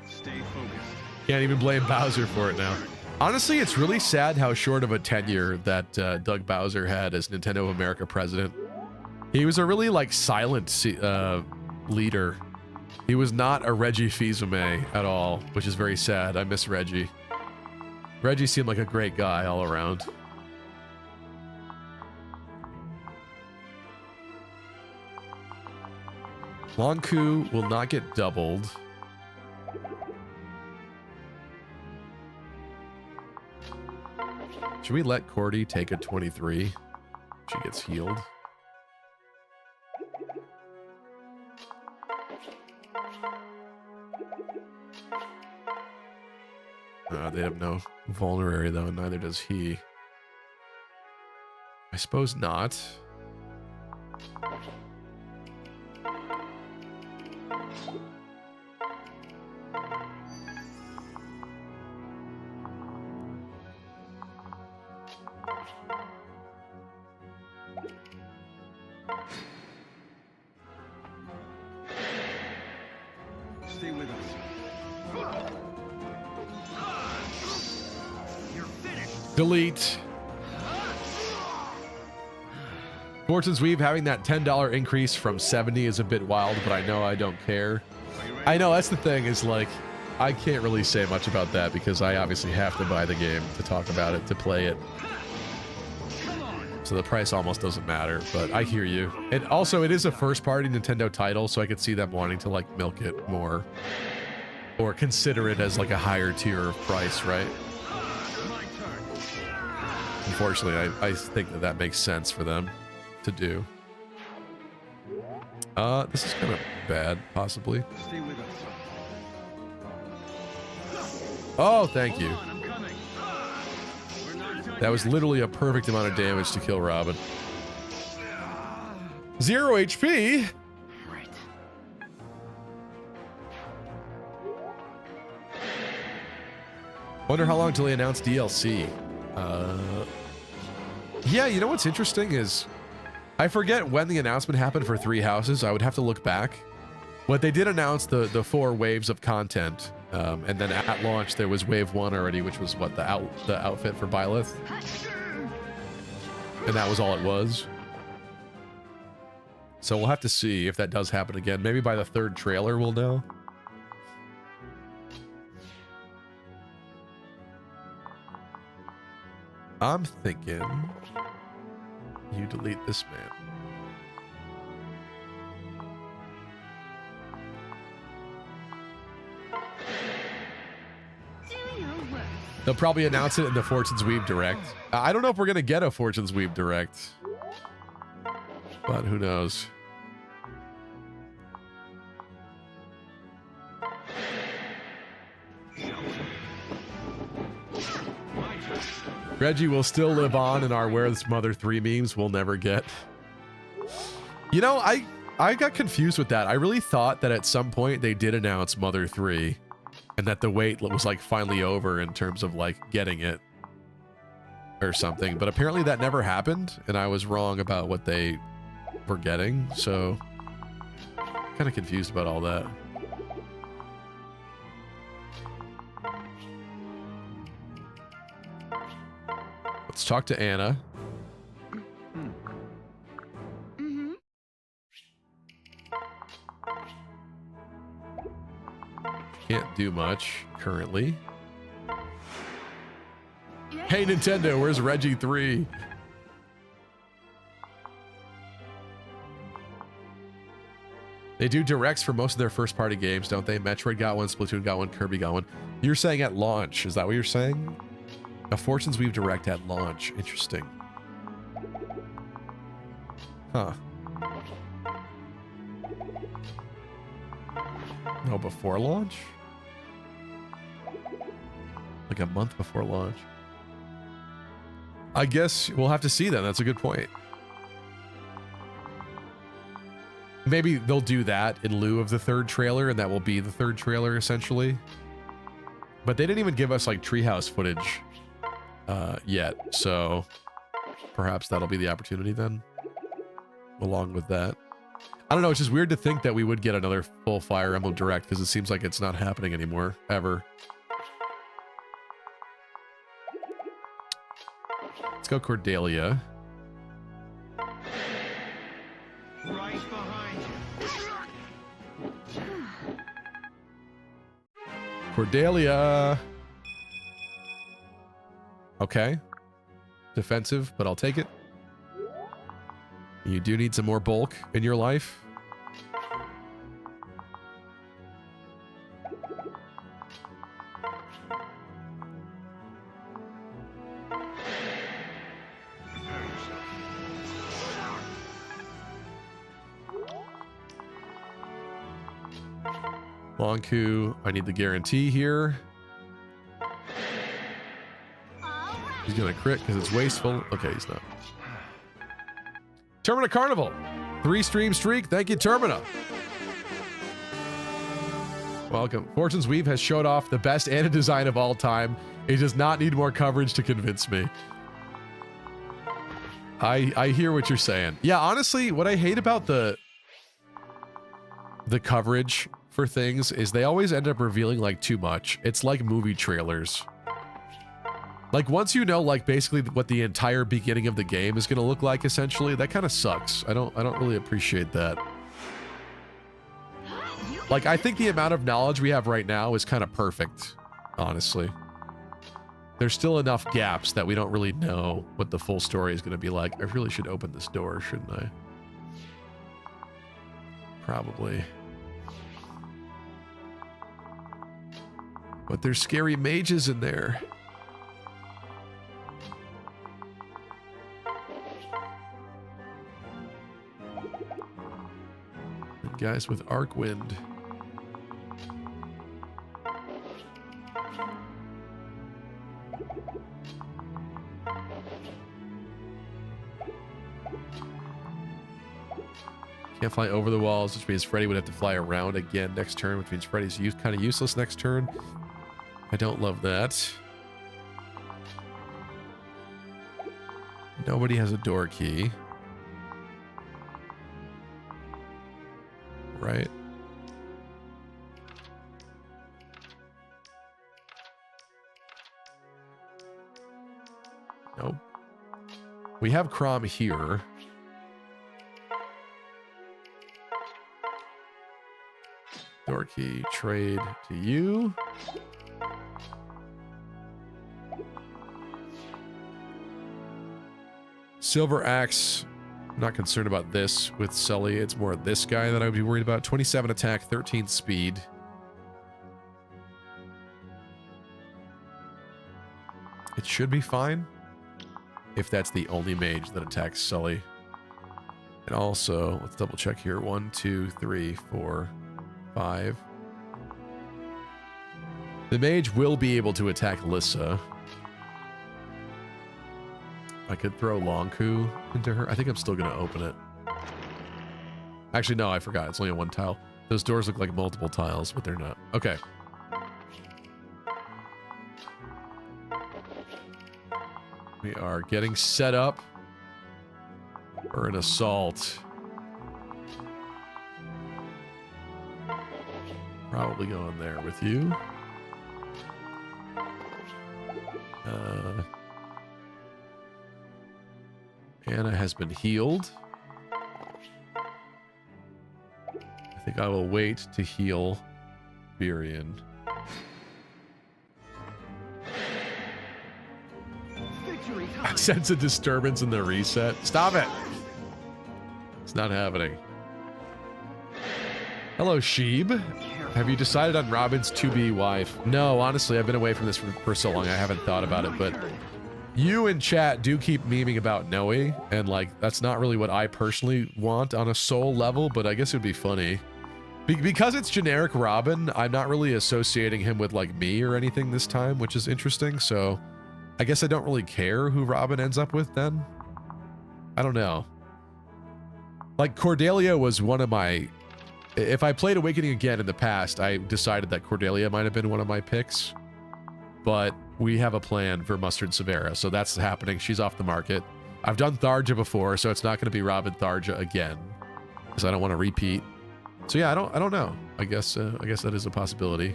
Stay focused. Can't even blame Bowser for it now. Honestly, it's really sad how short of a tenure that Doug Bowser had as Nintendo of America president. He was a really, like, silent leader. He was not a Reggie Fils-Aimé at all, which is very sad. I miss Reggie. Reggie seemed like a great guy all around. Lonku will not get doubled. Should we let Cordy take a 23? She gets healed. They have no vulnerary though, neither does he. I suppose not. Stay with us. You're finished. Delete. Fortune's Weave having that $10 increase from 70 is a bit wild, but I know I don't care. I know that's the thing is like, I can't really say much about that because I obviously have to buy the game to talk about it, to play it. So the price almost doesn't matter, but I hear you. And also, it is a first-party Nintendo title, so I could see them wanting to, like, milk it more. Or consider it as, like, a higher tier of price, right? Unfortunately, I think that that makes sense for them to do. This is kind of bad, possibly. Stay with us. Oh, thank you. That was literally a perfect amount of damage to kill Robin. 0 HP. Wonder how long till they announce DLC. Yeah, you know what's interesting is I forget when the announcement happened for Three Houses. I would have to look back. But they did announce the 4 waves of content. And then at launch, there was wave 1 already, which was what, the outfit for Byleth? And that was all it was. So we'll have to see if that does happen again. Maybe by the third trailer we'll know. I'm thinking you delete this man. They'll probably announce it in the Fortune's Weave Direct. I don't know if we're going to get a Fortune's Weave Direct. But who knows? Reggie will still live on in our Where's Mother 3 memes we'll never get. You know, I got confused with that. I really thought that at some point they did announce Mother 3 and that the wait was like finally over in terms of like getting it or something. But apparently that never happened and I was wrong about what they were getting. So kind of confused about all that. Let's talk to Anna. Can't do much currently. Hey Nintendo, where's Reggie 3? They do directs for most of their first party games, don't they? Metroid got one, Splatoon got one, Kirby got one. You're saying at launch, is that what you're saying? A Fortune's Weave Direct at launch. Interesting. Huh. No, before launch? Like a month before launch. I guess we'll have to see then. That's a good point. Maybe they'll do that in lieu of the third trailer, and that will be the third trailer, essentially. But they didn't even give us, like, treehouse footage yet, so perhaps that'll be the opportunity then, along with that. I don't know, it's just weird to think that we would get another full Fire Emblem Direct, because it seems like it's not happening anymore, ever. Let's go Cordelia. Right behind you. Cordelia. Okay. Defensive, but I'll take it. You do need some more bulk in your life. Lonku, I need the guarantee here. He's gonna crit because it's wasteful. Okay, he's not. Termina Carnival, 3-stream streak. Thank you, Termina. Welcome. Fortune's Weave has showed off the best Anna design of all time. It does not need more coverage to convince me. I hear what you're saying. Yeah, honestly, what I hate about the coverage for things is they always end up revealing like too much. It's like movie trailers. Like once you know like basically what the entire beginning of the game is going to look like, essentially, that kind of sucks. I don't really appreciate that. Like I think the amount of knowledge we have right now is kind of perfect, honestly. There's still enough gaps that we don't really know what the full story is going to be like. I really should open this door, shouldn't I? Probably. But there's scary mages in there. And guys with arc wind. Can't fly over the walls, which means Freddy would have to fly around again next turn, which means Freddy's kind of useless next turn. I don't love that. Nobody has a door key. Right? Nope. We have Chrom here. Door key, trade to you. Silver Axe, I'm not concerned about this with Sully. It's more this guy that I would be worried about. 27 attack, 13 speed. It should be fine if that's the only mage that attacks Sully. And also, let's double check here. 1, 2, 3, 4, 5. The mage will be able to attack Lissa. I could throw Longku into her. I think I'm still going to open it. Actually, no, I forgot. It's only a 1 tile. Those doors look like multiple tiles, but they're not. Okay. We are getting set up for an assault. Probably going there with you. Anna has been healed. I think I will wait to heal Virion. I sense a disturbance in the reset. Stop it! It's not happening. Hello, Sheeb. Have you decided on Robin's to-be wife? No, honestly, I've been away from this for so long, I haven't thought about it, but you in chat do keep memeing about Noe, and like, that's not really what I personally want on a soul level, but I guess it would be funny. Because it's generic Robin, I'm not really associating him with like me or anything this time, which is interesting, so I guess I don't really care who Robin ends up with then. I don't know. Like, Cordelia was one of my... If I played Awakening again in the past, I decided that Cordelia might have been one of my picks. But we have a plan for Mustard Severa, so that's happening. She's off the market. I've done Tharja before, so it's not going to be Robin Tharja again, because I don't want to repeat. So yeah, I don't know. I guess that is a possibility.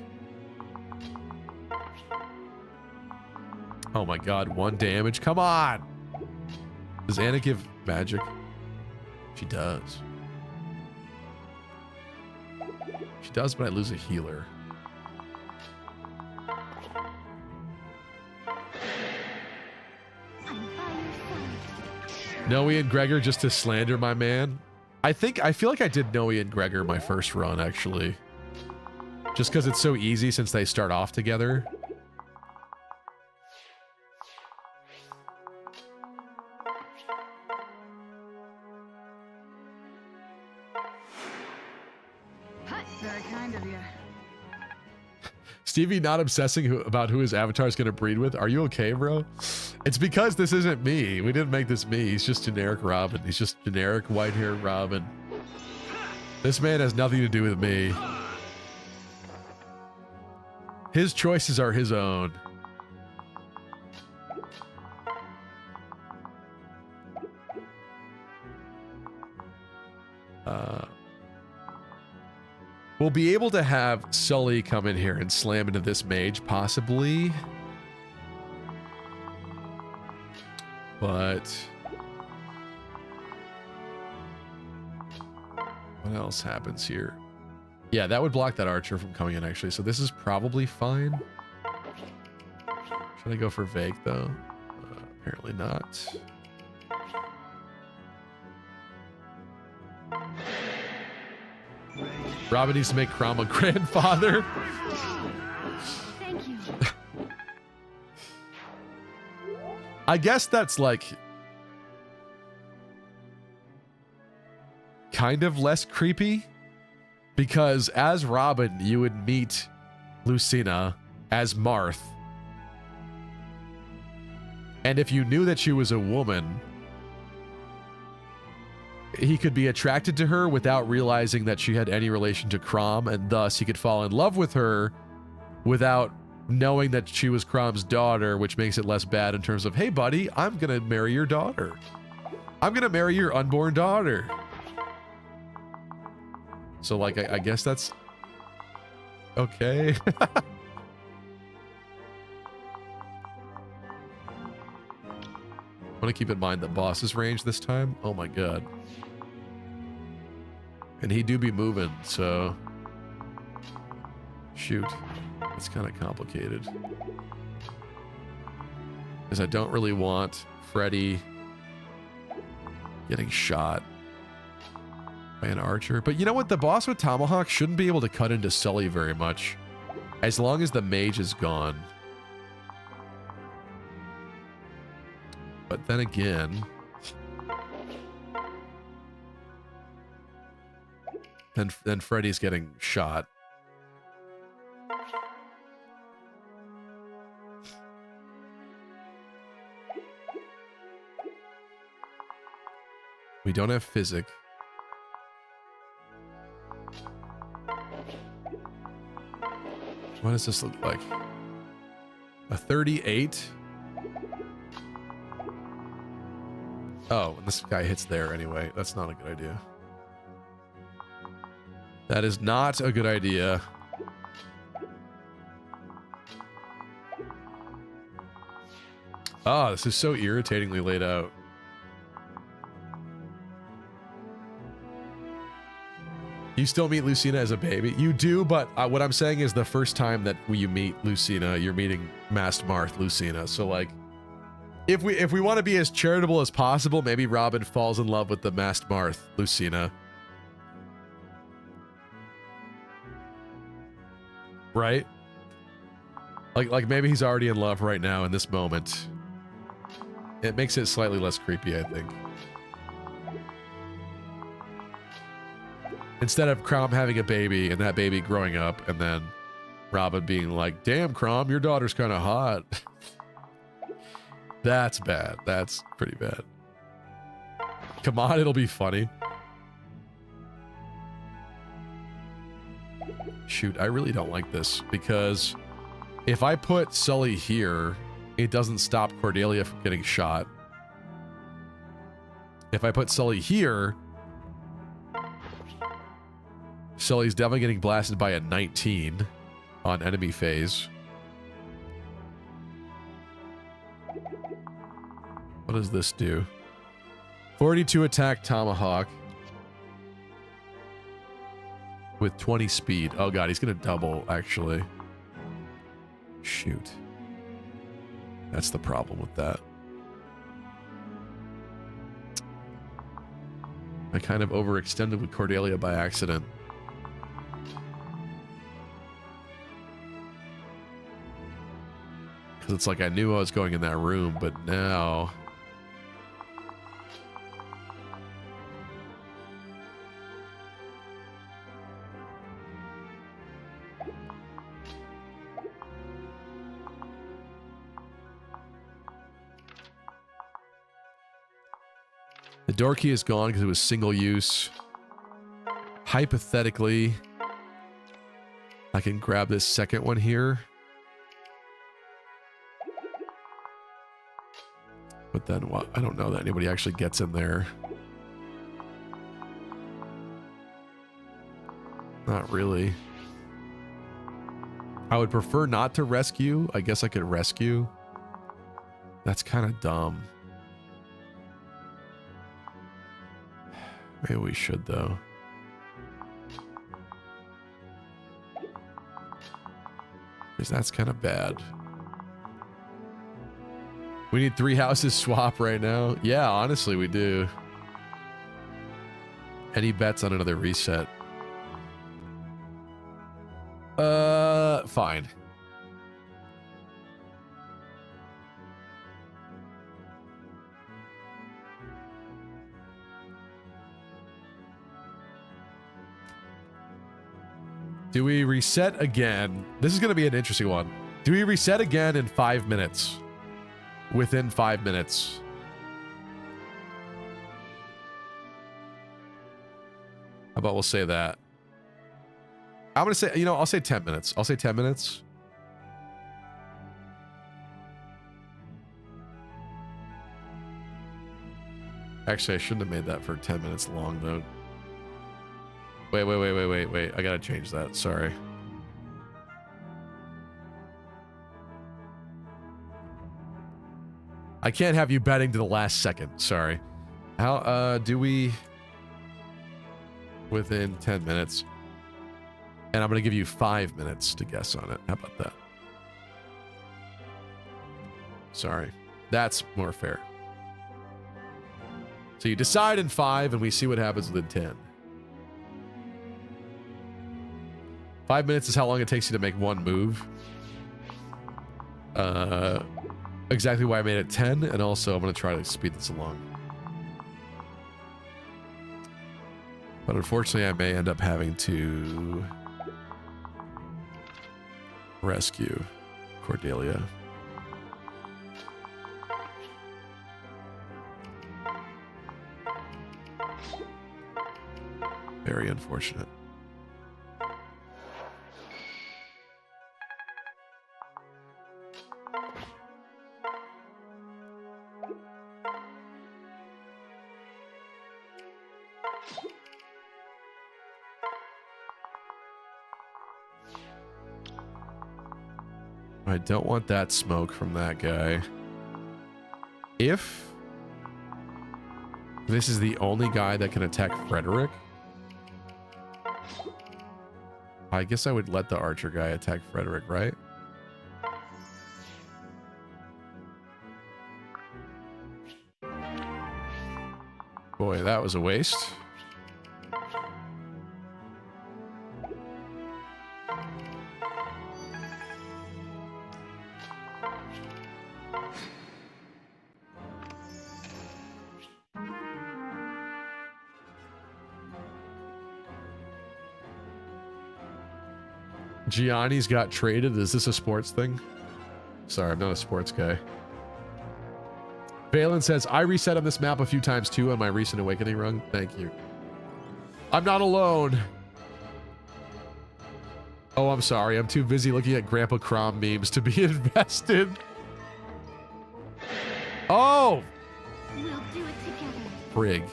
Oh my god, 1 damage. Come on! Does Anna give magic? She does. She does, but I lose a healer. Noe and Gregor just to slander my man. I feel like I did Noe and Gregor my first run, actually. Just because it's so easy since they start off together. Very kind of you. Stevie not obsessing about who his avatar is going to breed with. Are you okay, bro? It's because this isn't me. We didn't make this me. He's just generic Robin. He's just generic white-haired Robin. This man has nothing to do with me. His choices are his own. We'll be able to have Sully come in here and slam into this mage, possibly. But what else happens here? Yeah, that would block that archer from coming in, actually. So this is probably fine. Should I go for Vague, though? Apparently not. Robin needs to make Chrom a grandfather. Thank you. I guess that's like kind of less creepy, because as Robin, you would meet Lucina as Marth. And if you knew that she was a woman, he could be attracted to her without realizing that she had any relation to Chrom, and thus he could fall in love with her without knowing that she was Chrom's daughter, which makes it less bad in terms of, hey buddy, I'm gonna marry your daughter. I'm gonna marry your unborn daughter. So like, I guess that's okay. I want to keep in mind the boss's range this time. Oh my god. And he do be moving, so Shoot. It's kind of complicated. Because I don't really want Freddy getting shot by an archer. But you know what? The boss with Tomahawk shouldn't be able to cut into Sully very much. As long as the mage is gone. But then again... Then Freddy's getting shot. We don't have physic. What does this look like? A 38? Oh, and this guy hits there anyway. That's not a good idea. That is not a good idea. Ah, this is so irritatingly laid out. You still meet Lucina as a baby? You do, but what I'm saying is the first time that you meet Lucina, you're meeting Masked Marth Lucina. So like, if we want to be as charitable as possible, maybe Robin falls in love with the Masked Marth Lucina. Right? Like maybe he's already in love right now in this moment. It makes it slightly less creepy, I think. Instead of Chrom having a baby and that baby growing up and then Robin being like, damn, Chrom, your daughter's kind of hot. That's bad. That's pretty bad. Come on, it'll be funny. Shoot, I really don't like this because if I put Sully here, it doesn't stop Cordelia from getting shot. If I put Sully here, Sully's definitely getting blasted by a 19 on enemy phase. What does this do? 42 attack Tomahawk with 20 speed. Oh god, he's gonna double actually. Shoot. That's the problem with that. I kind of overextended with Cordelia by accident. Because it's like I knew I was going in that room, but now... The door key is gone because it was single use. Hypothetically, I can grab this second one here. But then what? I don't know that anybody actually gets in there. Not really. I would prefer not to rescue. I guess I could rescue. That's kind of dumb. Maybe we should, though. Because that's kind of bad. We need 3 houses swap right now. Yeah, honestly, we do. Any bets on another reset? Fine. Do we reset again? This is going to be an interesting one. Do we reset again in 5 minutes? Within 5 minutes. How about we'll say that? I'm going to say, you know, I'll say 10 minutes. I'll say 10 minutes. Actually, I shouldn't have made that for 10 minutes long, though. Wait. I gotta change that. Sorry. I can't have you betting to the last second. Sorry. How, do we... Within 10 minutes. And I'm going to give you 5 minutes to guess on it. How about that? Sorry. That's more fair. So you decide in 5 and we see what happens within 10. 5 minutes is how long it takes you to make one move. Exactly why I made it 10, and also I'm going to try to speed this along. But unfortunately, I may end up having to rescue Cordelia. Very unfortunate. I don't want that smoke from that guy. If this is the only guy that can attack Frederick, I guess I would let the archer guy attack Frederick, right? Boy, that was a waste. Gianni's got traded. Is this a sports thing? Sorry, I'm not a sports guy. Valen says, I reset on this map a few times too on my recent Awakening run. Thank you. I'm not alone. Oh, I'm sorry. I'm too busy looking at Grandpa Chrom memes to be invested. Oh! We'll do it together.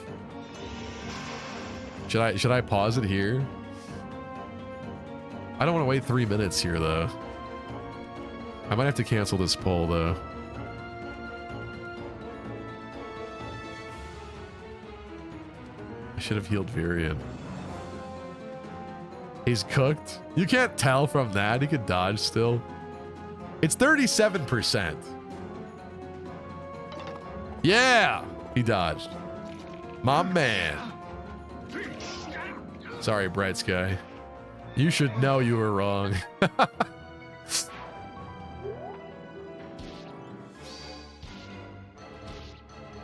Frig. Should I pause it here? I don't want to wait 3 minutes here, though. I might have to cancel this poll, though. I should have healed Virion. He's cooked. You can't tell from that. He could dodge still. It's 37%. Yeah! He dodged. My man. Sorry, Bright Sky. You should know you were wrong.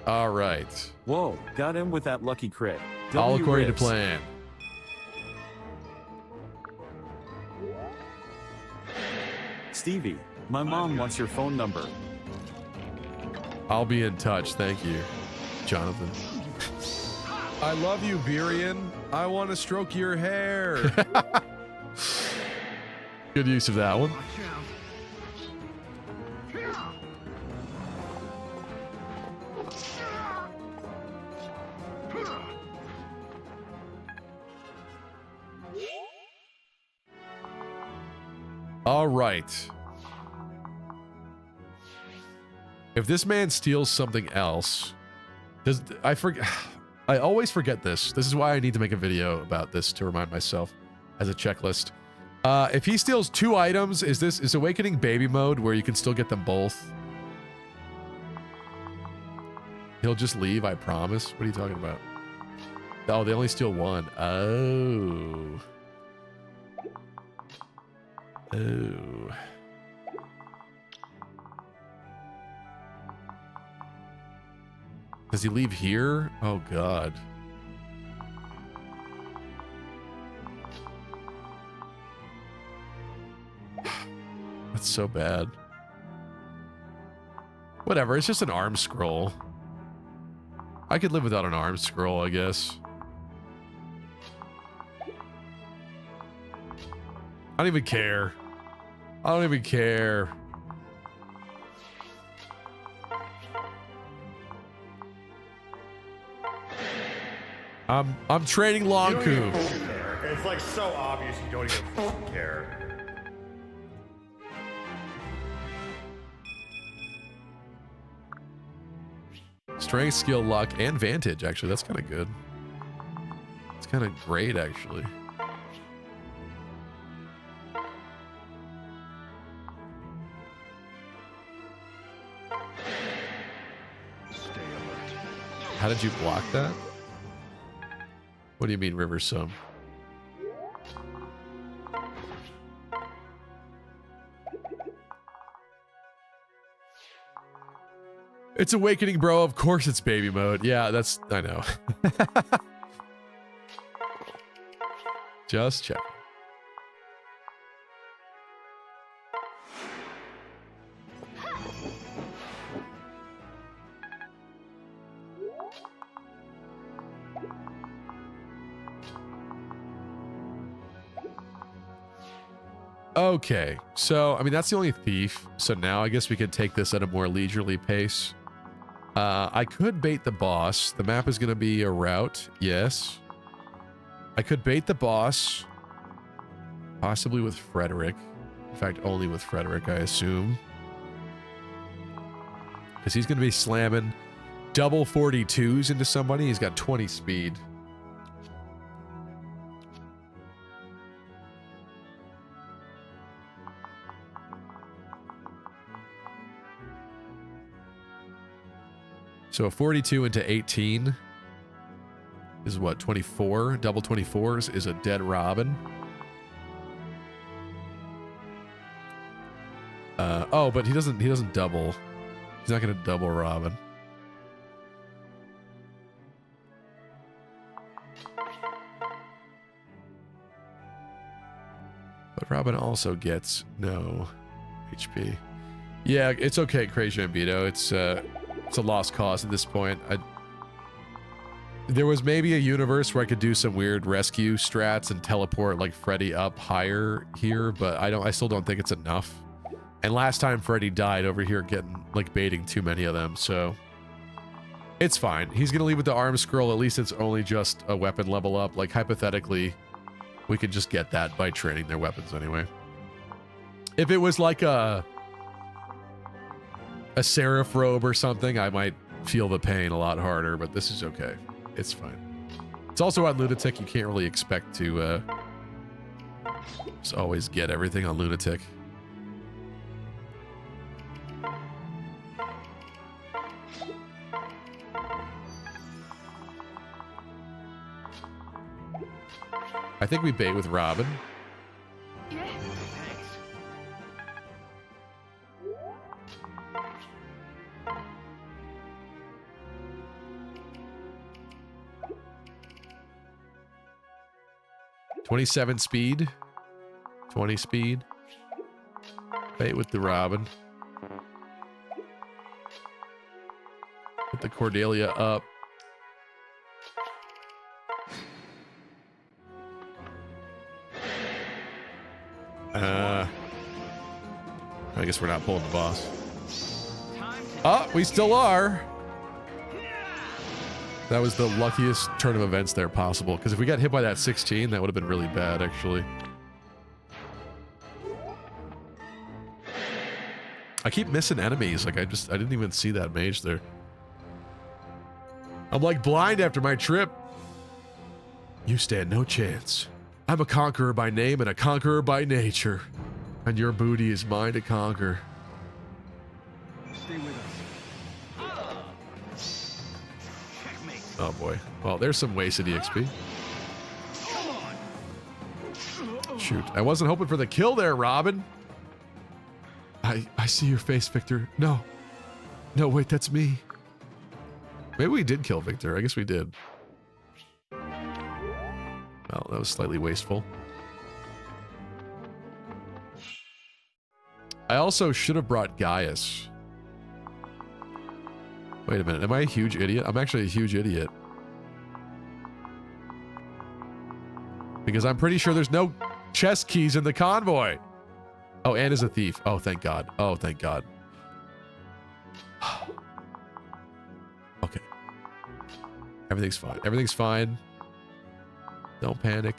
All right. Whoa, got him with that lucky crit. All W according to Riz. plan. Stevie, my mom wants your phone number. I'll be in touch. Thank you, Jonathan. I love you, Virion. I want to stroke your hair. Good use of that one. All right. If this man steals something else, I always forget this. This is why I need to make a video about this to remind myself as a checklist. If he steals 2 items, is Awakening baby mode where you can still get them both? He'll just leave, I promise. What are you talking about? Oh, they only steal 1. Oh. Oh. Does he leave here? Oh, God. That's so bad. Whatever, it's just an arm scroll. I could live without an arm scroll, I guess. I don't even care. I don't even care. I'm training Longku. It's like so obvious you don't even fucking care. Strength, skill, luck, and vantage, actually. That's kind of good. It's kind of great, actually. How did you block that? What do you mean, River Sum? It's Awakening, bro. Of course it's baby mode. Yeah, that's... I know. Just check. Okay, so, I mean, that's the only thief. So now I guess we could take this at a more leisurely pace. I could bait the boss. The map is going to be a route. Yes. I could bait the boss. Possibly with Frederick. In fact, only with Frederick, I assume. Because he's going to be slamming double 42s into somebody. He's got 20 speed. So a 42 into 18 is what, 24? Double 24s is a dead Robin. Oh, but he doesn't double. He's not going to double Robin. But Robin also gets no HP. Yeah, it's okay, Crazy Ambito. It's a lost cause at this point. There was maybe a universe where I could do some weird rescue strats and teleport like Freddy up higher here, but I still don't think it's enough. And last time Freddy died over here getting like baiting too many of them, so it's fine. He's gonna leave with the arm scroll. At least it's only just a weapon level up. Like hypothetically, we could just get that by training their weapons anyway. If it was like a Seraph robe or something, I might feel the pain a lot harder, but this is okay. It's fine. It's also on Lunatic. You can't really expect to just always get everything on Lunatic. I think we bait with Robin. Yeah. 27 speed. 20 speed. Bait with the Robin. Put the Cordelia up. I guess we're not pulling the boss. Oh, we still are. That was the luckiest turn of events there possible, because if we got hit by that 16, that would have been really bad, actually. I keep missing enemies. Like, I didn't even see that mage there. I'm like blind after my trip. You stand no chance. I'm a conqueror by name and a conqueror by nature. And your booty is mine to conquer. Stay with us. Oh boy. Well, there's some wasted EXP. Shoot. I wasn't hoping for the kill there, Robin. I see your face, Victor. No. No, wait, that's me. Maybe we did kill Victor. I guess we did. Well, that was slightly wasteful. I also should have brought Gaius. Wait a minute. Am I a huge idiot? I'm actually a huge idiot. Because I'm pretty sure there's no chest keys in the convoy. Oh, and is a thief. Oh, thank God. Oh, thank God. Okay. Everything's fine. Everything's fine. Don't panic.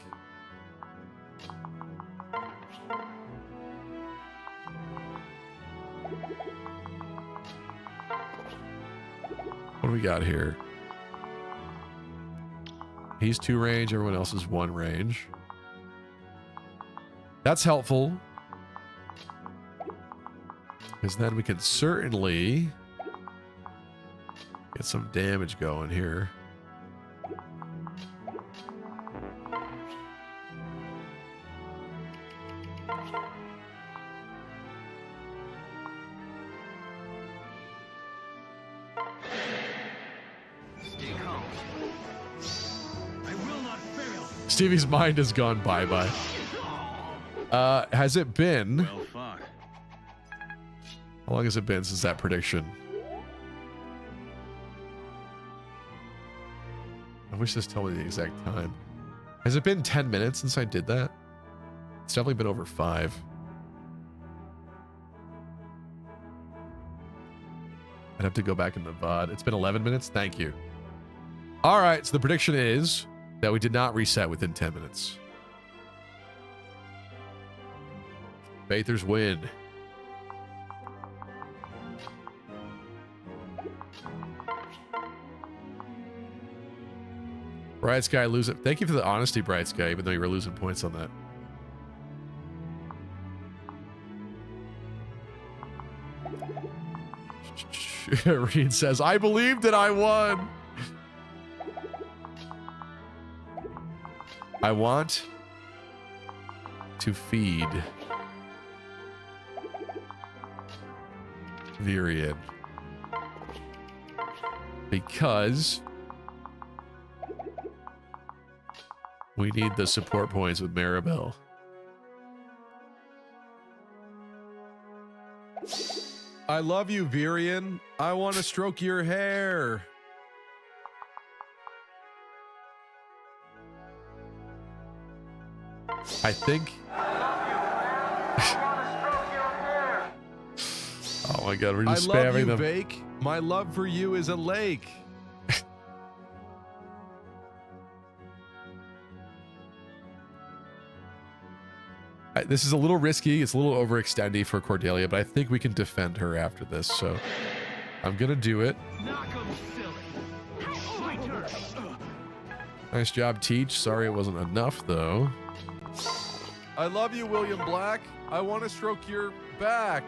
What do we got here? He's 2 range, everyone else is 1 range. That's helpful. Because then we can certainly Get some damage going here. Stevie's mind has gone bye-bye. Has it been? Well, fuck. How long has it been since that prediction? I wish this told me the exact time. Has it been 10 minutes since I did that? It's definitely been over 5. I'd have to go back in the VOD. It's been 11 minutes? Thank you. All right, so the prediction is that we did not reset within 10 minutes. Bathers win. Bright Sky lose it. Thank you for the honesty, Bright Sky, even though you were losing points on that. Reed says, I believed that I won. I want to feed Virion because we need the support points with Maribel. I love you, Virion. I want to stroke your hair. I think. Oh my god, we're just spamming them. Bake. My love for you is a lake. This is a little risky. It's a little overextendy for Cordelia, but I think we can defend her after this. So I'm gonna do it. Nice job, Teach. Sorry it wasn't enough though. I love you, William Black. I want to stroke your back.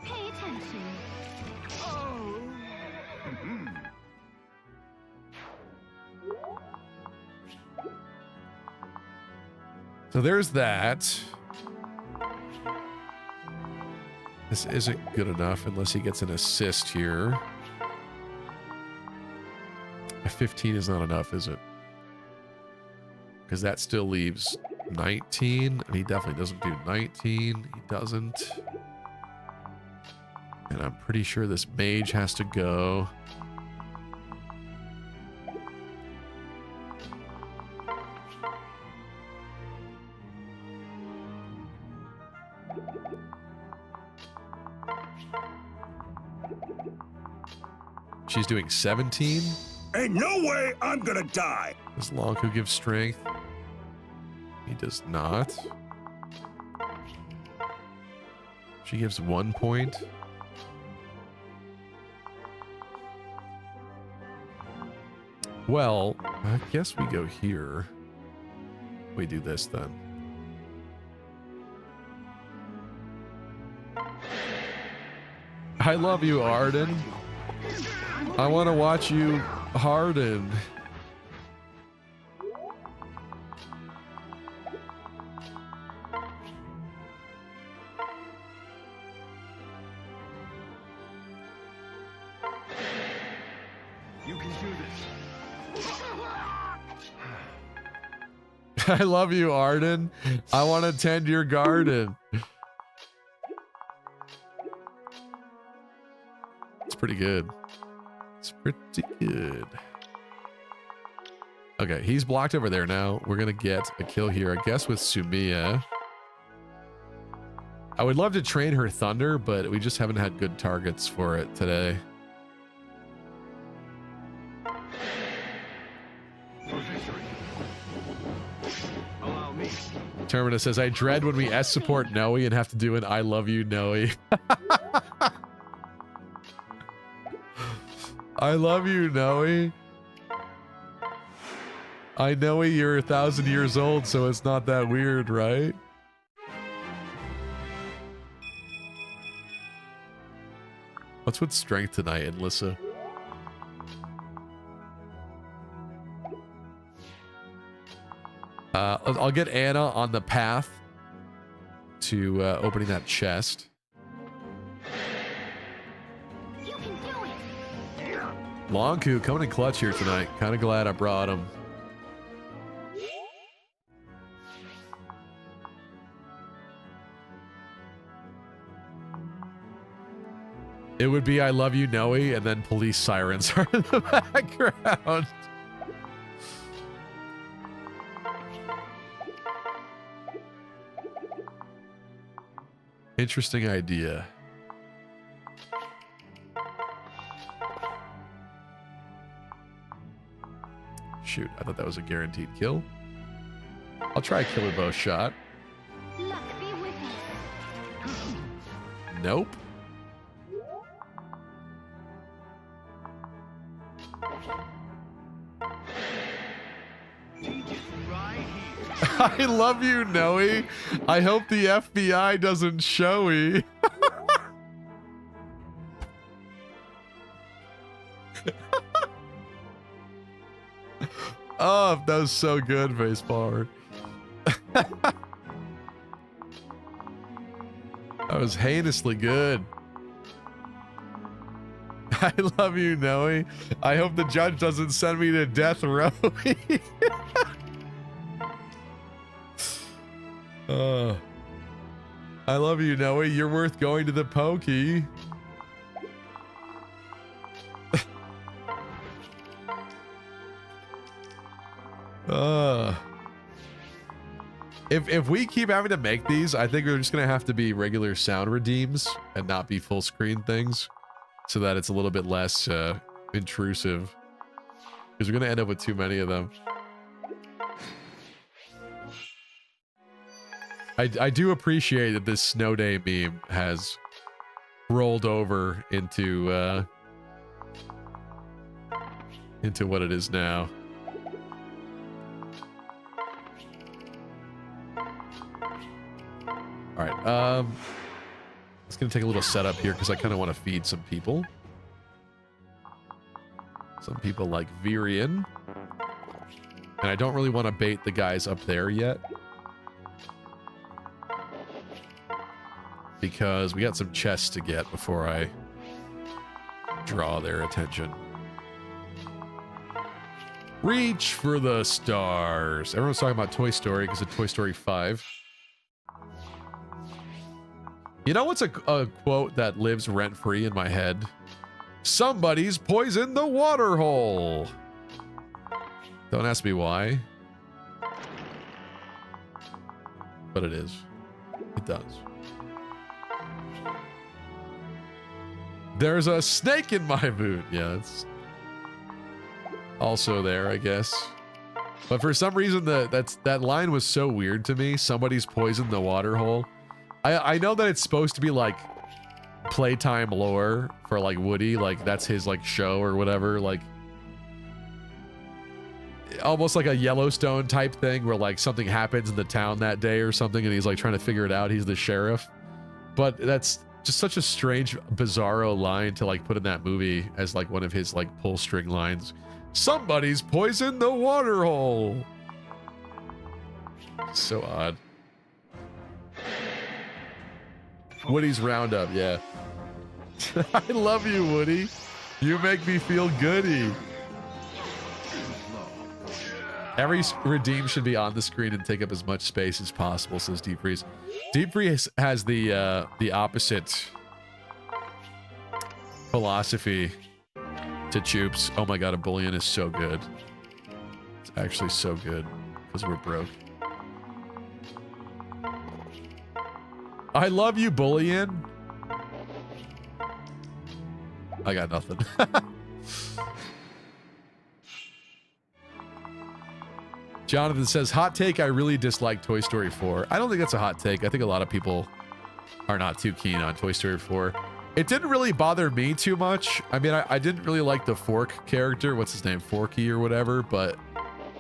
Pay attention. So there's that. This isn't good enough unless he gets an assist here. A 15 is not enough, is it? Because that still leaves 19, and he definitely doesn't do 19. He doesn't. And I'm pretty sure this mage has to go. She's doing 17. Ain't no way I'm gonna die. Does Lonku give strength? He does not. She gives 1 point. Well, I guess we go here. We do this then. I love you, Arden. I want to watch you harden. You can do this. I love you, Arden. I want to tend your garden. It's pretty good. It's pretty good. Okay, he's blocked over there now. We're going to get a kill here, I guess, with Sumiya. I would love to train her Thunder, but we just haven't had good targets for it today. Terminus says, I dread when we S support Noe and have to do an I love you, Noe. I love you, Noe. I know you're 1,000 years old, so it's not that weird, right? What's with strength tonight, Alyssa? I'll get Anna on the path to opening that chest. You can do it. Longku coming in clutch here tonight. Kind of glad I brought him. It would be I love you, Noe, and then police sirens are in the background. Interesting idea. Shoot, I thought that was a guaranteed kill. I'll try a killer bow shot. Luck be with us. Nope. I love you, Noe. I hope the FBI doesn't showy. Oh, that was so good, face power. That was heinously good. I love you, Noe. I hope the judge doesn't send me to death row. I love you, Noe. You're worth going to the pokey. If we keep having to make these, I think we're just gonna have to be regular sound redeems and not be full screen things, so that it's a little bit less intrusive. Because we're gonna end up with too many of them. I do appreciate that this snow day meme has rolled over into what it is now. All right, it's gonna take a little setup here because I kind of want to feed some people. Some people like Virian, and I don't really want to bait the guys up there yet, because we got some chests to get before I draw their attention. Reach for the stars. Everyone's talking about Toy Story because of Toy Story 5. You know what's a quote that lives rent-free in my head? Somebody's poisoned the water hole. Don't ask me why. But it is. It does. There's a snake in my boot. Yeah, it's also there, I guess. But for some reason, that line was so weird to me. Somebody's poisoned the water hole. I know that it's supposed to be like playtime lore for like Woody, like that's his like show or whatever, like almost like a Yellowstone type thing where like something happens in the town that day or something and he's like trying to figure it out. He's the sheriff. But that's just such a strange, bizarro line to like put in that movie as like one of his like pull string lines. Somebody's poisoned the water hole. So odd. Woody's Roundup, yeah. I love you, Woody. You make me feel goody. Every redeem should be on the screen and take up as much space as possible, says Deep Freeze. Deep Freeze has the opposite philosophy to Choops. Oh my god, a bullion is so good. It's actually so good because we're broke. I love you, bullion. I got nothing. Jonathan says, hot take, I really dislike Toy Story 4. I don't think that's a hot take. I think a lot of people are not too keen on Toy Story 4. It didn't really bother me too much. I mean, I didn't really like the Fork character. What's his name? Forky or whatever. But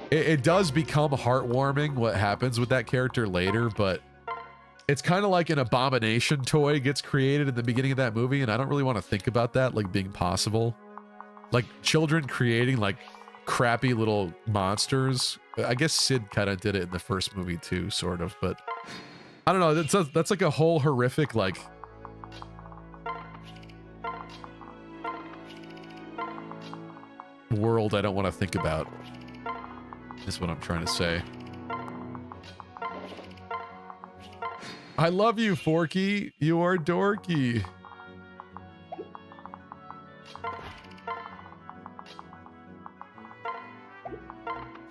it does become heartwarming what happens with that character later. But It's kind of like an abomination toy gets created in the beginning of that movie, and I don't really want to think about that like being possible. Like children creating like crappy little monsters. I guess Sid kind of did it in the first movie too, sort of, but I don't know. That's like a whole horrific like world I don't want to think about, is what I'm trying to say. I love you, Forky. You are dorky.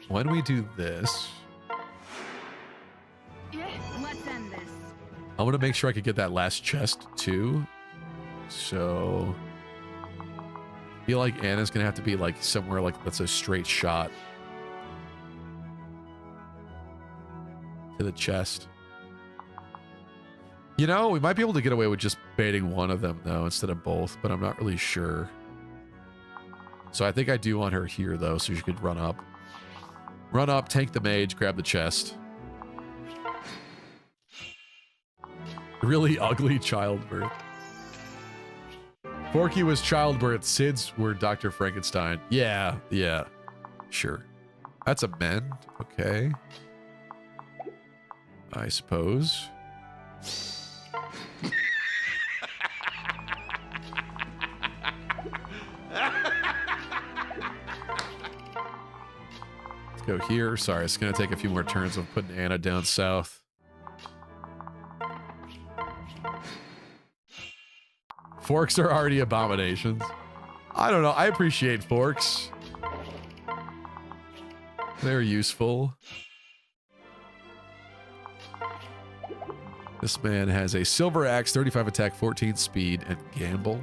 When we do this, Yeah, let's end this. I want to make sure I could get that last chest too. So I feel like Anna's gonna have to be like somewhere like that's a straight shot to the chest. You know, we might be able to get away with just baiting one of them though instead of both, but I'm not really sure. So I think I do want her here though, so she could run up. Run up, take the mage, grab the chest. Really ugly childbirth. Forky was childbirth, Sid's were Dr. Frankenstein. Yeah, yeah, sure. That's a mend, okay. I suppose. Let's go here. Sorry, it's going to take a few more turns of putting Anna down south. Forks are already abominations. I don't know. I appreciate forks. They're useful. This man has a silver axe, 35 attack, 14 speed, and gamble.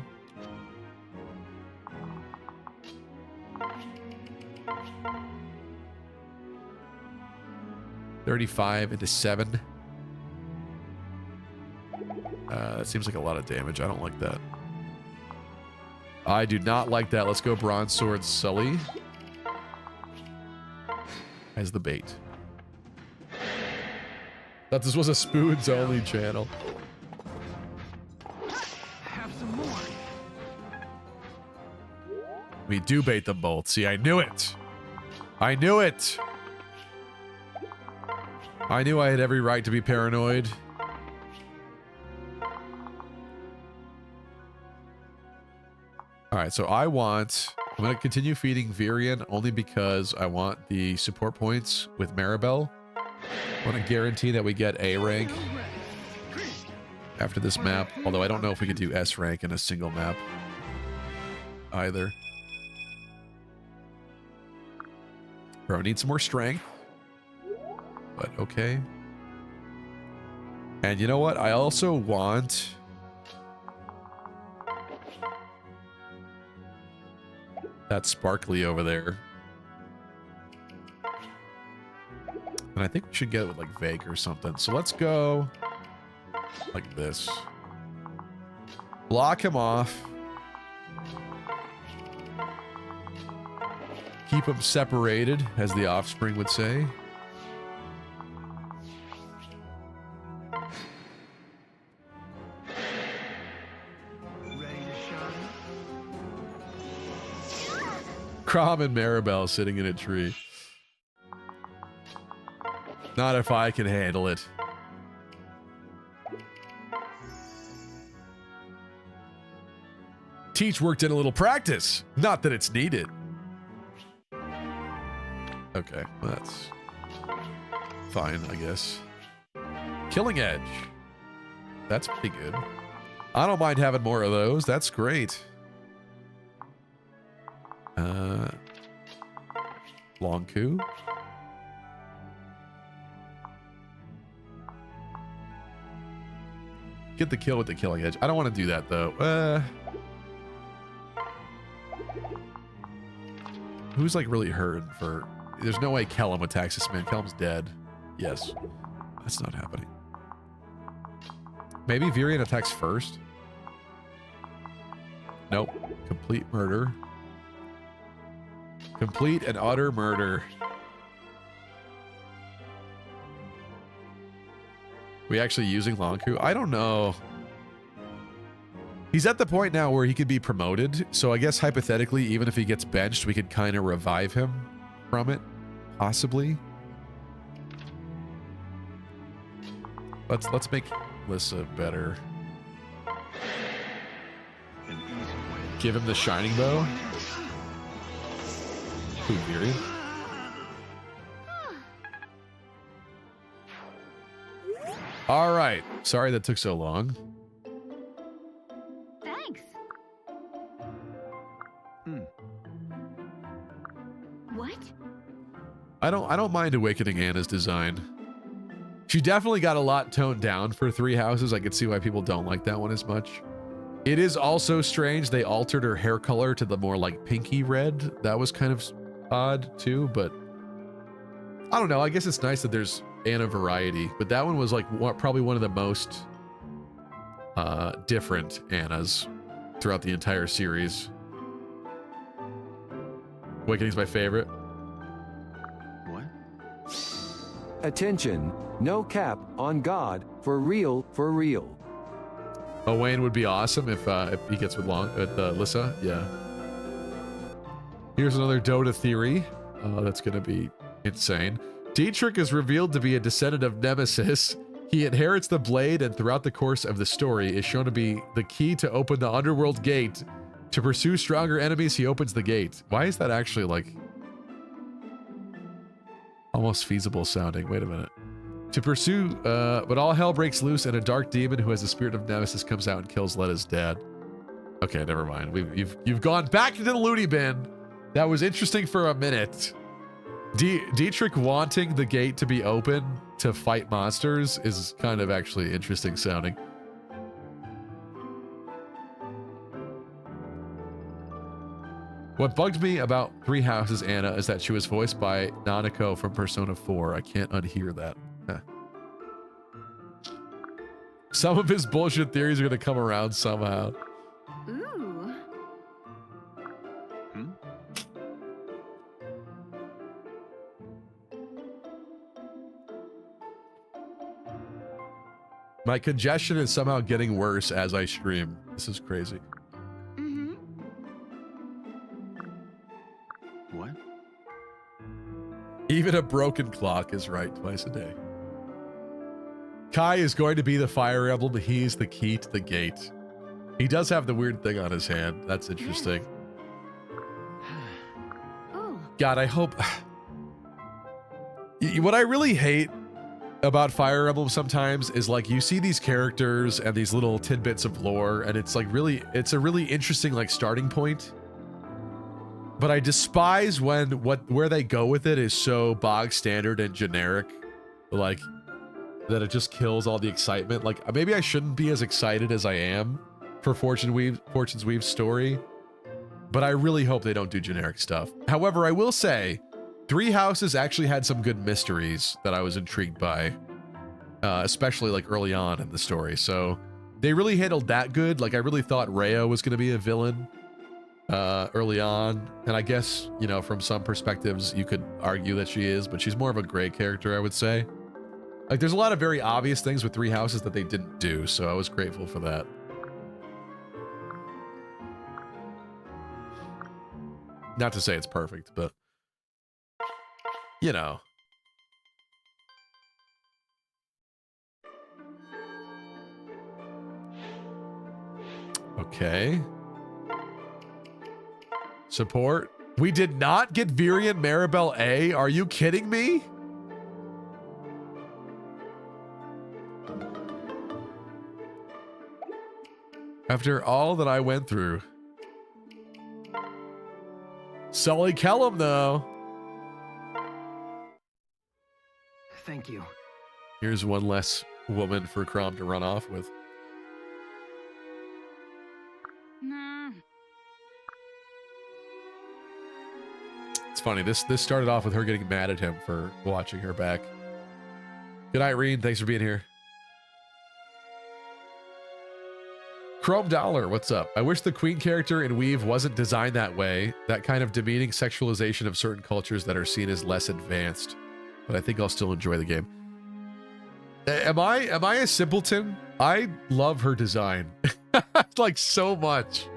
$35 into 7. That seems like a lot of damage. I don't like that. I do not like that. Let's go Bronze Sword Sully as the bait. Thought this was a spoons only channel. Have some more. We do bait them both. See, I knew it. I knew it. I knew I had every right to be paranoid. All right, so I'm going to continue feeding Virion only because I want the support points with Maribel. I want to guarantee that we get A rank after this map, although I don't know if we could do S rank in a single map either. Bro, need some more strength, but okay. And you know what? I also want that sparkly over there. And I think we should get it with like Vague or something. So let's go like this. Block him off. Keep them separated, as the offspring would say. Chrom and Maribel sitting in a tree. Not if I can handle it. Teach worked in a little practice. Not that it's needed. Okay, that's fine, I guess. Killing Edge. That's pretty good. I don't mind having more of those. That's great. Long coup. Get the kill with the Killing Edge. I don't want to do that though. Who's like really hurting for? There's no way Kellum attacks this man. Kellum's dead. Yes, that's not happening. Maybe Virion attacks first. Nope. Complete murder. Complete and utter murder. we actually using Lonku? I don't know. He's at the point now where he could be promoted, so I guess hypothetically, even if he gets benched, we could kind of revive him from it, possibly. Let's make Lissa better. Give him the shining bow. Who, Virion? All right. Sorry that took so long. Thanks. What? I don't mind Awakening Anna's design. She definitely got a lot toned down for Three Houses. I could see why people don't like that one as much. It is also strange they altered her hair color to the more like pinky red. That was kind of odd too, but I don't know. I guess it's nice that there's Anna variety, but that one was like probably one of the most different Annas throughout the entire series. Awakening's my favorite. What? Attention, no cap on God, for real, for real. Owain would be awesome if he gets with Lissa. Yeah. Here's another Dota theory. That's going to be insane. Dietrich is revealed to be a descendant of Nemesis. He inherits the blade, and throughout the course of the story is shown to be the key to open the underworld gate. To pursue stronger enemies, he opens the gate. Why is that actually like almost feasible sounding? Wait a minute. To pursue, but all hell breaks loose and a dark demon who has the spirit of Nemesis comes out and kills Letta's dad. Okay, never mind. You've gone back into the loony bin. That was interesting for a minute. Dietrich wanting the gate to be open to fight monsters is kind of actually interesting sounding. What bugged me about Three Houses Anna is that she was voiced by Nanako from Persona 4. I can't unhear that. Huh. Some of his bullshit theories are going to come around somehow. Ooh. My congestion is somehow getting worse as I stream. This is crazy. What? Even a broken clock is right twice a day. Kai is going to be the Fire Emblem. He's the key to the gate. He does have the weird thing on his hand. That's interesting. God, I hope... What I really hate about Fire Emblem sometimes is like you see these characters and these little tidbits of lore, and it's like it's a really interesting like starting point. But I despise when where they go with it is so bog standard and generic, like that it just kills all the excitement. Like maybe I shouldn't be as excited as I am for Fortune's Weave's story, but I really hope they don't do generic stuff. However, I will say Three Houses actually had some good mysteries that I was intrigued by, especially like early on in the story. So they really handled that good. Like I really thought Rhea was going to be a villain early on, and I guess, you know, from some perspectives you could argue that she is, but she's more of a gray character, I would say. Like there's a lot of very obvious things with Three Houses that they didn't do, so I was grateful for that. Not to say it's perfect, but you know. Okay. Support. We did not get Virion Maribel A. Are you kidding me? After all that I went through. Sully Kellum, though. Thank you. Here's one less woman for Chrom to run off with. Nah. It's funny, this started off with her getting mad at him for watching her back. Good night, Reen. Thanks for being here. Chrome Dollar, what's up? I wish the queen character in Weave wasn't designed that way. That kind of demeaning sexualization of certain cultures that are seen as less advanced. But I think I'll still enjoy the game. Am I a simpleton? I love her design. Like so much.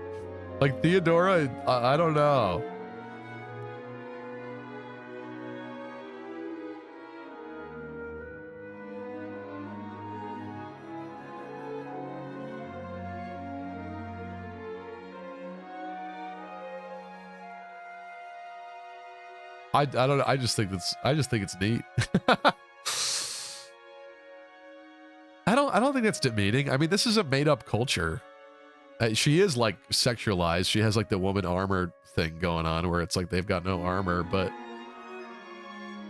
Like Theodora, I don't know. I don't know. I just think it's neat. I don't think that's demeaning. I mean, this is a made up culture. She is like sexualized. She has like the woman armor thing going on where it's like they've got no armor, but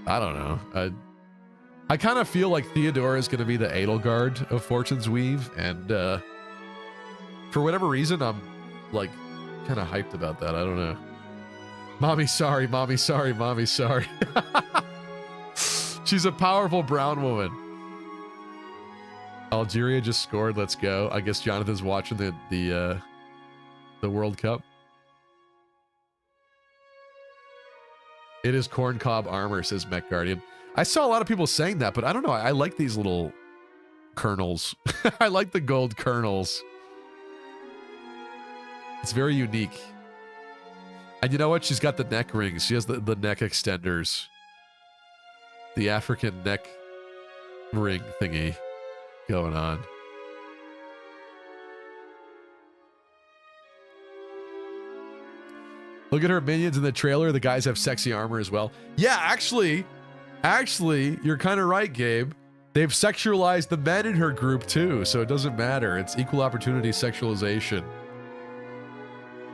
I don't know. I kind of feel like Theodora is going to be the Edelgard of Fortune's Weave, and for whatever reason, I'm like kind of hyped about that. I don't know. Mommy, sorry. Mommy, sorry. Mommy, sorry. She's a powerful brown woman. Algeria just scored. Let's go. I guess Jonathan's watching the World Cup. It is corncob armor, says Mech Guardian. I saw a lot of people saying that, but I don't know. I like these little kernels. I like the gold kernels. It's very unique. And you know what? She's got the neck rings. She has the neck extenders. The African neck ring thingy going on. Look at her minions in the trailer. The guys have sexy armor as well. Yeah, actually, you're kind of right, Gabe. They've sexualized the men in her group too, so it doesn't matter. It's equal opportunity sexualization.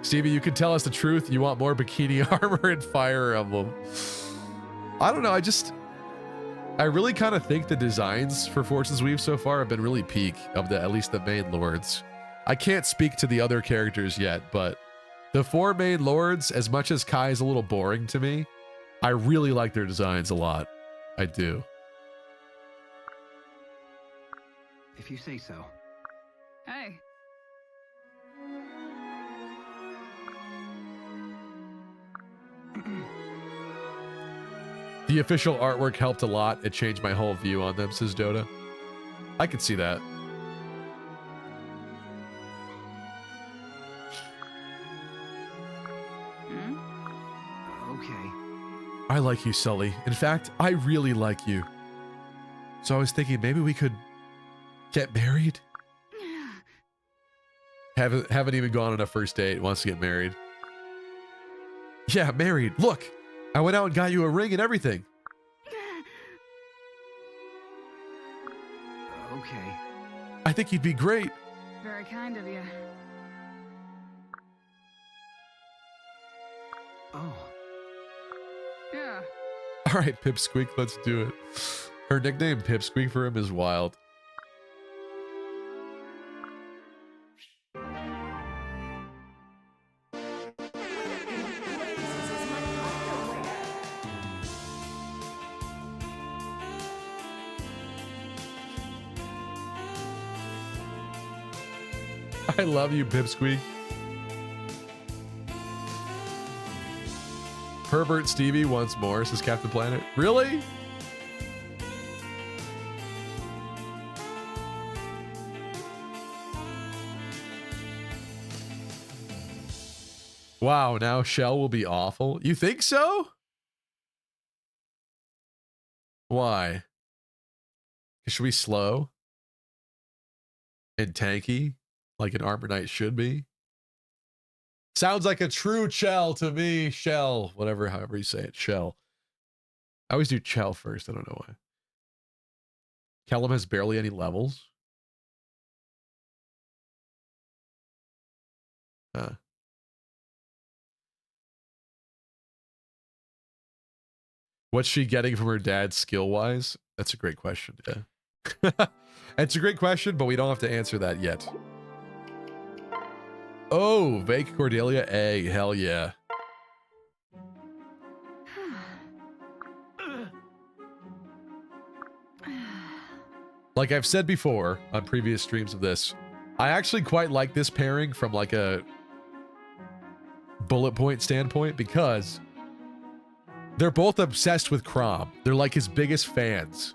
Stevie, you can tell us the truth. You want more bikini armor and Fire Emblem. I don't know. I really kind of think the designs for Fortune's Weave so far have been really peak of at least the main lords. I can't speak to the other characters yet, but the 4 main lords, as much as Kai is a little boring to me, I really like their designs a lot. I do. If you say so. Hey. The official artwork helped a lot. It changed my whole view on them, says Dota. I could see that. Okay. I like you, Sully. In fact, I really like you. So I was thinking maybe we could get married. Haven't even gone on a first date. Wants to get married. Yeah, married. Look, I went out and got you a ring and everything. Okay. I think you'd be great. Very kind of you. Oh. Yeah. All right, Pipsqueak, let's do it. Her nickname, Pipsqueak, for him is wild. I love you, Pipsqueak. Herbert Stevie once more, says Captain Planet. Really? Wow, now Shell will be awful. You think so? Why? Should we slow and tanky like an Armor Knight should be? Sounds like a true Chell to me. Shell, whatever, however you say it. Shell. I always do Chell first. I don't know why. Kellum has barely any levels. What's she getting from her dad skill-wise? That's a great question, yeah. It's a great question, but we don't have to answer that yet. Oh, Vake Cordelia egg. Hell yeah. Like I've said before on previous streams of this, I actually quite like this pairing from like a bullet point standpoint because they're both obsessed with Chrom. They're like his biggest fans.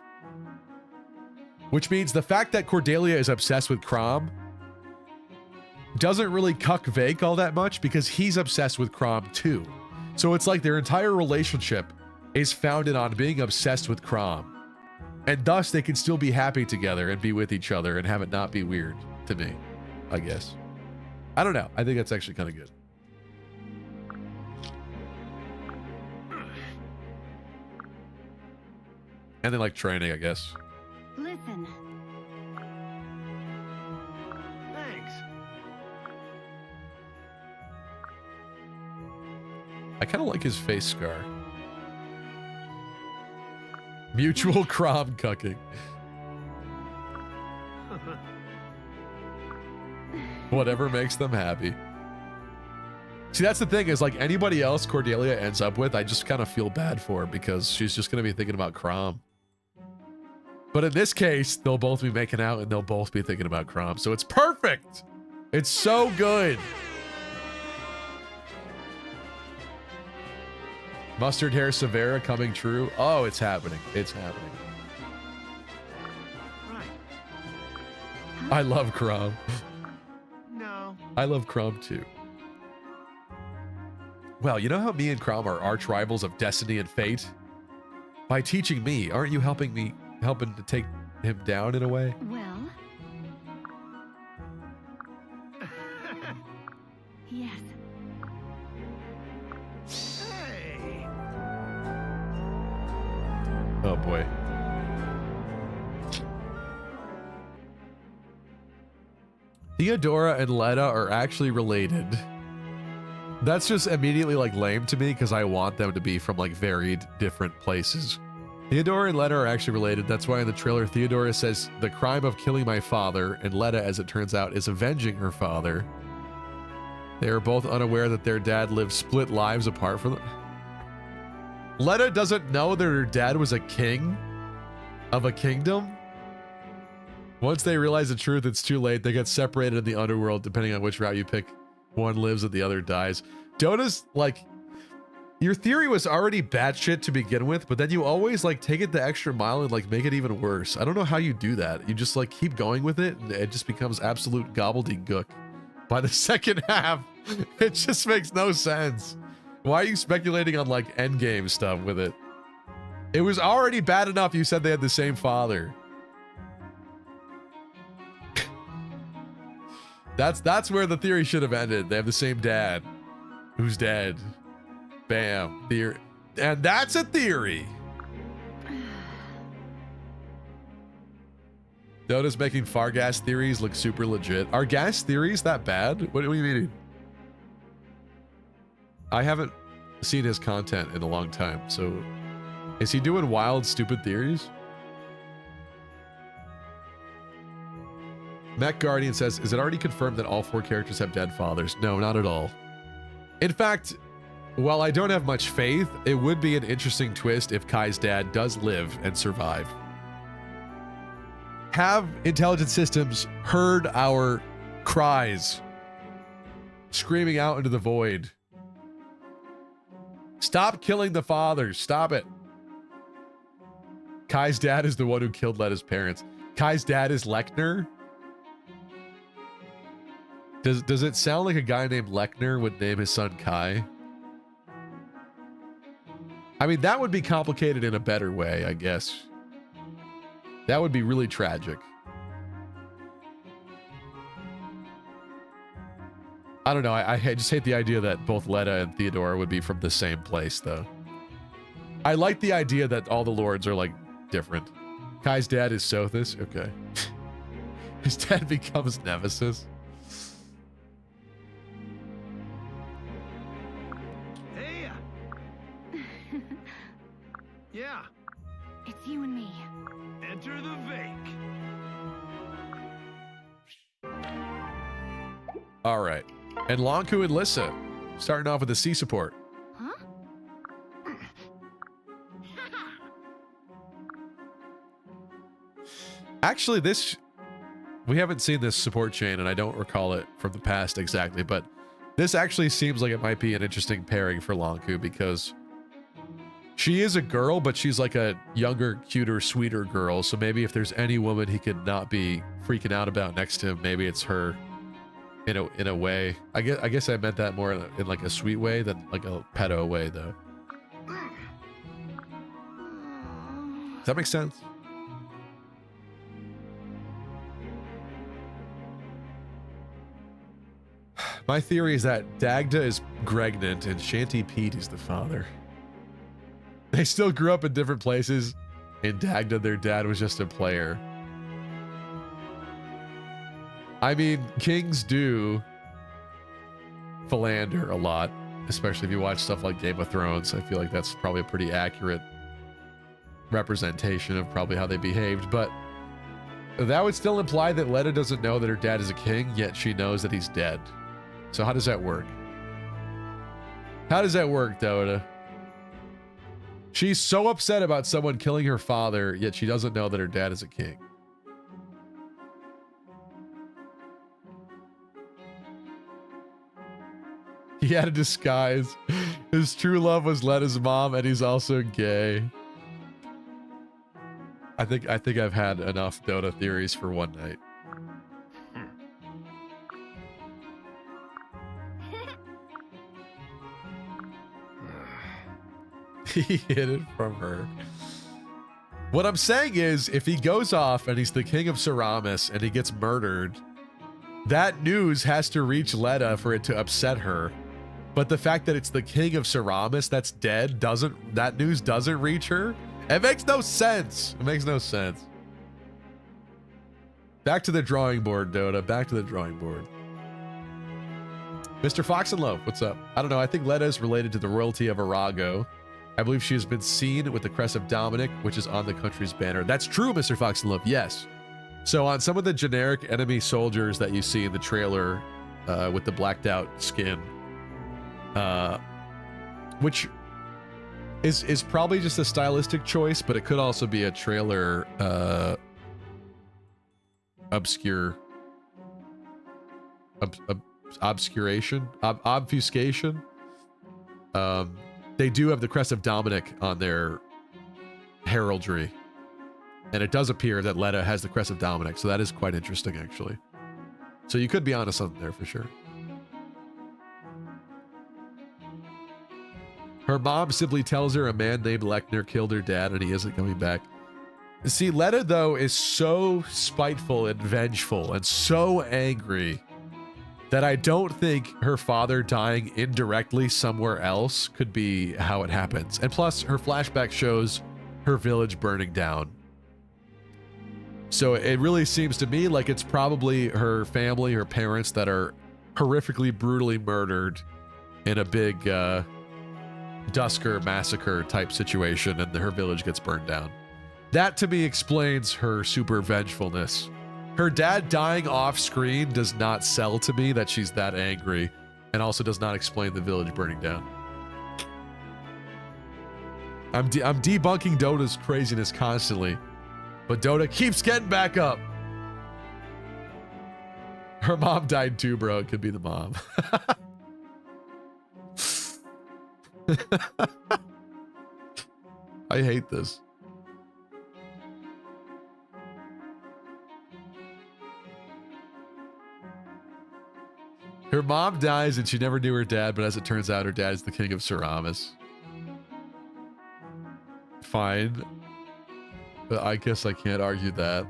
Which means the fact that Cordelia is obsessed with Chrom doesn't really cuck Vake all that much because he's obsessed with Chrom too. So it's like their entire relationship is founded on being obsessed with Chrom. And thus they can still be happy together and be with each other and have it not be weird to me, I guess. I don't know. I think that's actually kind of good. And they like training, I guess. Listen. Thanks. I kind of like his face scar. Mutual Chrom cucking. Whatever makes them happy. See, that's the thing is like anybody else Cordelia ends up with, I just kind of feel bad for because she's just going to be thinking about Chrom. But in this case, they'll both be making out and they'll both be thinking about Chrom. So it's perfect. It's so good. Mustard hair Severa coming true. Oh, it's happening. It's happening. Right. I love Chrom. No. I love Chrom too. Well, you know how me and Chrom are arch rivals of destiny and fate? By teaching me, aren't you helping to take him down in a way? Well. Yes. Hey. Oh boy. Theodora and Letta are actually related. That's just immediately like lame to me because I want them to be from like varied different places. Theodora and Letta are actually related. That's why in the trailer Theodora says the crime of killing my father, and Letta, as it turns out, is avenging her father. They are both unaware that their dad lived split lives apart from them. Letta doesn't know that her dad was a king of a kingdom. Once they realize the truth, it's too late. They get separated in the underworld, depending on which route you pick. One lives and the other dies. Dota's like, your theory was already batshit to begin with, but then you always like take it the extra mile and like make it even worse. I don't know how you do that. You just like keep going with it and it just becomes absolute gobbledygook. By the second half, it just makes no sense. Why are you speculating on like endgame stuff with it? It was already bad enough you said they had the same father. That's where the theory should have ended. They have the same dad, who's dead. Bam. Theory. And that's a theory. Notice making Fargas theories look super legit. Are gas theories that bad? What do you mean? I haven't seen his content in a long time, so is he doing wild, stupid theories? Mech Guardian says, is it already confirmed that all 4 characters have dead fathers? No, not at all. In fact, while I don't have much faith, it would be an interesting twist if Kai's dad does live and survive. Have intelligent systems heard our cries, screaming out into the void? Stop killing the fathers. Stop it. Kai's dad is the one who killed Letta's parents. Kai's dad is Lechner? Does it sound like a guy named Lechner would name his son Kai? I mean, that would be complicated in a better way, I guess. That would be really tragic. I don't know. I just hate the idea that both Letta and Theodora would be from the same place, though. I like the idea that all the lords are, like, different. Kai's dad is Sothis. Okay. His dad becomes Nemesis. Hey. Yeah. It's you and me. Enter the Vake. All right. And Lonku and Lissa, starting off with the C support. Huh? Actually, we haven't seen this support chain, and I don't recall it from the past exactly, but this actually seems like it might be an interesting pairing for Lonku because She is a girl, but she's like a younger, cuter, sweeter girl. So maybe if there's any woman he could not be freaking out about next to him, maybe it's her. In a way, I guess I meant that more in like a sweet way than like a pedo way, though. Does that make sense? My theory is that Dagda is pregnant and Shanty Pete is the father. They still grew up in different places. In Dagda, their dad was just a player. I mean, kings do philander a lot, especially if you watch stuff like Game of Thrones. I feel like that's probably a pretty accurate representation of probably how they behaved, but that would still imply that Letta doesn't know that her dad is a king, yet she knows that he's dead. So how does that work? How does that work, Dota? She's so upset about someone killing her father, yet she doesn't know that her dad is a king. He had a disguise. His true love was Letta's mom, and he's also gay. I think I've had enough Dota theories for one night. He hid it from her. What I'm saying is, if he goes off and he's the king of Seramis and he gets murdered, that news has to reach Letta for it to upset her. But the fact that it's the king of Seramis that's dead that news doesn't reach her? It makes no sense. It makes no sense. Back to the drawing board, Dota. Back to the drawing board. Mr. Fox and Love, what's up? I don't know. I think Letta is related to the royalty of Arago. I believe she has been seen with the crest of Dominic, which is on the country's banner. That's true, Mr. Fox and Love. Yes. So on some of the generic enemy soldiers that you see in the trailer with the blacked out skin, which is probably just a stylistic choice, but it could also be a trailer obfuscation. They do have the crest of Dominic on their heraldry, and it does appear that Letta has the crest of Dominic, so that is quite interesting, actually. So you could be onto something there for sure. Her mom simply tells her a man named Lechner killed her dad and he isn't coming back. See, Letta, though, is so spiteful and vengeful and so angry that I don't think her father dying indirectly somewhere else could be how it happens. And plus, her flashback shows her village burning down. So it really seems to me like it's probably her family, her parents, that are horrifically, brutally murdered in a big Dusker massacre type situation, and her village gets burned down. That, to me, explains her super vengefulness. Her dad dying off screen does not sell to me that she's that angry, and also does not explain the village burning down. I'm debunking Dota's craziness constantly, but Dota keeps getting back up. Her mom died too, bro. It could be the mom. I hate this. Her mom dies and she never knew her dad, but as it turns out, her dad is the king of Seramis. Fine. But I guess I can't argue that.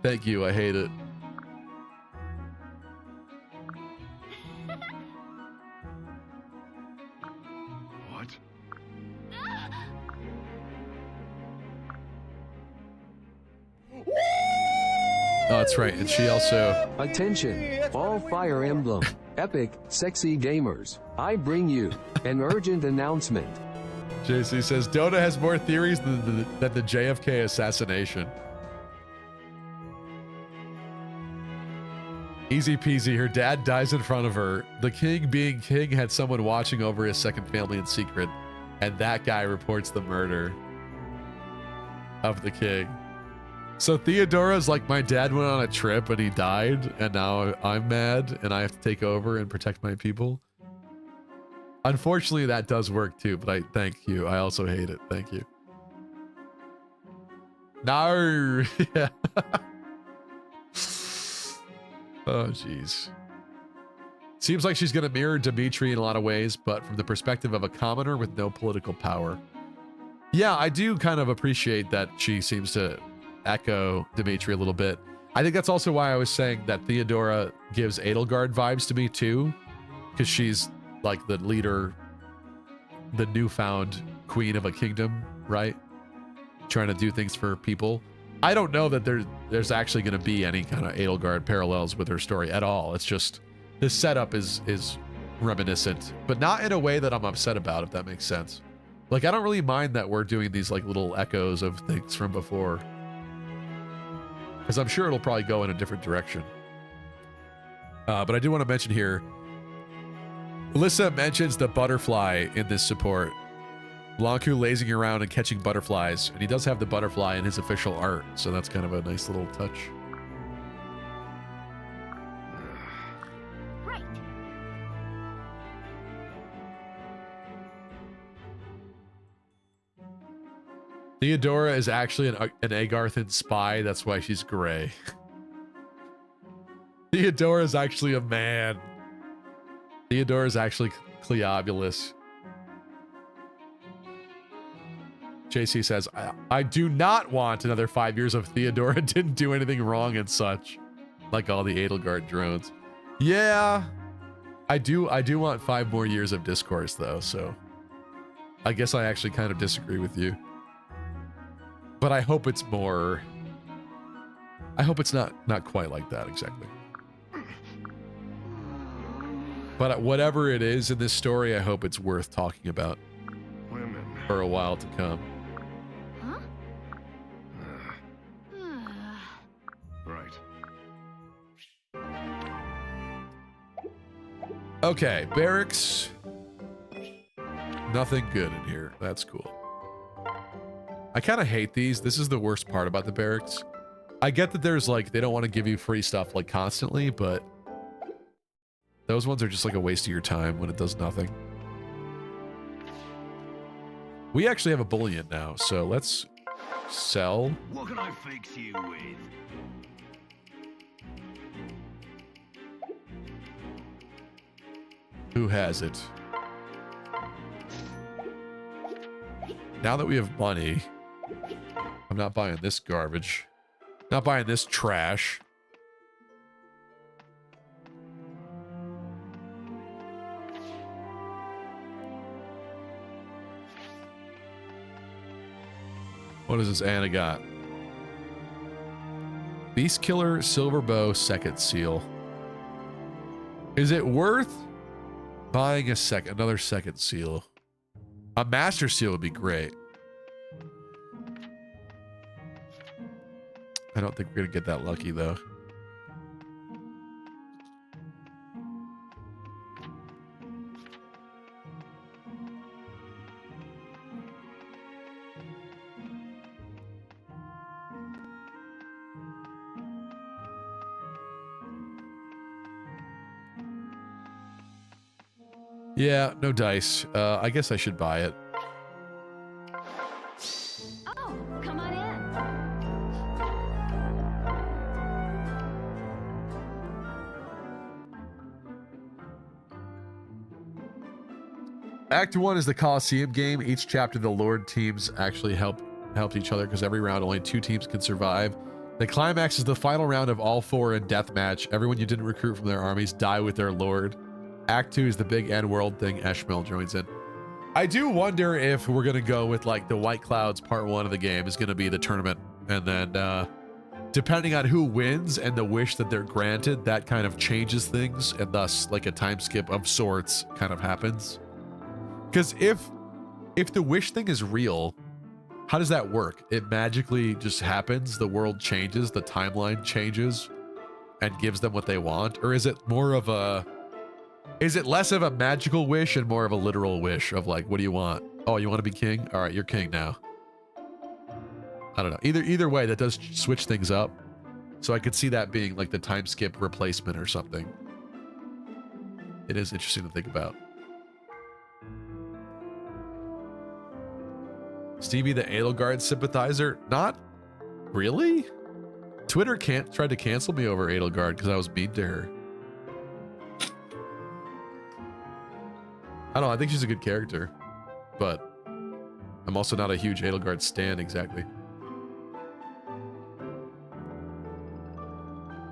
Thank you, I hate it. What? Oh, that's right. And she also... Attention, all Fire Emblem, epic, sexy gamers. I bring you an urgent announcement. JC says, Dota has more theories than the JFK assassination. Easy peasy, her dad dies in front of her. The king, being king, had someone watching over his second family in secret, and that guy reports the murder of the king. So Theodora's like, my dad went on a trip and he died, and now I'm mad and I have to take over and protect my people. Unfortunately, that does work too, but I thank you. I also hate it. Thank you. No. Yeah. Oh, jeez. Seems like she's going to mirror Dimitri in a lot of ways, but from the perspective of a commoner with no political power. Yeah, I do kind of appreciate that she seems to echo Dimitri a little bit. I think that's also why I was saying that Theodora gives Edelgard vibes to me too, because she's like the leader, the newfound queen of a kingdom, right? Trying to do things for people. I don't know that there's actually going to be any kind of Edelgard parallels with her story at all. It's just the setup is reminiscent, but not in a way that I'm upset about, if that makes sense. Like, I don't really mind that we're doing these like little echoes of things from before, because I'm sure it'll probably go in a different direction. But I do want to mention here, Alyssa mentions the butterfly in this support. Blancu lazing around and catching butterflies, and he does have the butterfly in his official art, so that's kind of a nice little touch. Right. Theodora is actually an Agarthan spy, that's why she's gray. Theodora is actually a man. Theodora is actually Cleobulus. JC says, I do not want another 5 years of Theodora didn't do anything wrong and such. Like all the Edelgard drones. Yeah, I do want 5 more years of discourse though, so I guess I actually kind of disagree with you. But I hope it's more, I hope it's not quite like that exactly. But whatever it is in this story, I hope it's worth talking about for a while to come. Right. Okay, barracks. Nothing good in here. That's cool. I kind of hate these. This is the worst part about the barracks. I get that there's like, they don't want to give you free stuff like constantly, but those ones are just like a waste of your time when it does nothing. We actually have a bullion now, so let's sell. What can I fix you with? Who has it? Now that we have money, I'm not buying this garbage. Not buying this trash. What does this Anna got? Beast Killer, Silver Bow, Second Seal. Is it worth buying another Second Seal? A Master Seal would be great. I don't think we're gonna get that lucky though. Yeah, no dice. I guess I should buy it. Oh, come on in. Act 1 is the Coliseum game. Each chapter, the Lord teams actually helped each other because every round only 2 teams can survive. The climax is the final round of all 4 in deathmatch. Everyone you didn't recruit from their armies die with their Lord. Act 2 is the big end world thing. Eshmel joins in. I do wonder if we're going to go with like the White Clouds part 1 of the game is going to be the tournament. And then depending on who wins and the wish that they're granted, that kind of changes things. And thus like a time skip of sorts kind of happens. Because if the wish thing is real, how does that work? It magically just happens. The world changes. The timeline changes and gives them what they want. Or is it more of a... Is it less of a magical wish and more of a literal wish of like, what do you want? Oh, you want to be king? All right, you're king now. I don't know. Either way, that does switch things up. So I could see that being like the time skip replacement or something. It is interesting to think about. Stevie the Edelgard sympathizer? Not really? Twitter tried to cancel me over Edelgard because I was mean to her. I don't know, I think she's a good character, but I'm also not a huge Edelgard stan exactly.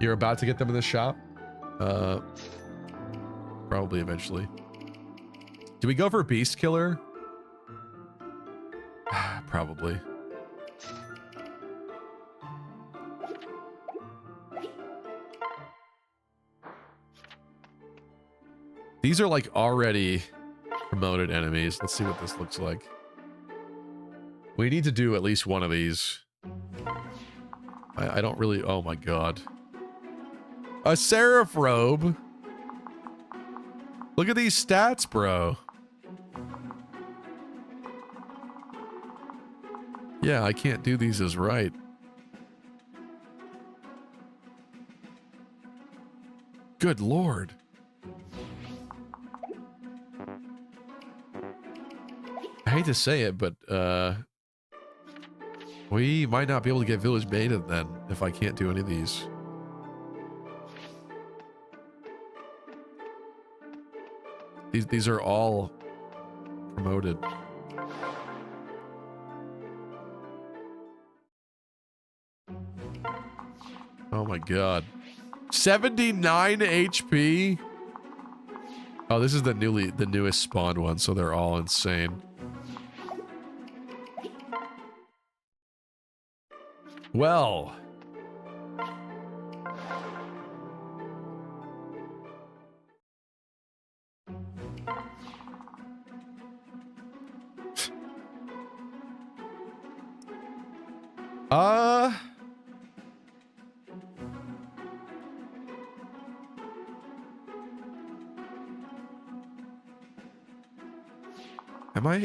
You're about to get them in the shop? Probably eventually. Do we go for Beast Killer? Probably. These are like already promoted enemies. Let's see what this looks like. We need to do at least one of these. I don't really... Oh my god. A Seraph Robe? Look at these stats, bro. Yeah, I can't do these as right. Good lord. I hate to say it, but we might not be able to get Village Maiden then if I can't do any of these. These are all promoted. Oh my god. 79 HP? Oh, this is the newest spawned one, so they're all insane. Well.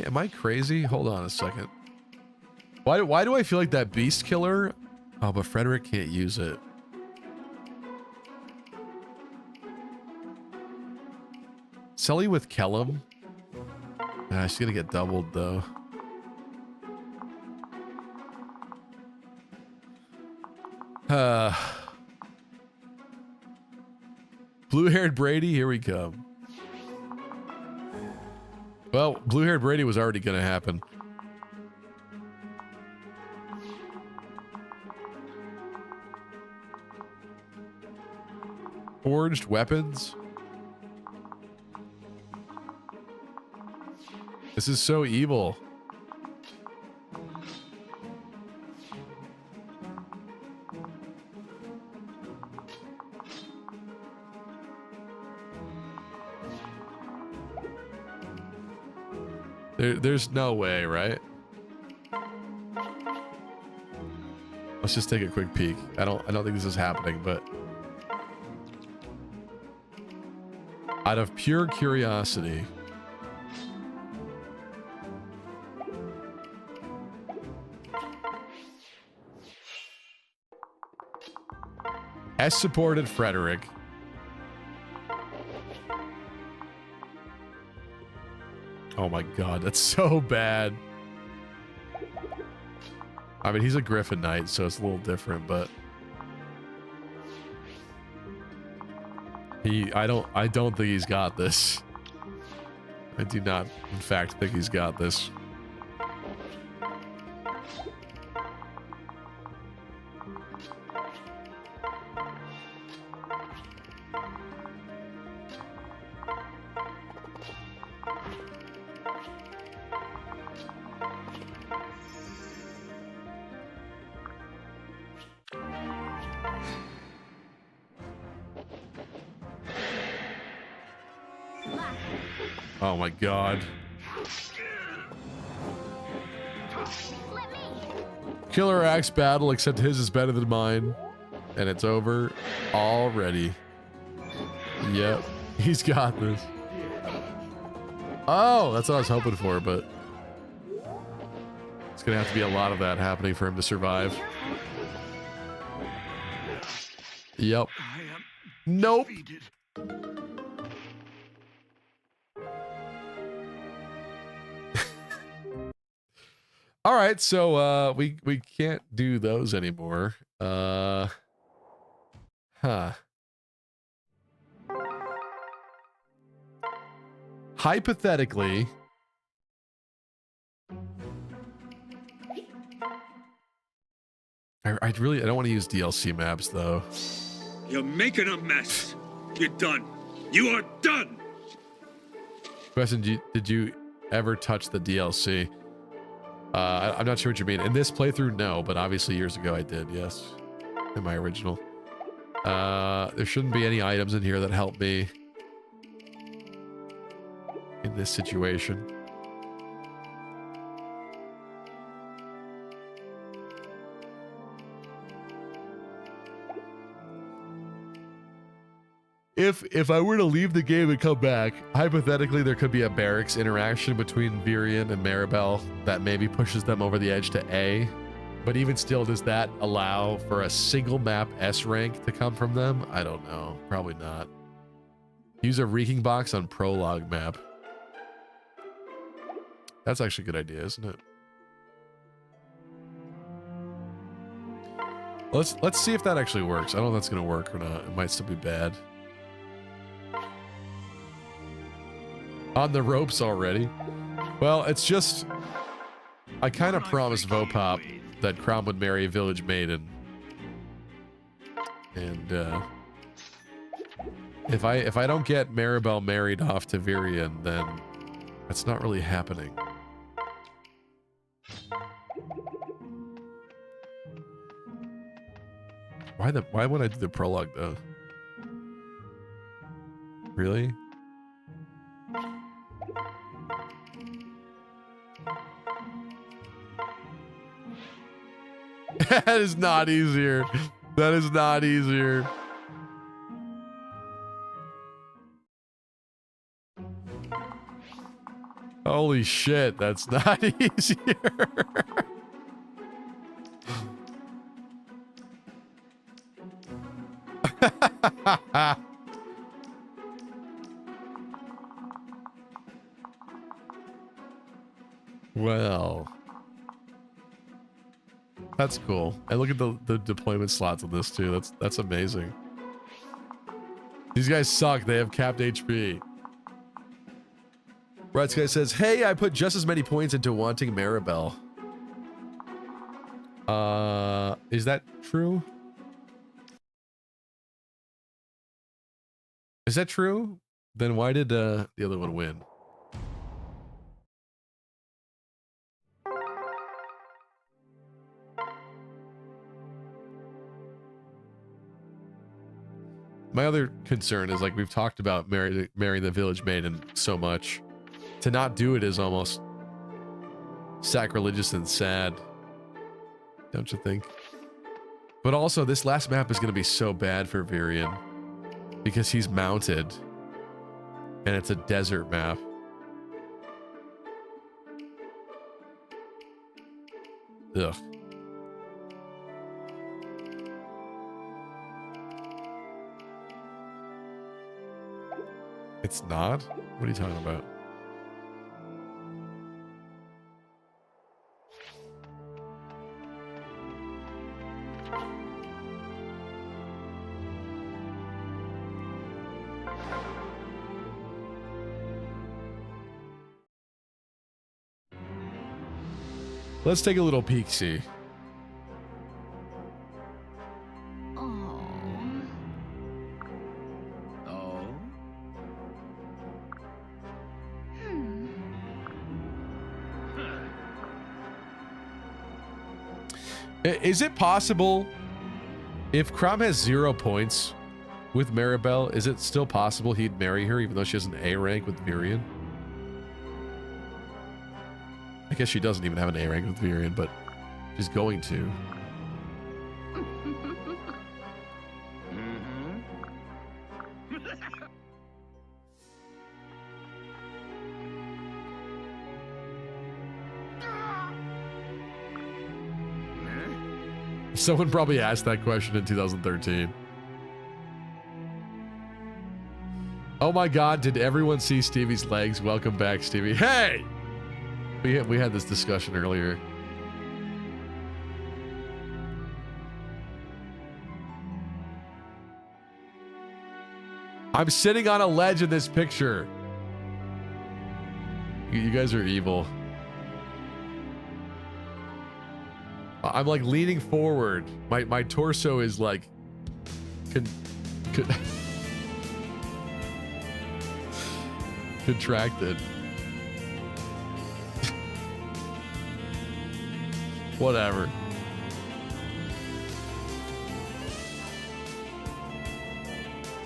Am I crazy? Hold on a second. Why do I feel like that Beast Killer? Oh, but Frederick can't use it. Sully with Kellum? Ah, she's gonna get doubled though. Blue-haired Brady, here we come. Well, blue-haired Brady was already gonna happen. Forged weapons? This is so evil. There's no way, right? Let's just take a quick peek. I don't think this is happening, but out of pure curiosity, S supported Frederick. Oh my god, that's so bad. I mean, he's a Griffin Knight, so it's a little different, but I don't think he's got this. I do not, in fact, think he's got this. Oh my god. Killer Axe battle, except his is better than mine. And it's over already. Yep. He's got this. Oh, that's what I was hoping for, but it's gonna have to be a lot of that happening for him to survive. Yep. Nope. All right, so we can't do those anymore. Hypothetically, I don't want to use DLC maps though. You're making a mess. You're done. You are done. Question: did you ever touch the DLC? I'm not sure what you mean. In this playthrough, no, but obviously years ago I did. Yes, in my original. There shouldn't be any items in here that help me in this situation. If I were to leave the game and come back, hypothetically there could be a barracks interaction between Virion and Maribel that maybe pushes them over the edge to A. But even still, does that allow for a single map S rank to come from them? I don't know. Probably not. Use a reeking box on prologue map. That's actually a good idea, isn't it? Let's see if that actually works. I don't know if that's gonna work or not. It might still be bad. On the ropes already? Well, it's just... I kind of promised Vopop that Chrom would marry Village Maiden. And, if I don't get Maribel married off to Virion, then that's not really happening. Why would I do the prologue, though? Really? That is not easier. That is not easier. Holy shit, that's not easier. Well, that's cool. And look at the deployment slots on this too. That's amazing. These guys suck. They have capped HP. Right guy says, "Hey, I put just as many points into wanting Maribel." Is that true? Is that true? Then why did the other one win? My other concern is, like, we've talked about marrying the Village Maiden so much. To not do it is almost sacrilegious and sad. Don't you think? But also, this last map is going to be so bad for Virion. Because he's mounted. And it's a desert map. Ugh. It's not? What are you talking about? Let's take a little peek-see. Is it possible, if Chrom has 0 points with Maribel, is it still possible he'd marry her even though she has an A rank with Virion? I guess she doesn't even have an A rank with Virion, but she's going to. Someone probably asked that question in 2013. Oh my god, did everyone see Stevie's legs? Welcome back, Stevie. Hey! We had this discussion earlier. I'm sitting on a ledge in this picture. You guys are evil. I'm like leaning forward. My torso is like contracted. Whatever.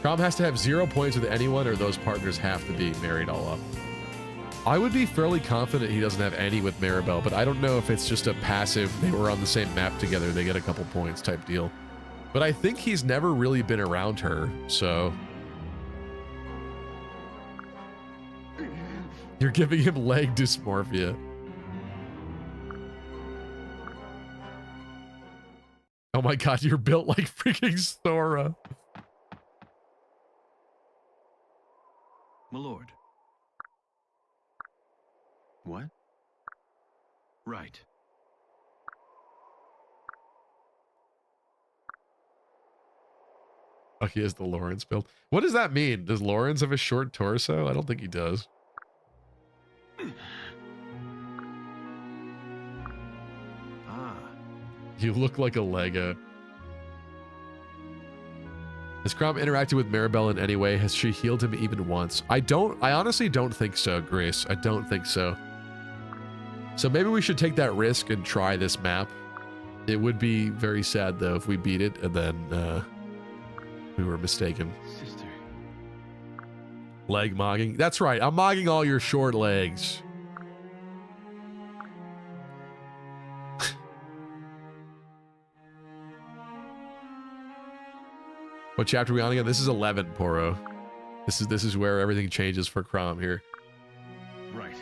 Chrom has to have 0 points with anyone, or those partners have to be married all up. I would be fairly confident he doesn't have any with Maribel, but I don't know if it's just a passive, they were on the same map together, they get a couple points type deal. But I think he's never really been around her, so... You're giving him leg dysmorphia. Oh my god, you're built like freaking Sora. My lord. What? Right. Oh, he has the Lawrence build. What does that mean? Does Lawrence have a short torso? I don't think he does. Ah. You look like a Lego. Has Chrom interacted with Maribel in any way? Has she healed him even once? I honestly don't think so, Grace. I don't think so. So maybe we should take that risk and try this map. It would be very sad though if we beat it and then we were mistaken. Sister. Leg mogging. That's right. I'm mogging all your short legs. What chapter are we on again? This is 11, Poro. This is where everything changes for Chrom here. Right.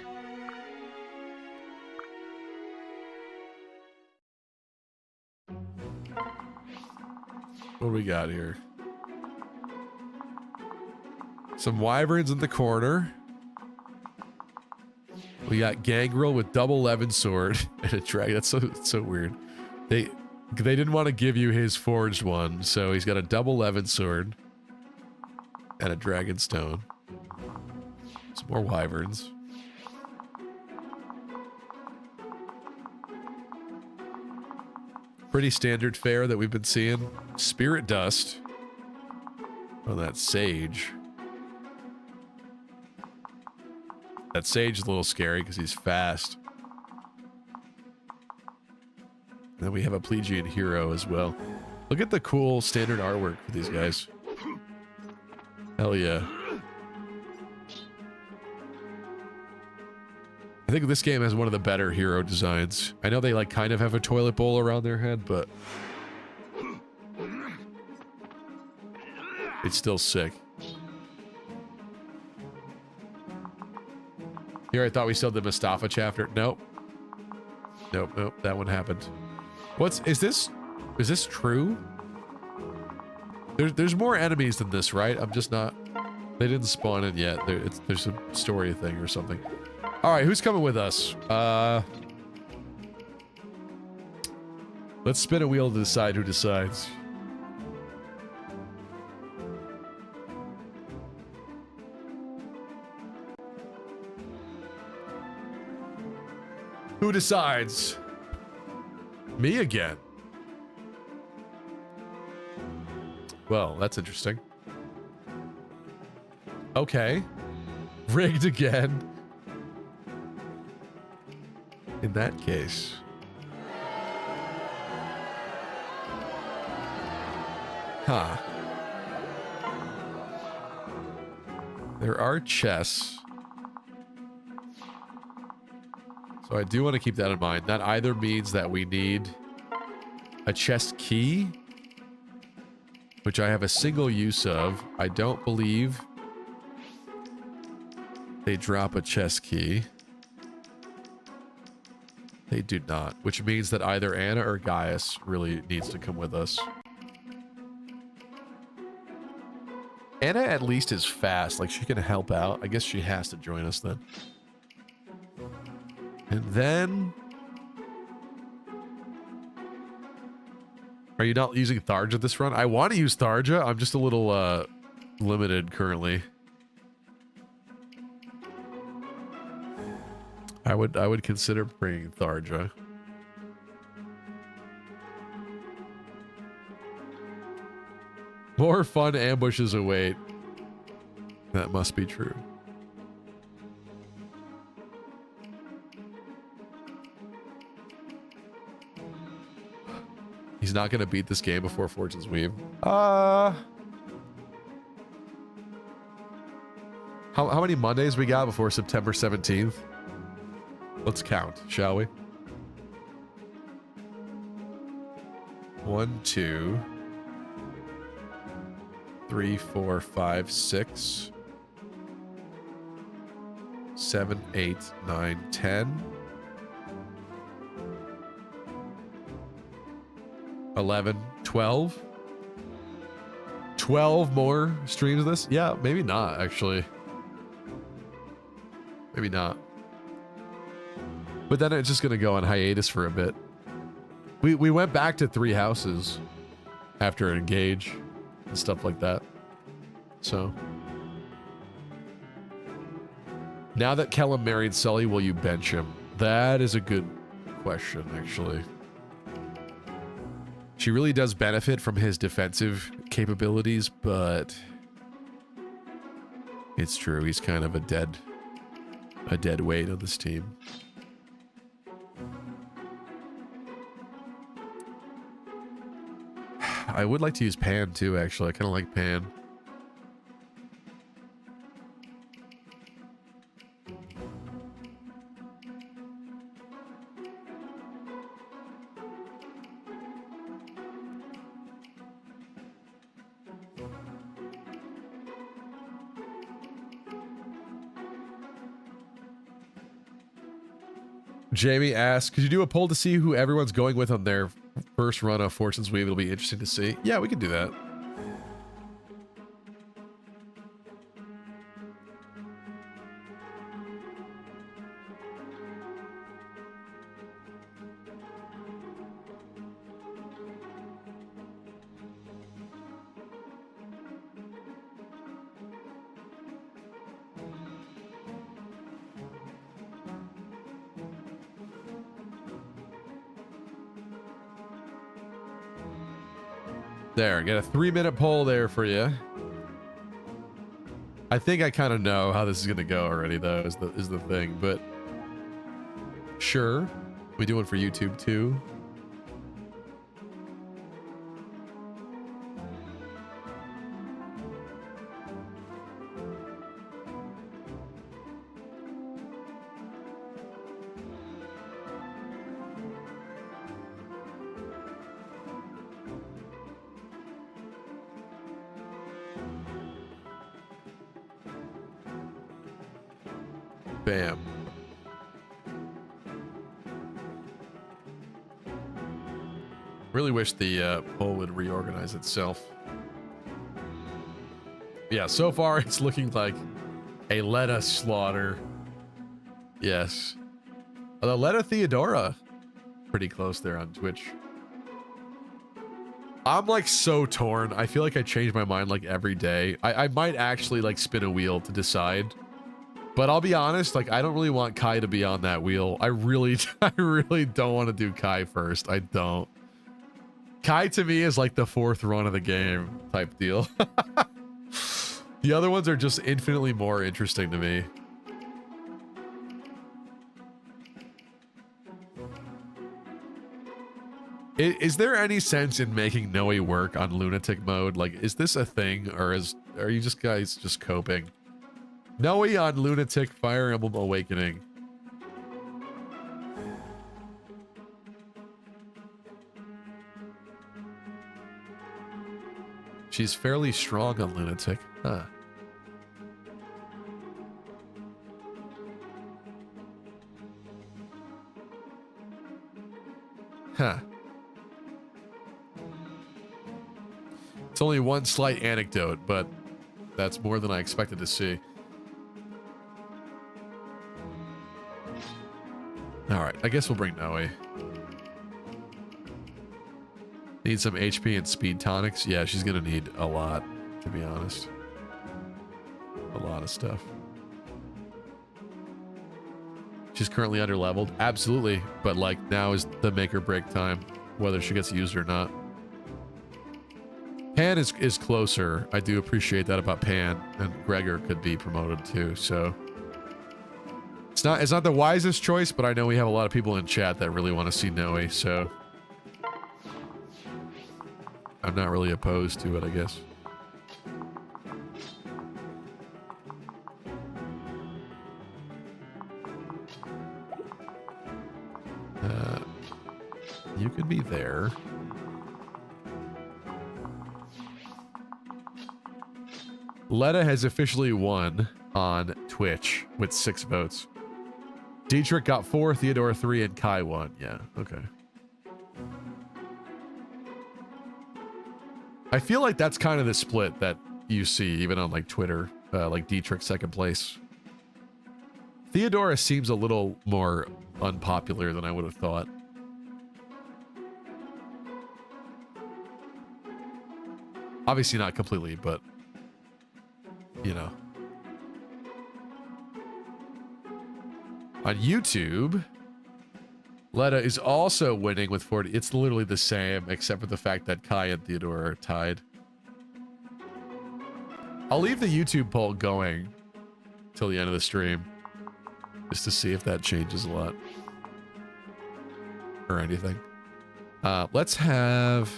What do we got here? Some wyverns in the corner. We got Gangrel with double 11 sword and a dragon. That's so weird. They didn't want to give you his forged one, so he's got a double 11 sword and a dragon stone. Some more wyverns. Pretty standard fare that we've been seeing. Spirit dust. Oh, that's sage. That sage is a little scary because he's fast. Then we have a Plegian hero as well. Look at the cool standard artwork for these guys. Hell yeah. I think this game has one of the better hero designs. I know they like kind of have a toilet bowl around their head, but it's still sick. Here, I thought we still did the Mustafa chapter. Nope. Nope. That one happened. Is this true? There's more enemies than this, right? I'm just not, they didn't spawn in yet. There's a story thing or something. All right, who's coming with us? Let's spin a wheel to decide who decides. Who decides? Me again. Well, that's interesting. Okay. Rigged again. In that case. Huh. There are chests. So I do want to keep that in mind. That either means that we need a chest key, which I have a single use of. I don't believe they drop a chest key. They do not, which means that either Anna or Gaius really needs to come with us. Anna at least is fast, like she can help out. I guess she has to join us then. And then... Are you not using Tharja this run? I want to use Tharja. I'm just a little limited currently. I would consider bringing Tharja. More fun ambushes await. That must be true. He's not going to beat this game before Fortune's Weave. How many Mondays we got before September 17th? Let's count, shall we? 1, 2, 3, 4, 5, 6, 7, 8, 9, 10, 11, 12. 12 more streams of this? Yeah, maybe not, actually. Maybe not. But then it's just going to go on hiatus for a bit. We went back to 3 houses after Engage and stuff like that. So now that Kellum married Sully, will you bench him? That is a good question, actually. She really does benefit from his defensive capabilities, but it's true, he's kind of a dead weight on this team. I would like to use Pan too, actually. I kind of like Pan. Jamie asks, could you do a poll to see who everyone's going with on their first run of Fortune's Weave? It'll be interesting to see. Yeah, we can do that. There, get a 3-minute poll there for you. I think I kind of know how this is gonna go already, though, is the thing. But sure, we do one for YouTube too. Bam. Really wish the poll would reorganize itself. Yeah, so far it's looking like a Letta slaughter. Yes. Although Letta Theodora, pretty close there on Twitch. I'm like so torn. I feel like I change my mind like every day. I might actually like spin a wheel to decide. But I'll be honest, like, I don't really want Kai to be on that wheel. I really don't want to do Kai first. I don't. Kai to me is like the 4th run of the game type deal. The other ones are just infinitely more interesting to me. Is there any sense in making Noe work on Lunatic mode? Like, is this a thing, or are you just guys just coping? Noe on Lunatic Fire Emblem Awakening. She's fairly strong on Lunatic. Huh. Huh. It's only one slight anecdote, but that's more than I expected to see. All right, I guess we'll bring Noe. Need some HP and speed tonics. Yeah, she's gonna need a lot, to be honest. of stuff. She's currently underleveled. Absolutely. But like now is the make or break time, whether she gets used or not. Pan is closer. I do appreciate that about Pan, and Gregor could be promoted too. So it's not the wisest choice, but I know we have a lot of people in chat that really want to see Noe, so I'm not really opposed to it, I guess. You could be there. Letta has officially won on Twitch with 6 votes. Dietrich got 4, Theodore 3, and Kai 1. Yeah, okay. I feel like that's kind of the split that you see even on like Twitter, like Dietrich 2nd place. Theodora seems a little more unpopular than I would have thought. Obviously not completely, but you know. On YouTube, Letta is also winning with 40. It's literally the same, except for the fact that Kai and Theodore are tied. I'll leave the YouTube poll going till the end of the stream, just to see if that changes a lot. Or anything. Let's have...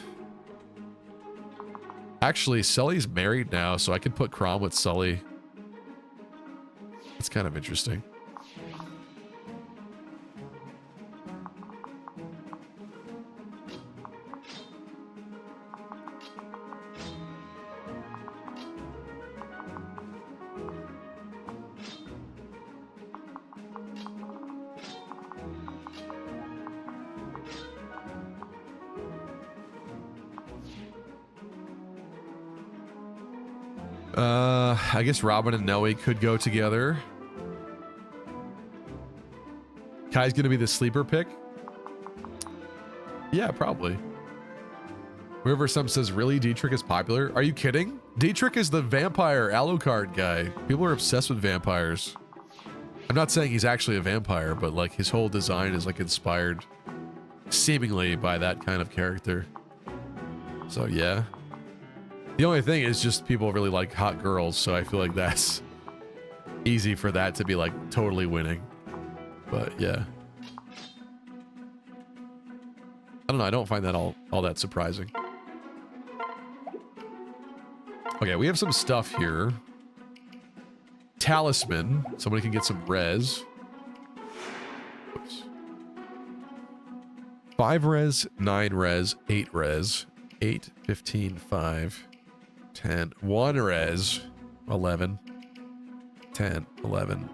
Actually, Sully's married now, so I can put Chrom with Sully. It's kind of interesting. I guess Robin and Noe could go together. Kai's gonna be the sleeper pick. Yeah, probably. River Some says, really? Dietrich is popular? Are you kidding? Dietrich is the vampire Alucard guy. People are obsessed with vampires. I'm not saying he's actually a vampire, but like his whole design is like inspired seemingly by that kind of character. So yeah. The only thing is just people really like hot girls, so I feel like that's easy for that to be like totally winning. But yeah. I don't know, I don't find that all that surprising. Okay, we have some stuff here. Talisman. Somebody can get some res. Oops. 5 res, 9 res, 8 res, 8, 15, 5. 10, 1 res, 11, 10, 11,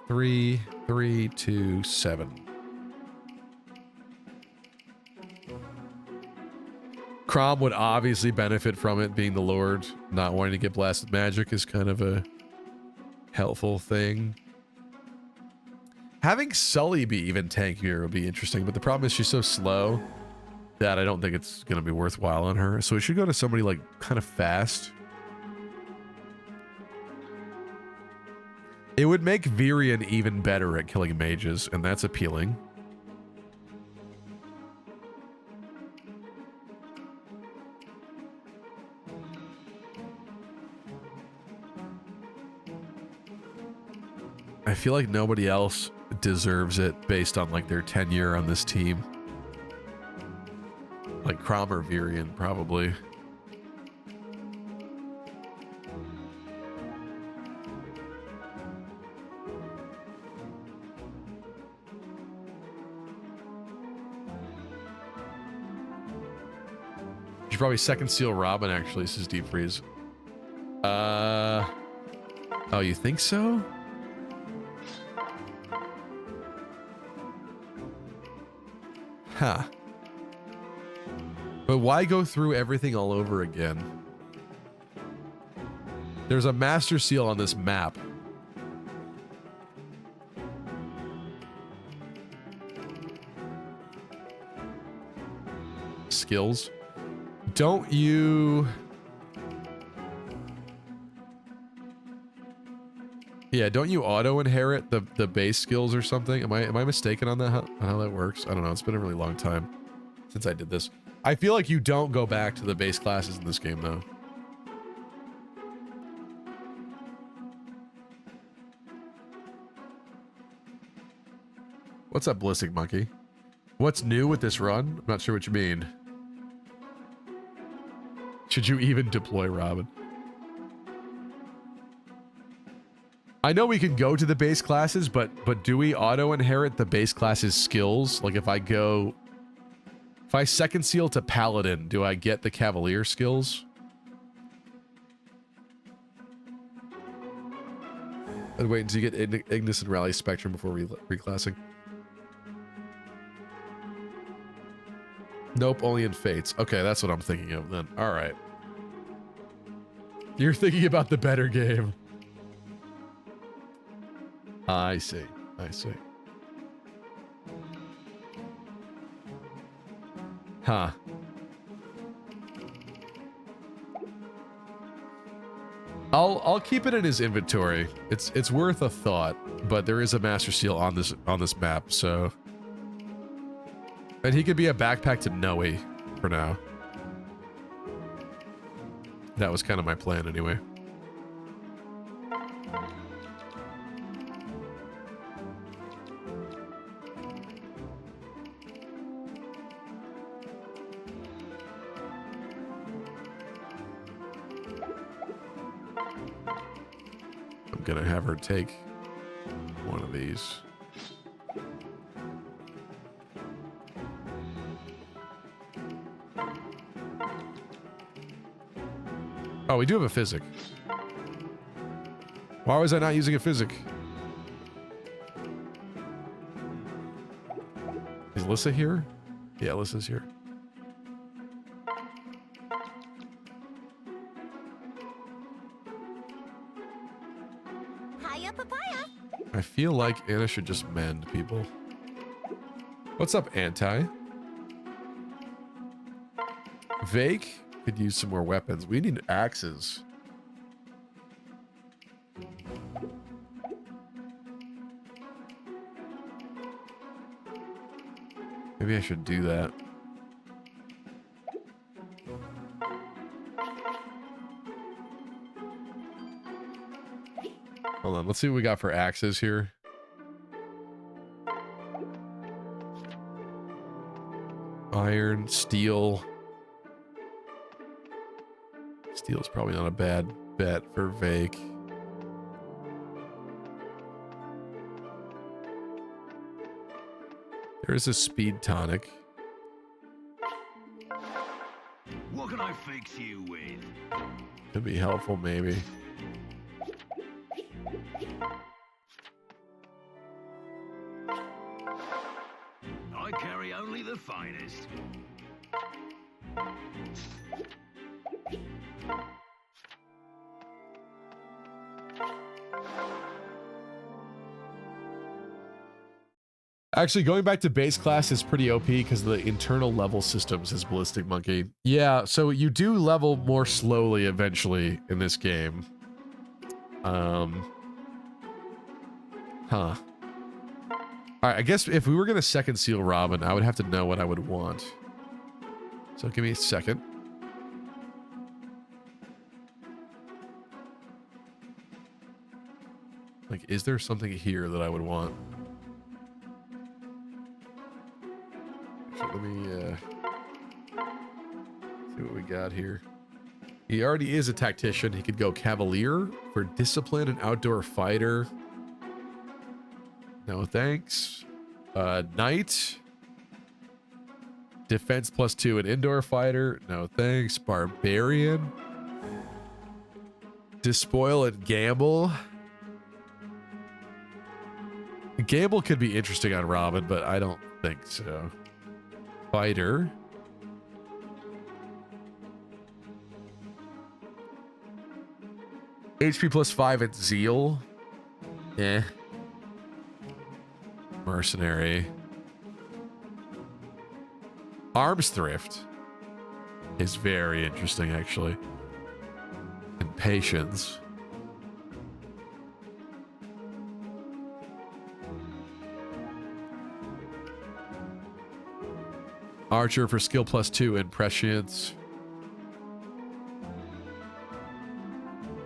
3, 3, 2, 7. Chrom would obviously benefit from it, being the Lord. Not wanting to get blasted magic is kind of a helpful thing. Having Sully be even tankier would be interesting, but the problem is she's so slow that I don't think it's going to be worthwhile on her. So we should go to somebody like kind of fast. It would make Virion even better at killing mages, and that's appealing. I feel like nobody else deserves it based on like their tenure on this team. Like Chrom or Virion, probably. You should probably second seal Robin, actually, says Deep Freeze. Oh, you think so? Huh. But why go through everything all over again? There's a master seal on this map. Skills. Don't you... Yeah, don't you auto-inherit the base skills or something? Am I mistaken on that, how that works? I don't know. It's been a really long time since I did this. I feel like you don't go back to the base classes in this game, though. What's up, Ballistic Monkey? What's new with this run? I'm not sure what you mean. Should you even deploy Robin? I know we can go to the base classes, but do we auto-inherit the base classes skills? Like if I second seal to Paladin, do I get the Cavalier skills? I'd wait until you get Ignis and Rally Spectrum before reclassing. Nope, only in Fates. Okay, that's what I'm thinking of then. All right. You're thinking about the better game. I see. I see. Huh. I'll keep it in his inventory. It's worth a thought, but there is a Master Seal on this map, so. And he could be a backpack to Noe for now. That was kind of my plan anyway. I'm gonna have her take one of these. Oh, we do have a physic. Why was I not using a physic? Is Alyssa here? Yeah, Alyssa's here. Hiya, papaya. I feel like Anna should just mend people. What's up, Anti? Vake could use some more weapons. We need axes. Maybe I should do that. Hold on, let's see what we got for axes here. Iron, steel. Steel's probably not a bad bet for Vake. There's a speed tonic. What can I fix you with? Could be helpful, maybe. I carry only the finest. Actually, going back to base class is pretty OP because of the internal level systems, says Ballistic Monkey. Yeah, so you do level more slowly eventually in this game. Huh. Alright, I guess if we were going to second seal Robin, I would have to know what I would want. So give me a second. Like, is there something here that I would want? Let me see what we got here. He already is a tactician. He could go Cavalier for discipline and outdoor fighter. No thanks. Knight. Defense +2 and indoor fighter. No thanks. Barbarian. Despoil and gamble. Gamble could be interesting on Robin, but I don't think so. Fighter. HP +5 and zeal. Eh. Mercenary. Arms thrift is very interesting, actually. And patience. Archer for skill +2 and prescience.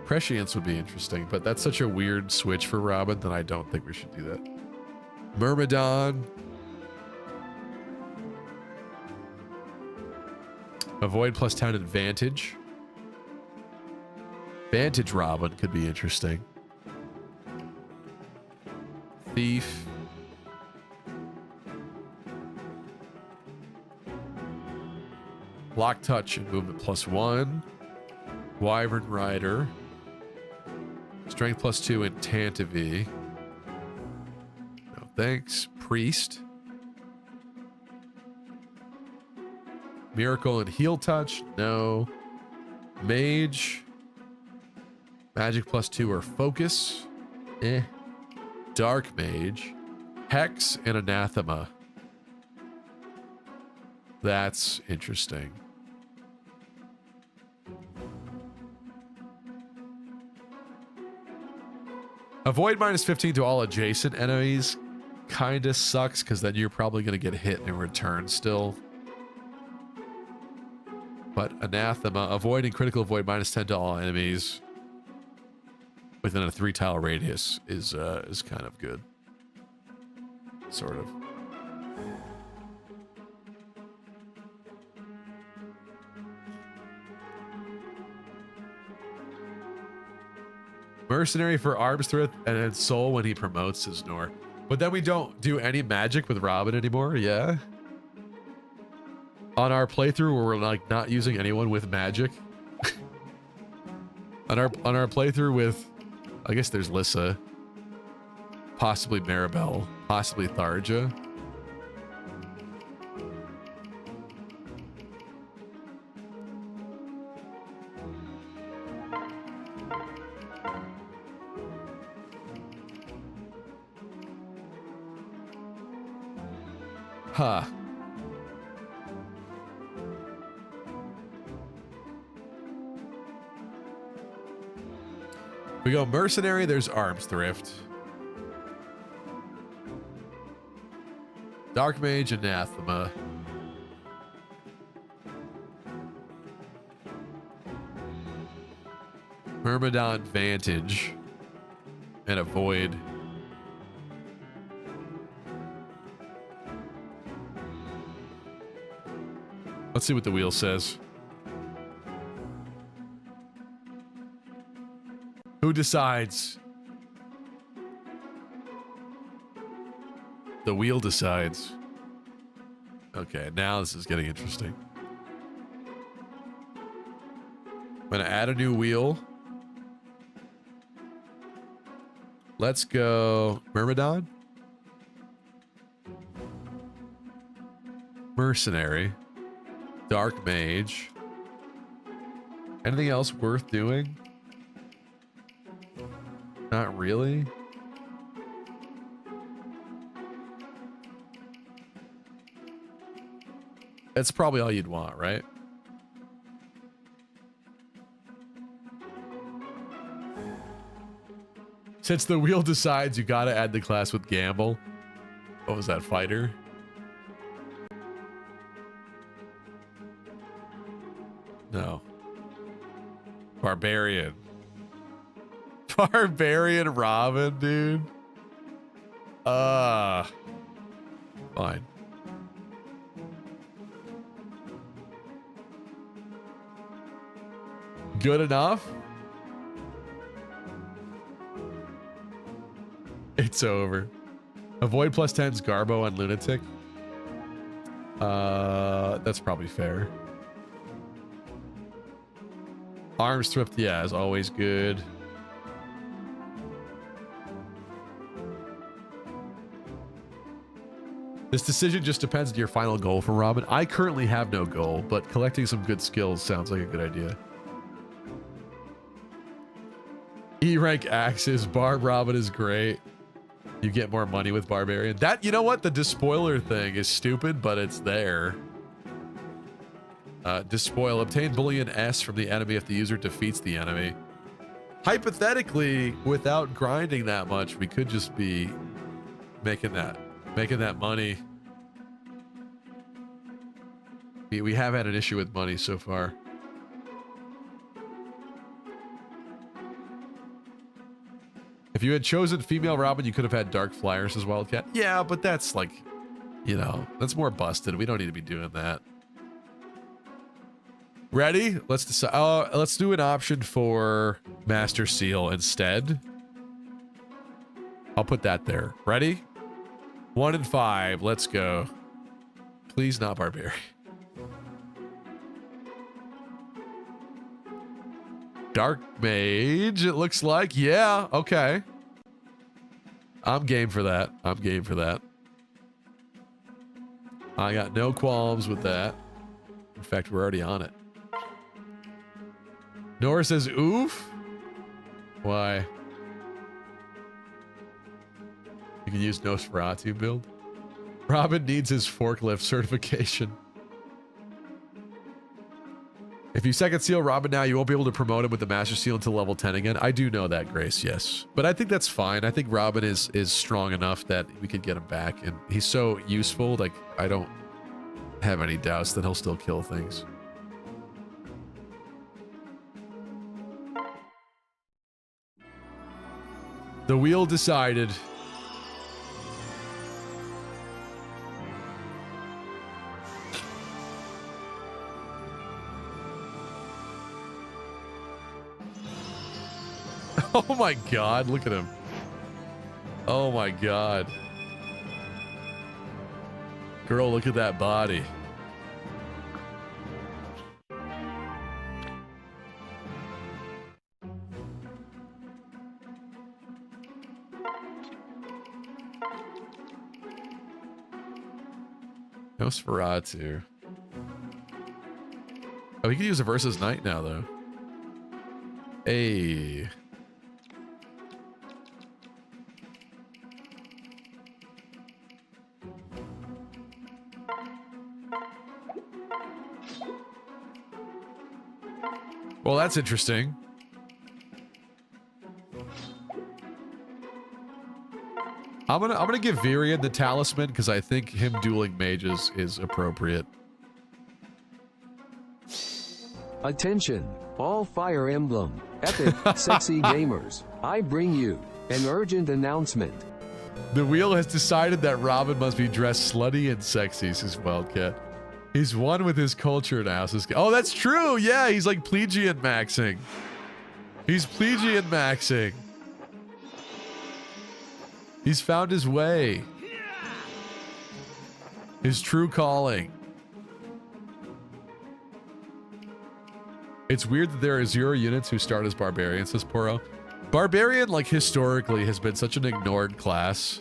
Prescience would be interesting, but that's such a weird switch for Robin that I don't think we should do that. Myrmidon. Avoid +10 advantage. Vantage Robin could be interesting. Thief. Lock touch and movement +1. Wyvern Rider. Strength +2 and Tantivy. No thanks. Priest. Miracle and Heal Touch. No. Mage. Magic +2 or Focus. Eh. Dark Mage. Hex and Anathema. That's interesting. Avoid -15 to all adjacent enemies kind of sucks because then you're probably going to get hit in return still. But Anathema, avoiding critical avoid -10 to all enemies within a 3-tile radius is kind of good. Sort of. Mercenary for arms thrift and then soul when he promotes his Nor. But then we don't do any magic with Robin anymore, yeah? On our playthrough where we're like not using anyone with magic. on our playthrough with, I guess there's Lissa, possibly Maribel, possibly Tharja. Huh. We go mercenary, there's arms thrift. Dark Mage, Anathema. Myrmidon Vantage. And Avoid. Let's see what the wheel says. Who decides? The wheel decides. Okay, now this is getting interesting. I'm gonna add a new wheel. Let's go Myrmidon. Mercenary. Dark Mage. Anything else worth doing? Not really. That's probably all you'd want, right? Since the wheel decides, you gotta add the class with Gamble. What was that, fighter? No. Barbarian. Barbarian Robin, dude. Fine. Good enough? It's over. Avoid +10's Garbo and Lunatic. That's probably fair. Arms thrift, yeah, is always good. This decision just depends on your final goal for Robin. I currently have no goal, but collecting some good skills sounds like a good idea. E-rank axes, Barb Robin is great. You get more money with Barbarian. That, you know what? The despoiler thing is stupid, but it's there. Despoil. Obtain bullion S from the enemy if the user defeats the enemy. Hypothetically, without grinding that much, we could just be making that money. We have had an issue with money so far. If you had chosen female Robin, you could have had Dark Flyers as Wildcat. Yeah, but that's like, you know, that's more busted. We don't need to be doing that. Ready? Let's decide. Let's do an option for Master Seal instead. I'll put that there. Ready? 1 and 5. Let's go. Please not Barbarian. Dark Mage, it looks like. Yeah, okay. I'm game for that. I'm game for that. I got no qualms with that. In fact, we're already on it. Nora says, oof. Why? You can use Nosferatu build. Robin needs his forklift certification. If you second seal Robin now, you won't be able to promote him with the Master Seal until level 10 again. I do know that, Grace, yes. But I think that's fine. I think Robin is strong enough that we could get him back. And he's so useful, like, I don't have any doubts that he'll still kill things. The wheel decided. Oh my god, look at him. Oh my god. Girl, look at that body. Nosferatu. Oh, we can use a versus knight now, though. Hey. Well, that's interesting. I'm gonna give Virion the talisman because I think him dueling mages is appropriate. Attention, all Fire Emblem, epic, sexy gamers. I bring you an urgent announcement. The wheel has decided that Robin must be dressed slutty and sexy, says Wildcat. He's one with his culture now. Oh, that's true. Yeah, he's like Plegian maxing. He's Plegian maxing. He's found his way. His true calling. It's weird that there are 0 units who start as barbarians, says Poro. Barbarian, like, historically has been such an ignored class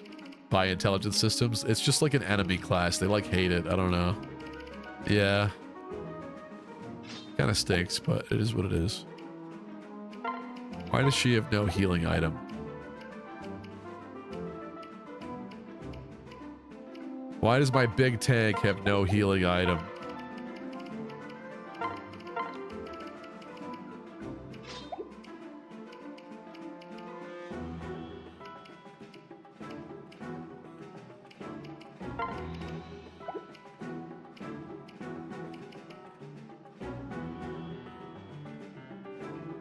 by intelligence systems. It's just like an enemy class. They, like, hate it. I don't know. Yeah. Kind of stinks, but it is what it is. Why does she have no healing item? Why does my big tank have no healing item?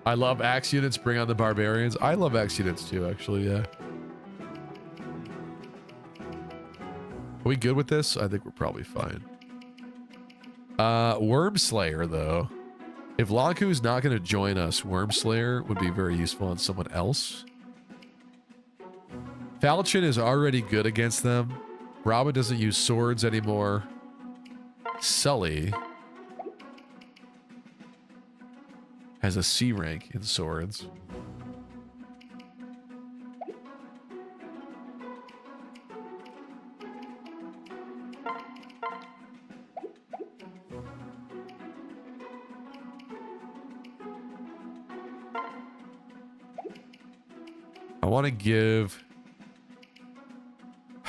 I love axe units, bring on the barbarians. I love axe units too, actually, yeah. Are we good with this? I think we're probably fine. Wormslayer, though. If Lanku's not going to join us, Wormslayer would be very useful on someone else. Falchion is already good against them. Robin doesn't use swords anymore. Sully has a C rank in swords. I want to give... I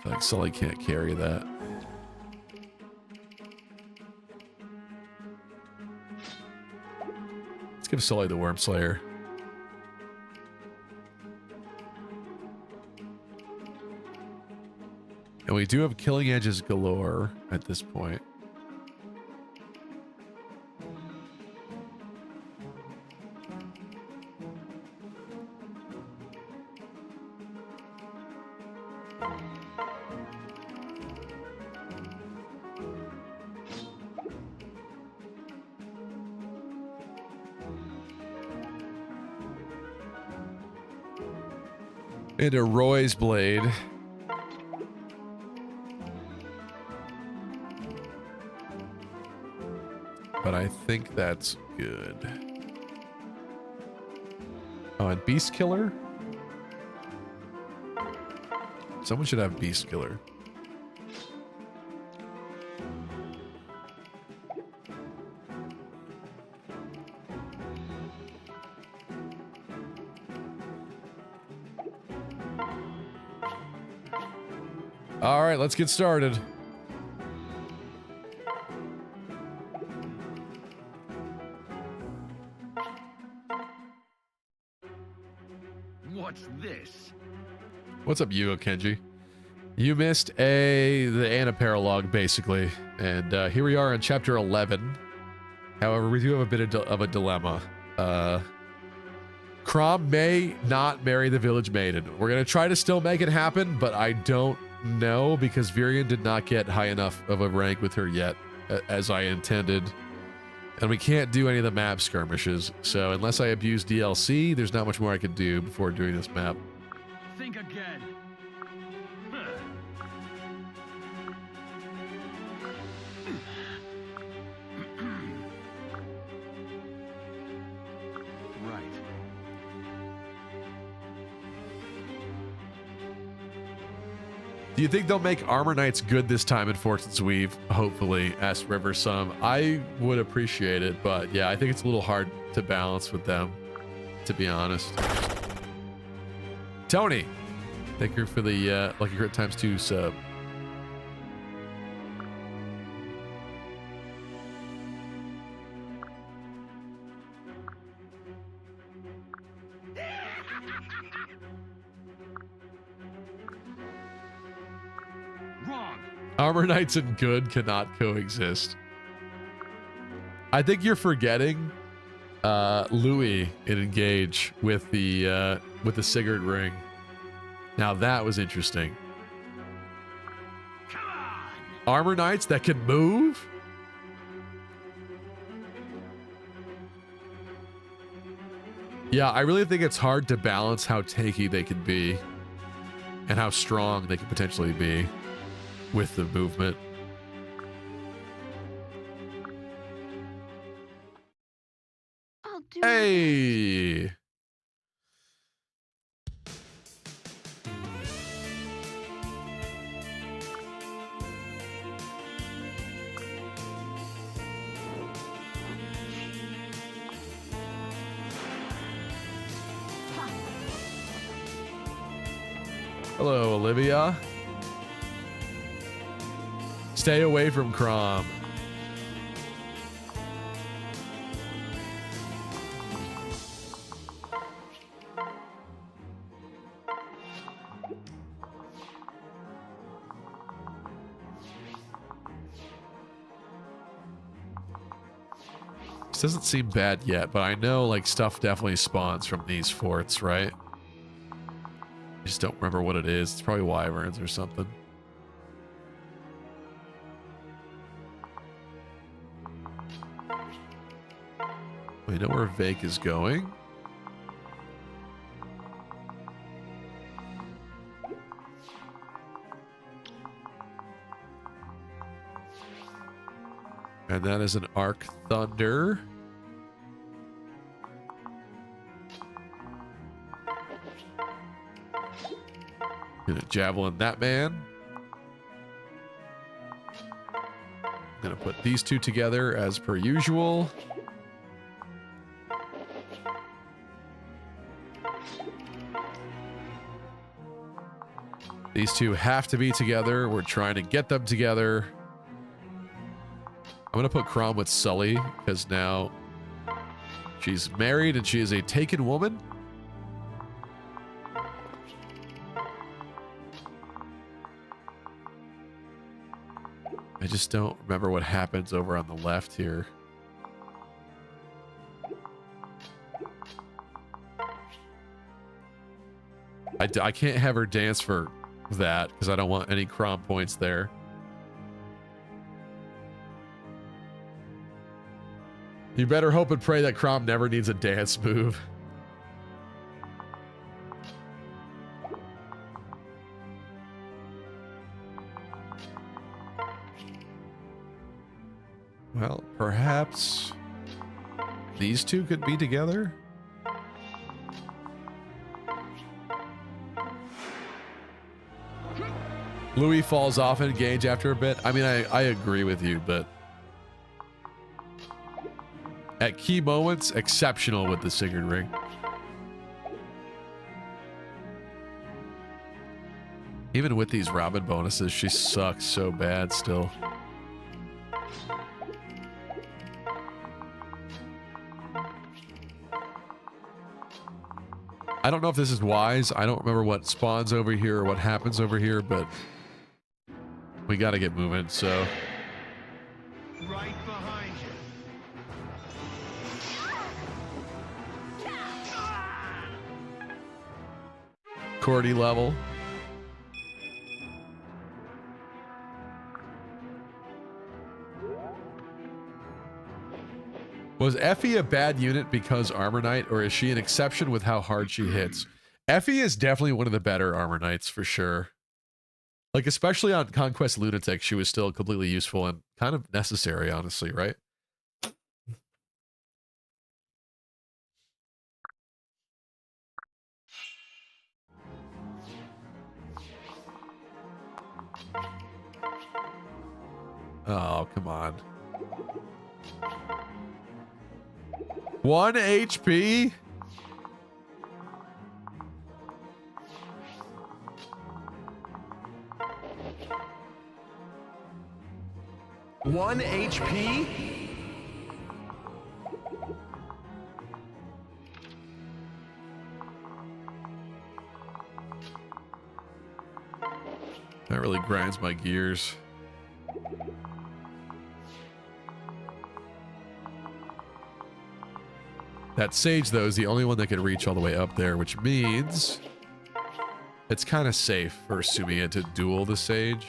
feel like Sully can't carry that. Let's give Sully the Wormslayer. And we do have killing edges galore at this point. And a Roy's blade. But I think that's good. Oh, and Beast Killer? Someone should have Beast Killer. All right, let's get started. What's this? What's up, Yugo Kenji? You missed the Anna paralogue, basically. And here we are in chapter 11. However, we do have a bit of a dilemma. Chrom may not marry the village maiden. We're going to try to still make it happen, but I don't know because Virion did not get high enough of a rank with her yet, as I intended. And we can't do any of the map skirmishes. So unless I abuse DLC, there's not much more I could do before doing this map. Think again. Right. Do you think they'll make Armor Knights good this time in Fortune's Weave? Hopefully, asked River some. I would appreciate it, but yeah, I think it's a little hard to balance with them, to be honest. Tony, thank you for the Lucky Crit ×2 sub. Armor Knights and good cannot coexist. I think you're forgetting Louis in Engage with the Sigurd ring. Now that was interesting. Armor Knights that can move? Yeah, I really think it's hard to balance how tanky they can be and how strong they could potentially be with the movement. Hey! Hello, Olivia. Stay away from Chrom. This doesn't seem bad yet, but I know like stuff definitely spawns from these forts, right? I just don't remember what it is. It's probably wyverns or something. We know where Vake is going. And that is an Arc Thunder. Gonna javelin that man. Gonna put these two together as per usual. These two have to be together. We're trying to get them together. I'm going to put Chrom with Sully because now she's married and she is a taken woman. I just don't remember what happens over on the left here. I can't have her dance for that because I don't want any Chrom points there. You better hope and pray that Chrom never needs a dance move. Well, perhaps these two could be together. Louis falls off and engage after a bit. I mean, I agree with you, but at key moments, exceptional with the Sigurd ring. Even with these Robin bonuses, she sucks so bad still. I don't know if this is wise. I don't remember what spawns over here or what happens over here, but we got to get moving, so. Right behind you. Cordy level. Was Effie a bad unit because Armor Knight, or is she an exception with how hard she hits? Effie is definitely one of the better Armor Knights for sure. Like, especially on Conquest Lunatic, she was still completely useful and kind of necessary, honestly, right? Oh, come on. 1 HP? One HP? That really grinds my gears. That Sage, though, is the only one that can reach all the way up there, which means it's kind of safe for Sumia to duel the Sage.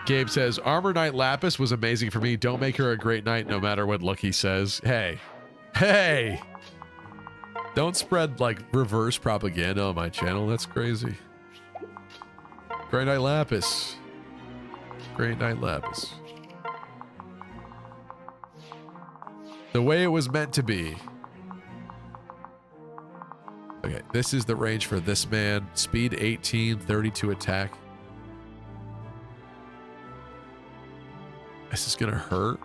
Gabe says, Armor Knight Lapis was amazing for me. Don't make her a great knight no matter what Lucky says. Hey. Hey! Don't spread, like, reverse propaganda on my channel. That's crazy. Great Knight Lapis. Great Knight Lapis. The way it was meant to be. Okay, this is the range for this man. Speed 18, 32 attack. This is gonna hurt.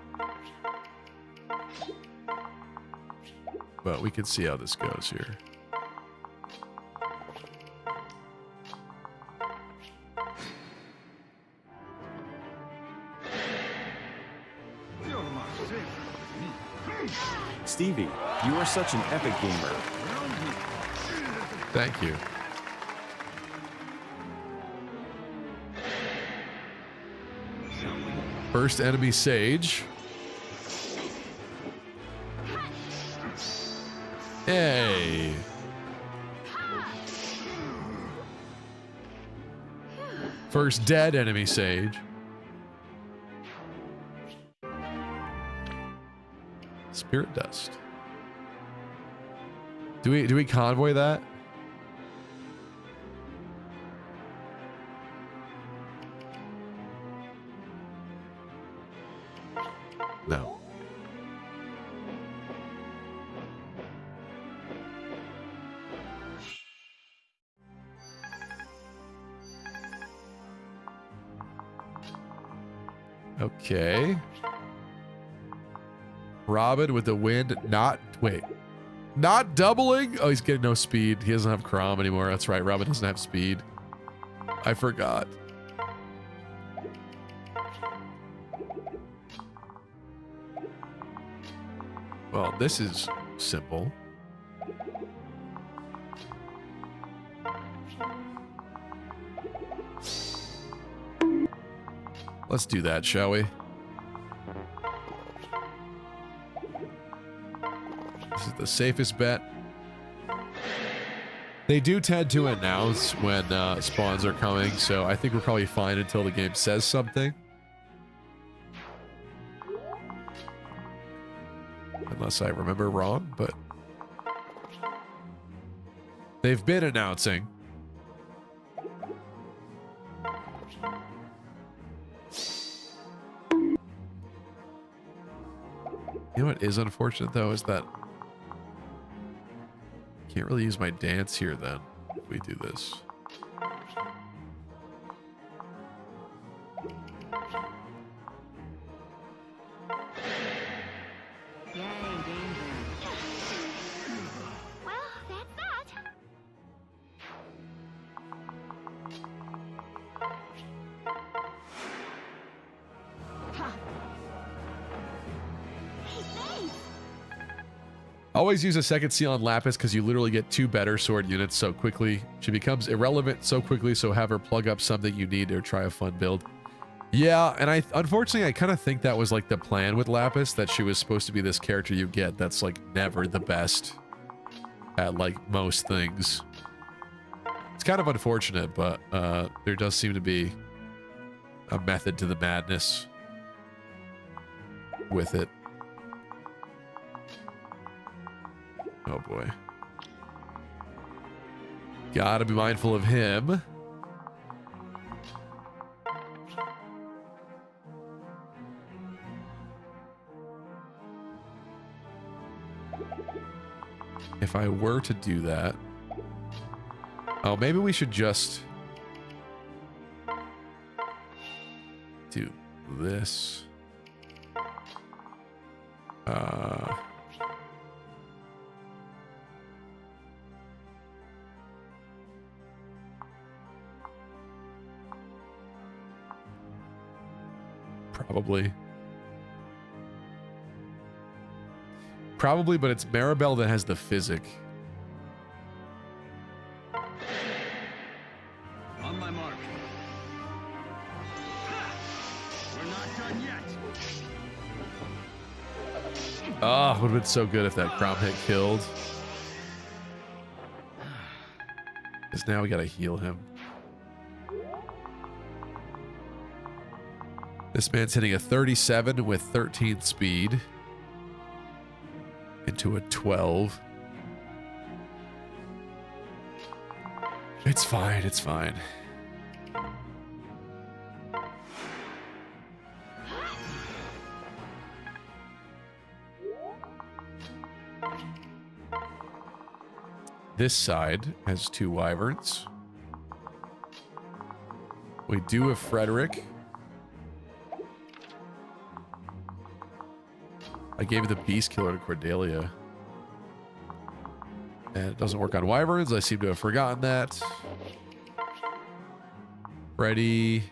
But we can see how this goes here. Stevie, you are such an epic gamer. Thank you. First enemy Sage. Hey. First dead enemy Sage. Spirit Dust. Do we convoy that? No. Okay. Robin with the wind, not doubling. Oh, he's getting no speed. He doesn't have Chrom anymore. That's right. Robin doesn't have speed. I forgot. Well, this is simple. Let's do that, shall we? This is the safest bet. They do tend to announce when spawns are coming, so I think we're probably fine until the game says something. Unless I remember wrong, but they've been announcing. You know what is unfortunate, though, is that I can't really use my dance here, then, if we do this. Always use a second seal on Lapis because you literally get 2 better sword units so quickly. She becomes irrelevant so quickly, so have her plug up something you need or try a fun build. Yeah, and unfortunately I kind of think that was like the plan with Lapis, that she was supposed to be this character you get that's like never the best at like most things. It's kind of unfortunate, but there does seem to be a method to the madness with it. Oh boy. Gotta be mindful of him. If I were to do that... Oh, maybe we should just... do this. Probably, but it's Maribel that has the physic. On my mark. We're not done yet. Oh, would have been so good if that Chrom hit killed. Because now we gotta heal him. This man's hitting a 37 with 13 speed into a 12. It's fine, it's fine. This side has 2 wyverns. We do have Frederick. I gave the Beast Killer to Cordelia. And it doesn't work on wyverns. I seem to have forgotten that. Freddy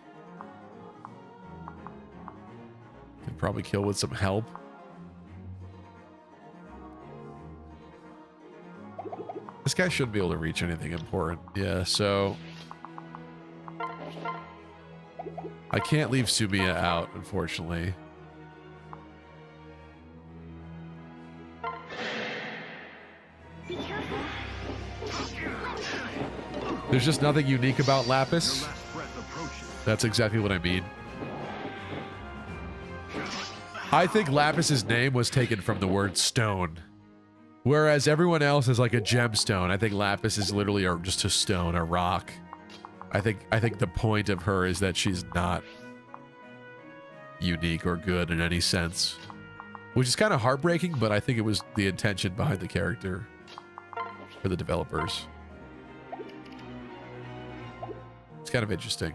can probably kill with some help. This guy shouldn't be able to reach anything important. Yeah, so I can't leave Sumiya out, unfortunately. There's just nothing unique about Lapis. That's exactly what I mean. I think Lapis's name was taken from the word stone. Whereas everyone else is like a gemstone. I think Lapis is literally just a stone, a rock. I think the point of her is that she's not unique or good in any sense. Which is kind of heartbreaking, but I think it was the intention behind the character for the developers. It's kind of interesting.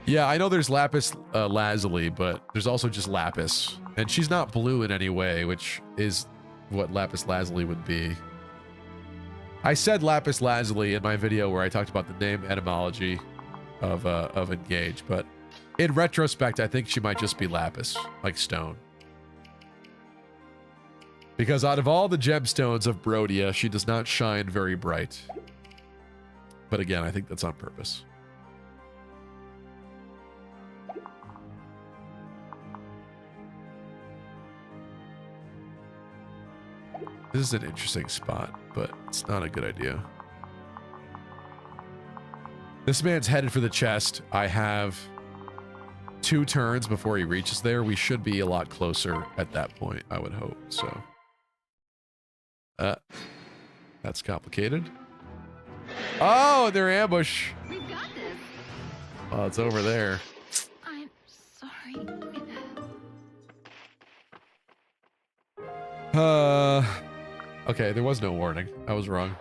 Yeah, I know there's Lapis Lazuli, but there's also just Lapis. And she's not blue in any way, which is what Lapis Lazuli would be. I said Lapis Lazuli in my video where I talked about the name etymology of Engage, but in retrospect, I think she might just be Lapis, like stone. Because out of all the gemstones of Brodia, she does not shine very bright. But again, I think that's on purpose. This is an interesting spot, but it's not a good idea. This man's headed for the chest. I have 2 turns before he reaches there. We should be a lot closer at that point, I would hope. So, that's complicated. Oh, they're ambush. We've got this. Oh, it's over there. I'm sorry. Okay, there was no warning. I was wrong.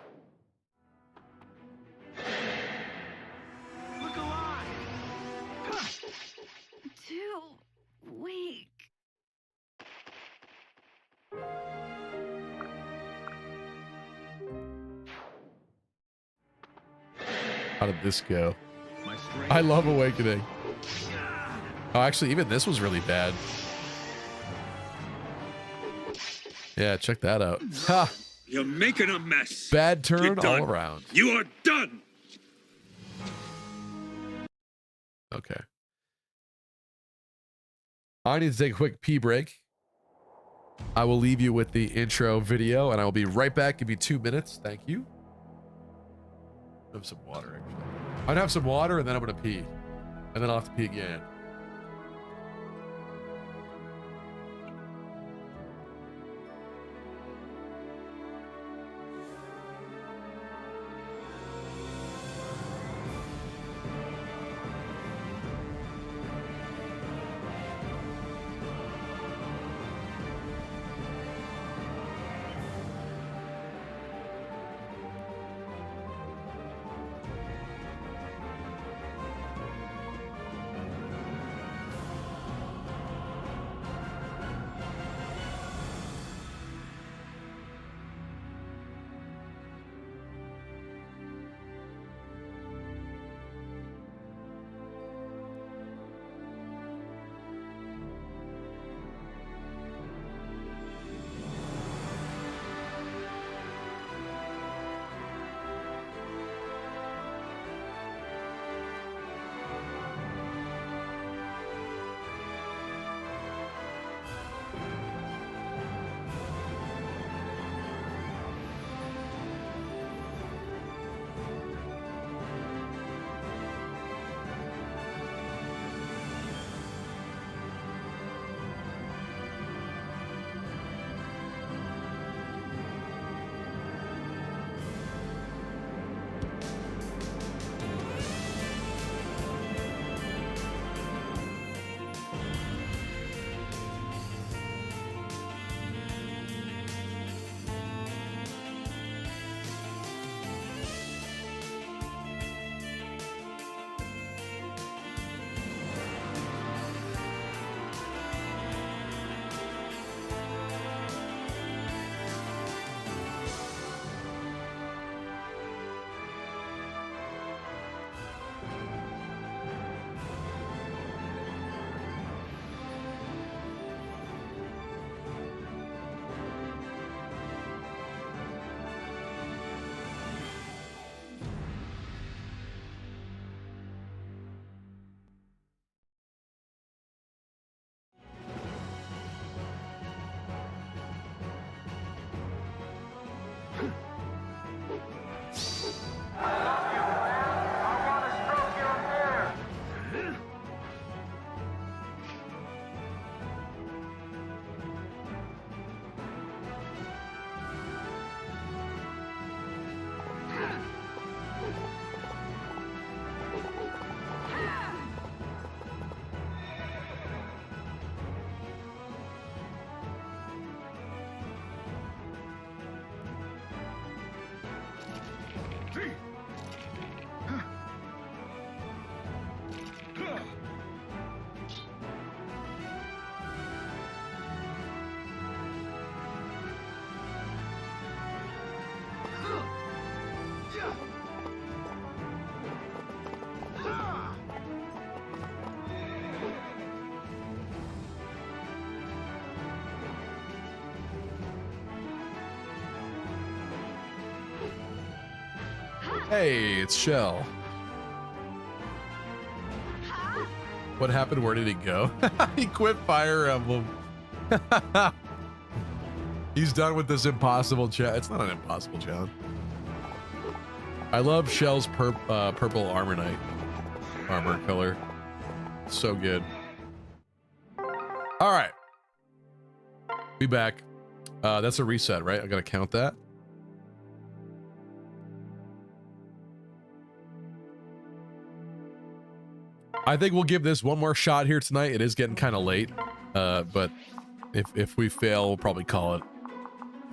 Look alive! Too weak. How did this go? I love Awakening. Oh, actually, even this was really bad. Yeah, check that out. Ha! You're making a mess. Bad turn You're done. all around. You are done. Okay. I need to take a quick pee break. I will leave you with the intro video, and I will be right back. Give me 2 minutes. Thank you. Have some water, actually. I'd have some water, and then I'm going to pee. And then I'll have to pee again. Hey, it's Shell. What happened? Where did he go? He quit Fire Emblem. He's done with this impossible challenge. It's not an impossible challenge. I love Shell's purple armor color. So good. All right. Be back. That's a reset, right? I gotta count that. I think we'll give this one more shot here tonight. It is getting kind of late, but if we fail, we'll probably call it.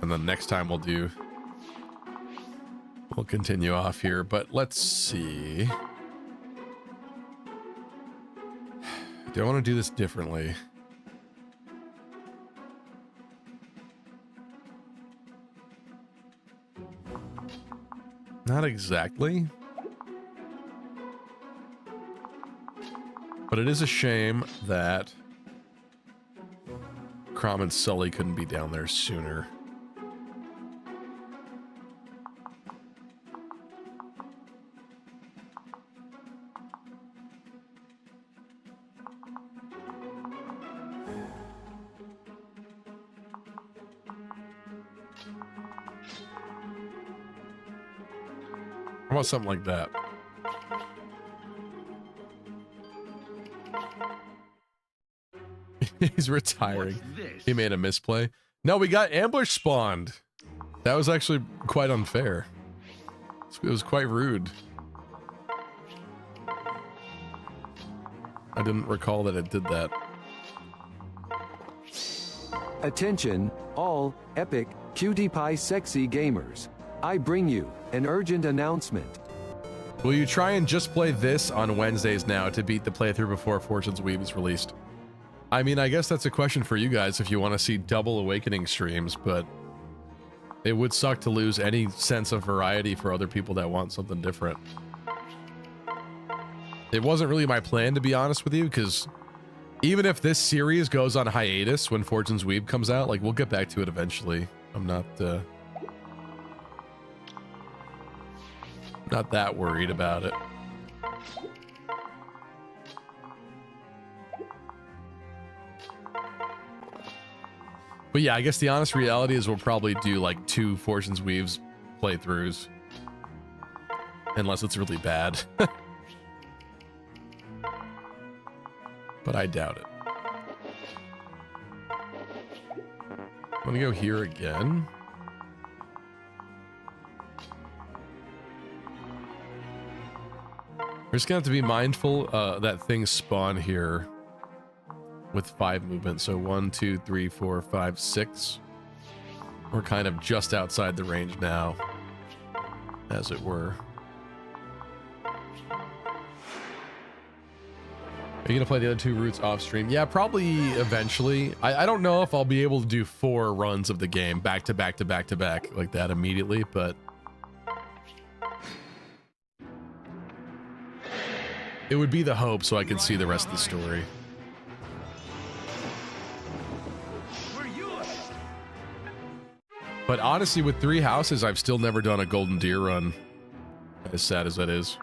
And then next time we'll continue off here. But let's see. Do I want to do this differently? Not exactly. But it is a shame that Chrom and Sully couldn't be down there sooner. How about something like that? He's retiring. He made a misplay. No, we got ambush spawned. That was actually quite unfair. It was quite rude. I didn't recall that it did that. Attention, all epic, cutie pie sexy gamers. I bring you an urgent announcement. Will you try and just play this on Wednesdays now to beat the playthrough before Fortune's Weave is released? I mean, I guess that's a question for you guys if you want to see double Awakening streams, but it would suck to lose any sense of variety for other people that want something different. It wasn't really my plan, to be honest with you, because even if this series goes on hiatus when Fortune's Weave comes out, like, we'll get back to it eventually. I'm not that worried about it. But yeah, I guess the honest reality is we'll probably do like 2 Fortune's Weaves playthroughs. Unless it's really bad. But I doubt it. I'm gonna go here again. We're just gonna have to be mindful that things spawn here with 5 movement. So 1, 2, 3, 4, 5, 6. We're kind of just outside the range now, as it were. Are you gonna play the other 2 routes off stream? Yeah, probably eventually. I don't know if I'll be able to do 4 runs of the game back to back to back to back like that immediately, but it would be the hope so I could see the rest of the story. But honestly, with 3 houses, I've still never done a Golden Deer run, as sad as that is.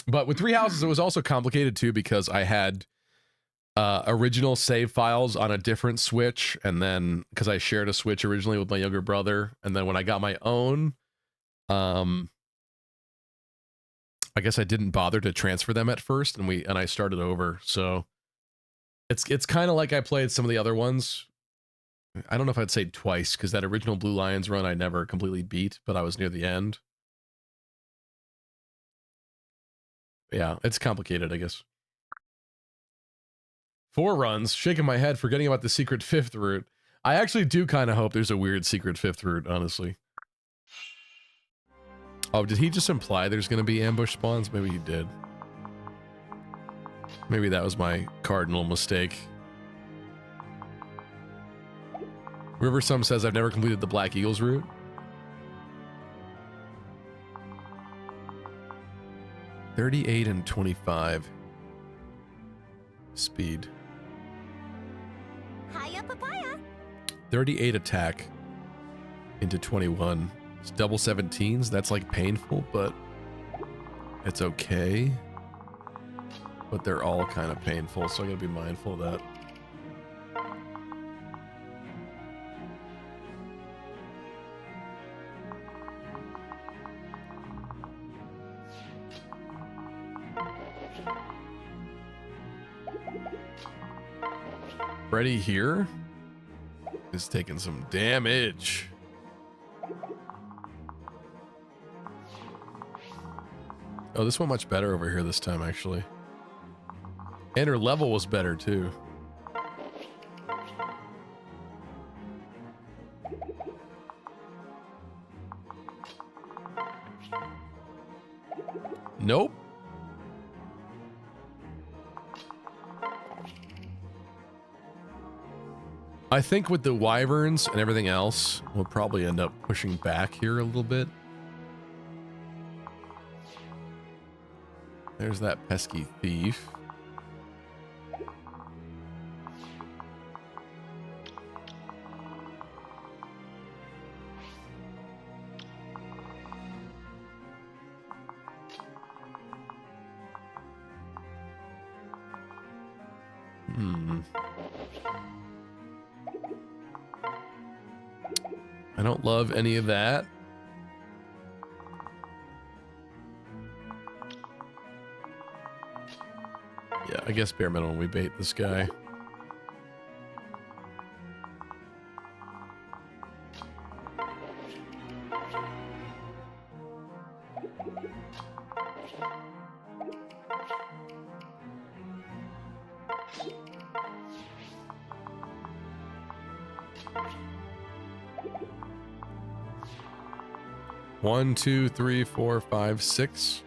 But with 3 houses, it was also complicated too, because I had original save files on a different Switch, and then because I shared a Switch originally with my younger brother, and then when I got my own, I guess I didn't bother to transfer them at first, and I started over. So it's kind of like I played some of the other ones. I don't know if I'd say twice, because that original Blue Lions run I never completely beat, but I was near the end. Yeah, it's complicated, I guess. 4 runs, shaking my head, forgetting about the secret 5th route. I actually do kind of hope there's a weird secret 5th route, honestly. Oh, did he just imply there's going to be ambush spawns? Maybe he did. Maybe that was my cardinal mistake. Riversum says I've never completed the Black Eagles route. $38 and $25 speed. Hiya, papaya. 38 attack into 21. It's double 17s. That's like painful, but it's okay. But they're all kind of painful, so I gotta be mindful of that. Freddy here is taking some damage. Oh, this went much better over here this time, actually. And her level was better, too. Nope. I think with the wyverns and everything else, we'll probably end up pushing back here a little bit. There's that pesky thief. I don't love any of that. Yeah, I guess bare minimum we bait this guy. One, two, three, four, five, six.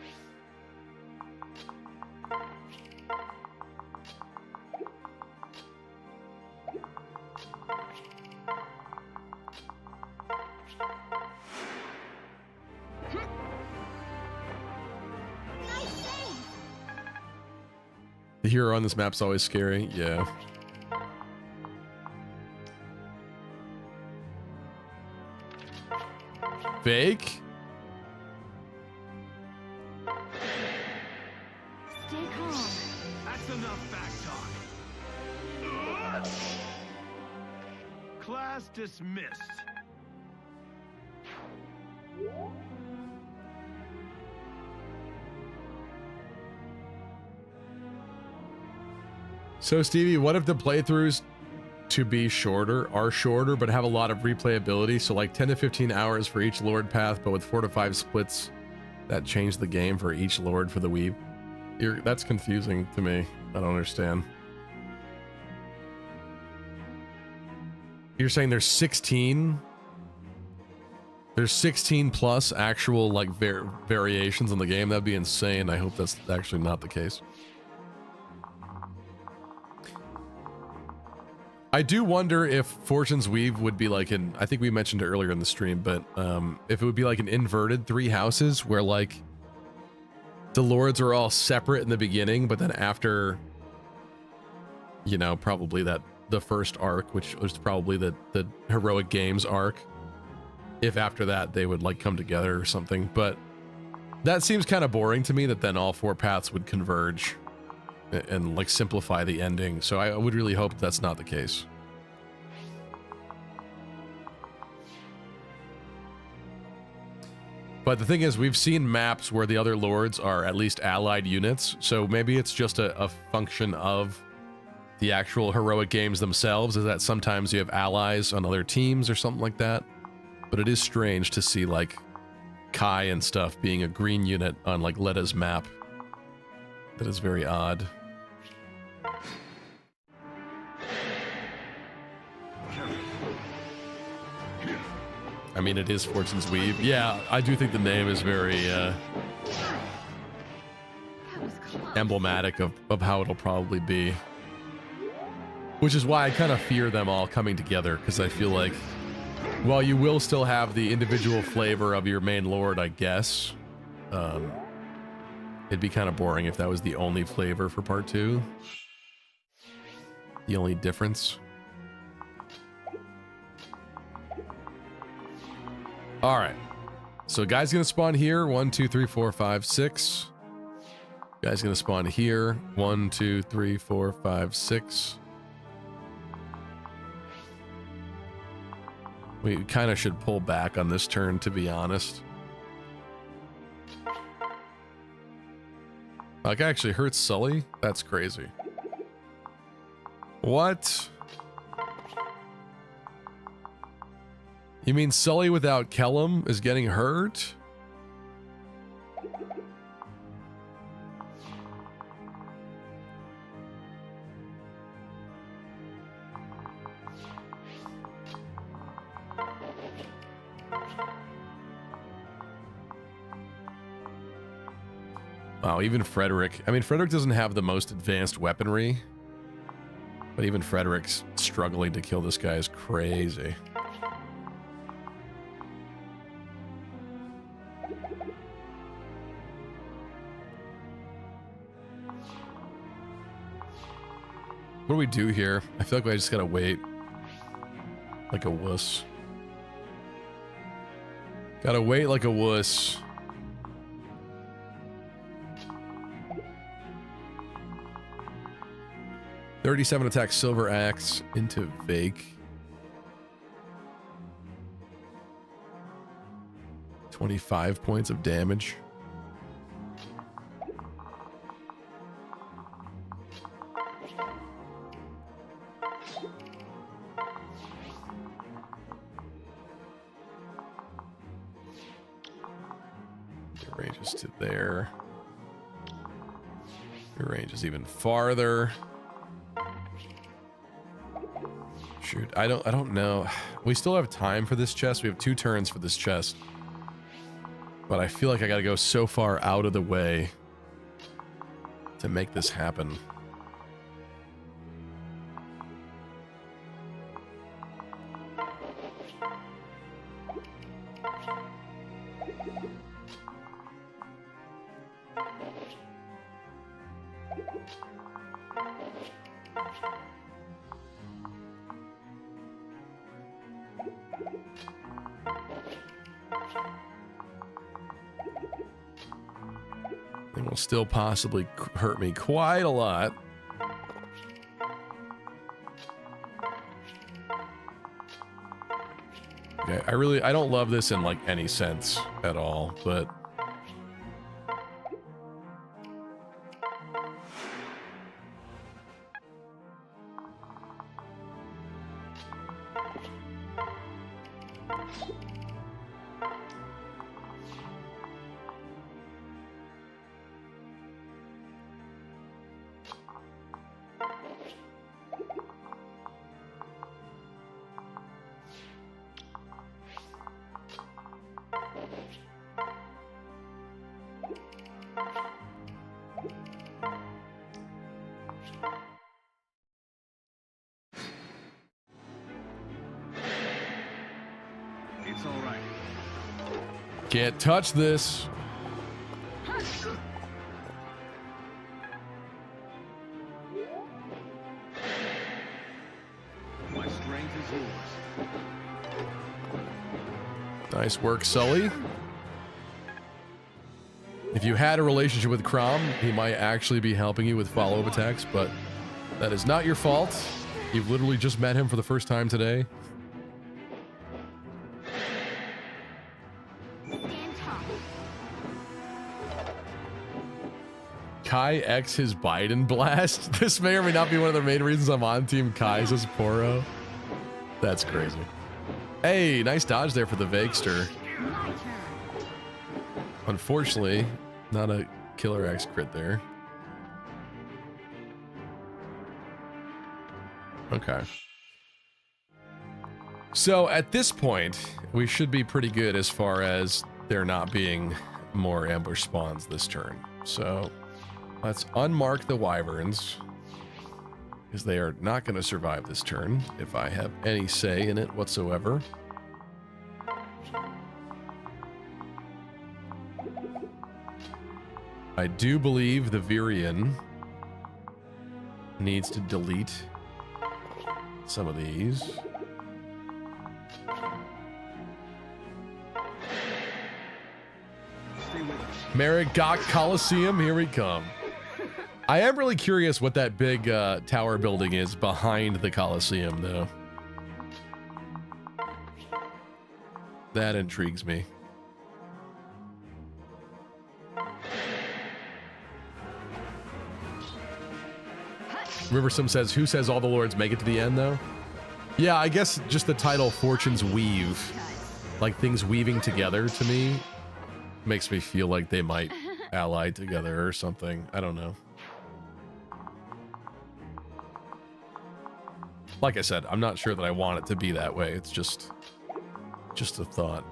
The hero on this map's always scary, yeah. Fake? Stay calm. That's enough back talk. Class dismissed. So Stevie, what if the playthroughs to be shorter are shorter but have a lot of replayability? So like 10 to 15 hours for each Lord path, but with 4 to 5 splits that change the game for each Lord for the weeb. That's confusing to me. I don't understand. You're saying there's 16? There's 16 plus actual like variations in the game? That'd be insane. I hope that's actually not the case. I do wonder if Fortune's Weave would be like an, I think we mentioned it earlier in the stream, but if it would be like an inverted 3 houses where like the lords are all separate in the beginning, but then after, you know, probably that the first arc, which was probably the Heroic Games arc, if after that they would like come together or something. But that seems kind of boring to me, that then all 4 paths would converge and like simplify the ending. So I would really hope that's not the case. But the thing is, we've seen maps where the other lords are at least allied units, so maybe it's just a function of the actual Heroic Games themselves, is that sometimes you have allies on other teams or something like that. But it is strange to see like Kai and stuff being a green unit on like Letta's map. That is very odd. I mean, it is Fortune's Weave. Yeah, I do think the name is very emblematic of how it'll probably be. Which is why I kind of fear them all coming together, because I feel like, while you will still have the individual flavor of your main lord, I guess, it'd be kind of boring if that was the only flavor for part 2. The only difference. All right. So guy's going to spawn here. 1, 2, 3, 4, 5, 6. Guy's going to spawn here. 1, 2, 3, 4, 5, 6. We kind of should pull back on this turn, to be honest. Like, actually hurts Sully? That's crazy. What? You mean Sully without Kellum is getting hurt? Wow, even Frederick. I mean, Frederick doesn't have the most advanced weaponry, but even Frederick's struggling to kill this guy is crazy. What do we do here? I feel like I just gotta wait. Like a wuss. Gotta wait like a wuss. $37 attack Silver Axe into Vake. 25 points of damage. Your range is to there. Your range is even farther. Shoot, I don't know. We still have time for this chest. We have 2 turns for this chest. But I feel like I gotta go so far out of the way to make this happen. It will still possibly hurt me quite a lot. Okay, I don't love this in like any sense at all, but It's all right. can't touch this. My strength is yours. Nice work, Sully. If you had a relationship with Chrom, he might actually be helping you with follow-up attacks, but that is not your fault. You've literally just met him for the first time today. Kai X his Biden blast. This may or may not be one of the main reasons I'm on Team Kai, says Poro. That's crazy. Hey, nice dodge there for the Vakester. Unfortunately, not a Killer X crit there. Okay. So at this point, we should be pretty good as far as there not being more ambush spawns this turn. So let's unmark the Wyverns, because they are not going to survive this turn if I have any say in it whatsoever. I do believe the Virion needs to delete some of these. stay with us. Marigok Coliseum, here we come. I am really curious what that big tower building is behind the Coliseum, though. That intrigues me. Riversim says, who says all the lords make it to the end, though? Yeah, I guess just the title, Fortune's Weave. Like, things weaving together, to me, makes me feel like they might ally together or something. I don't know. Like I said, I'm not sure that I want it to be that way. It's just a thought.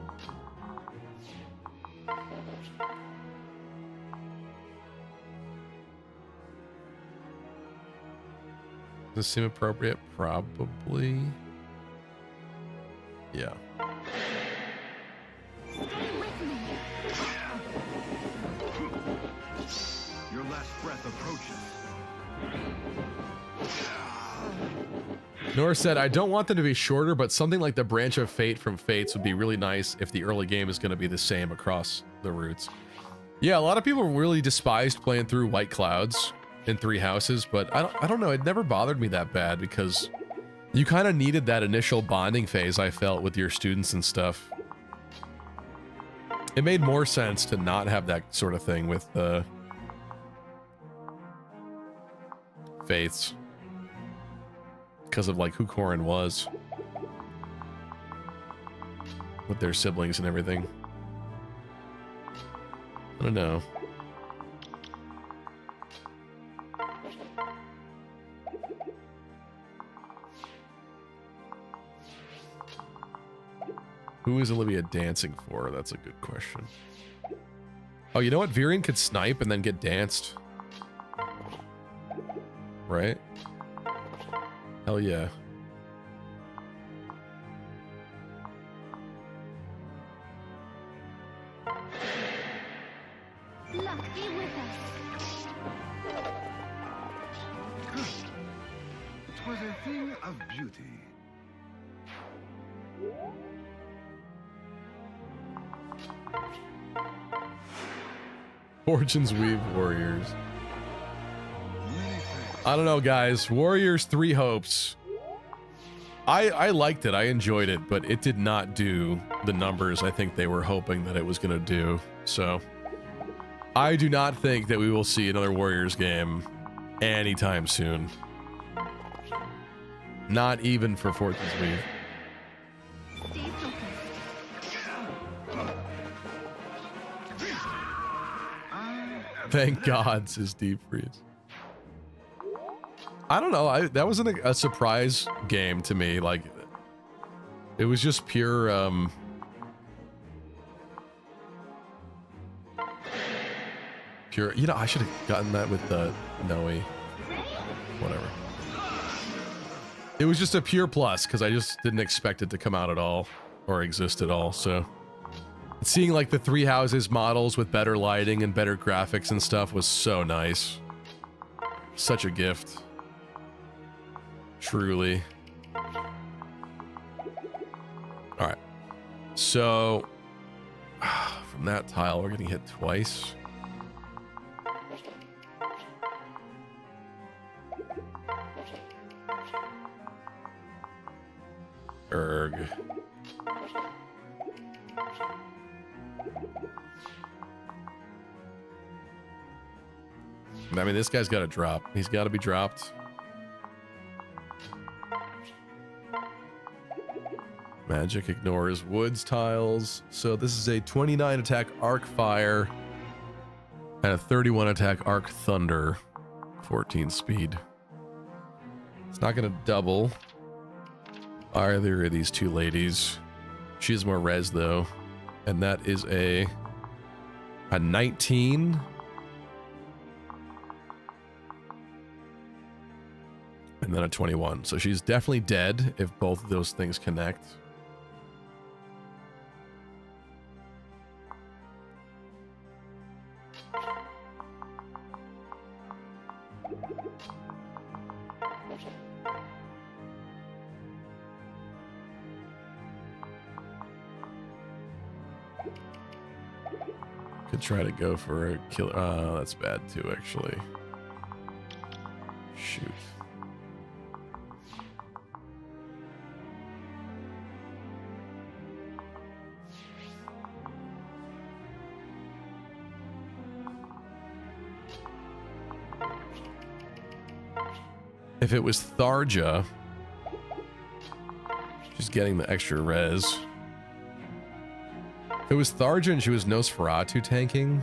Does this seem appropriate? Probably. Yeah. Your last breath approaches. Nora said, I don't want them to be shorter, but something like the Branch of Fate from Fates would be really nice if the early game is going to be the same across the routes. Yeah, a lot of people really despised playing through White Clouds in 3 houses, but I don't know, it never bothered me that bad because you kind of needed that initial bonding phase, I felt, with your students and stuff. It made more sense to not have that sort of thing with the Fates. Because of like who Corrin was with their siblings and everything. I don't know. Who is Olivia dancing for? That's a good question. Oh, you know what? Viren could snipe and then get danced. Right? Hell yeah. Luck be with us. It was a thing of beauty. Fortune's Weave Warriors. I don't know, guys. Warriors 3 Hopes. I liked it. I enjoyed it, but it did not do the numbers I think they were hoping that it was going to do. So I do not think that we will see another Warriors game anytime soon. Not even for Fortune's Weave. Thank God, says Deep Freeze. I don't know. That wasn't a surprise game to me. Like, it was just pure, pure. You know, I should have gotten that with the Noe. Whatever. It was just a pure plus because I just didn't expect it to come out at all or exist at all. So seeing like the 3 houses models with better lighting and better graphics and stuff was so nice. Such a gift. Truly. All right. So from that tile, we're getting hit twice. Erg. I mean, this guy's got to drop. He's got to be dropped. Magic ignores woods tiles. So this is a 29 attack Arc Fire and a 31 attack Arc Thunder. 14 speed. It's not going to double either of these 2 ladies. She has more res though. And that is a 19. And then a 21. So she's definitely dead if both of those things connect. Could try to go for a killer. That's bad too, actually. Shoot. If it was Tharja, she's getting the extra res. If it was Tharja and she was Nosferatu tanking.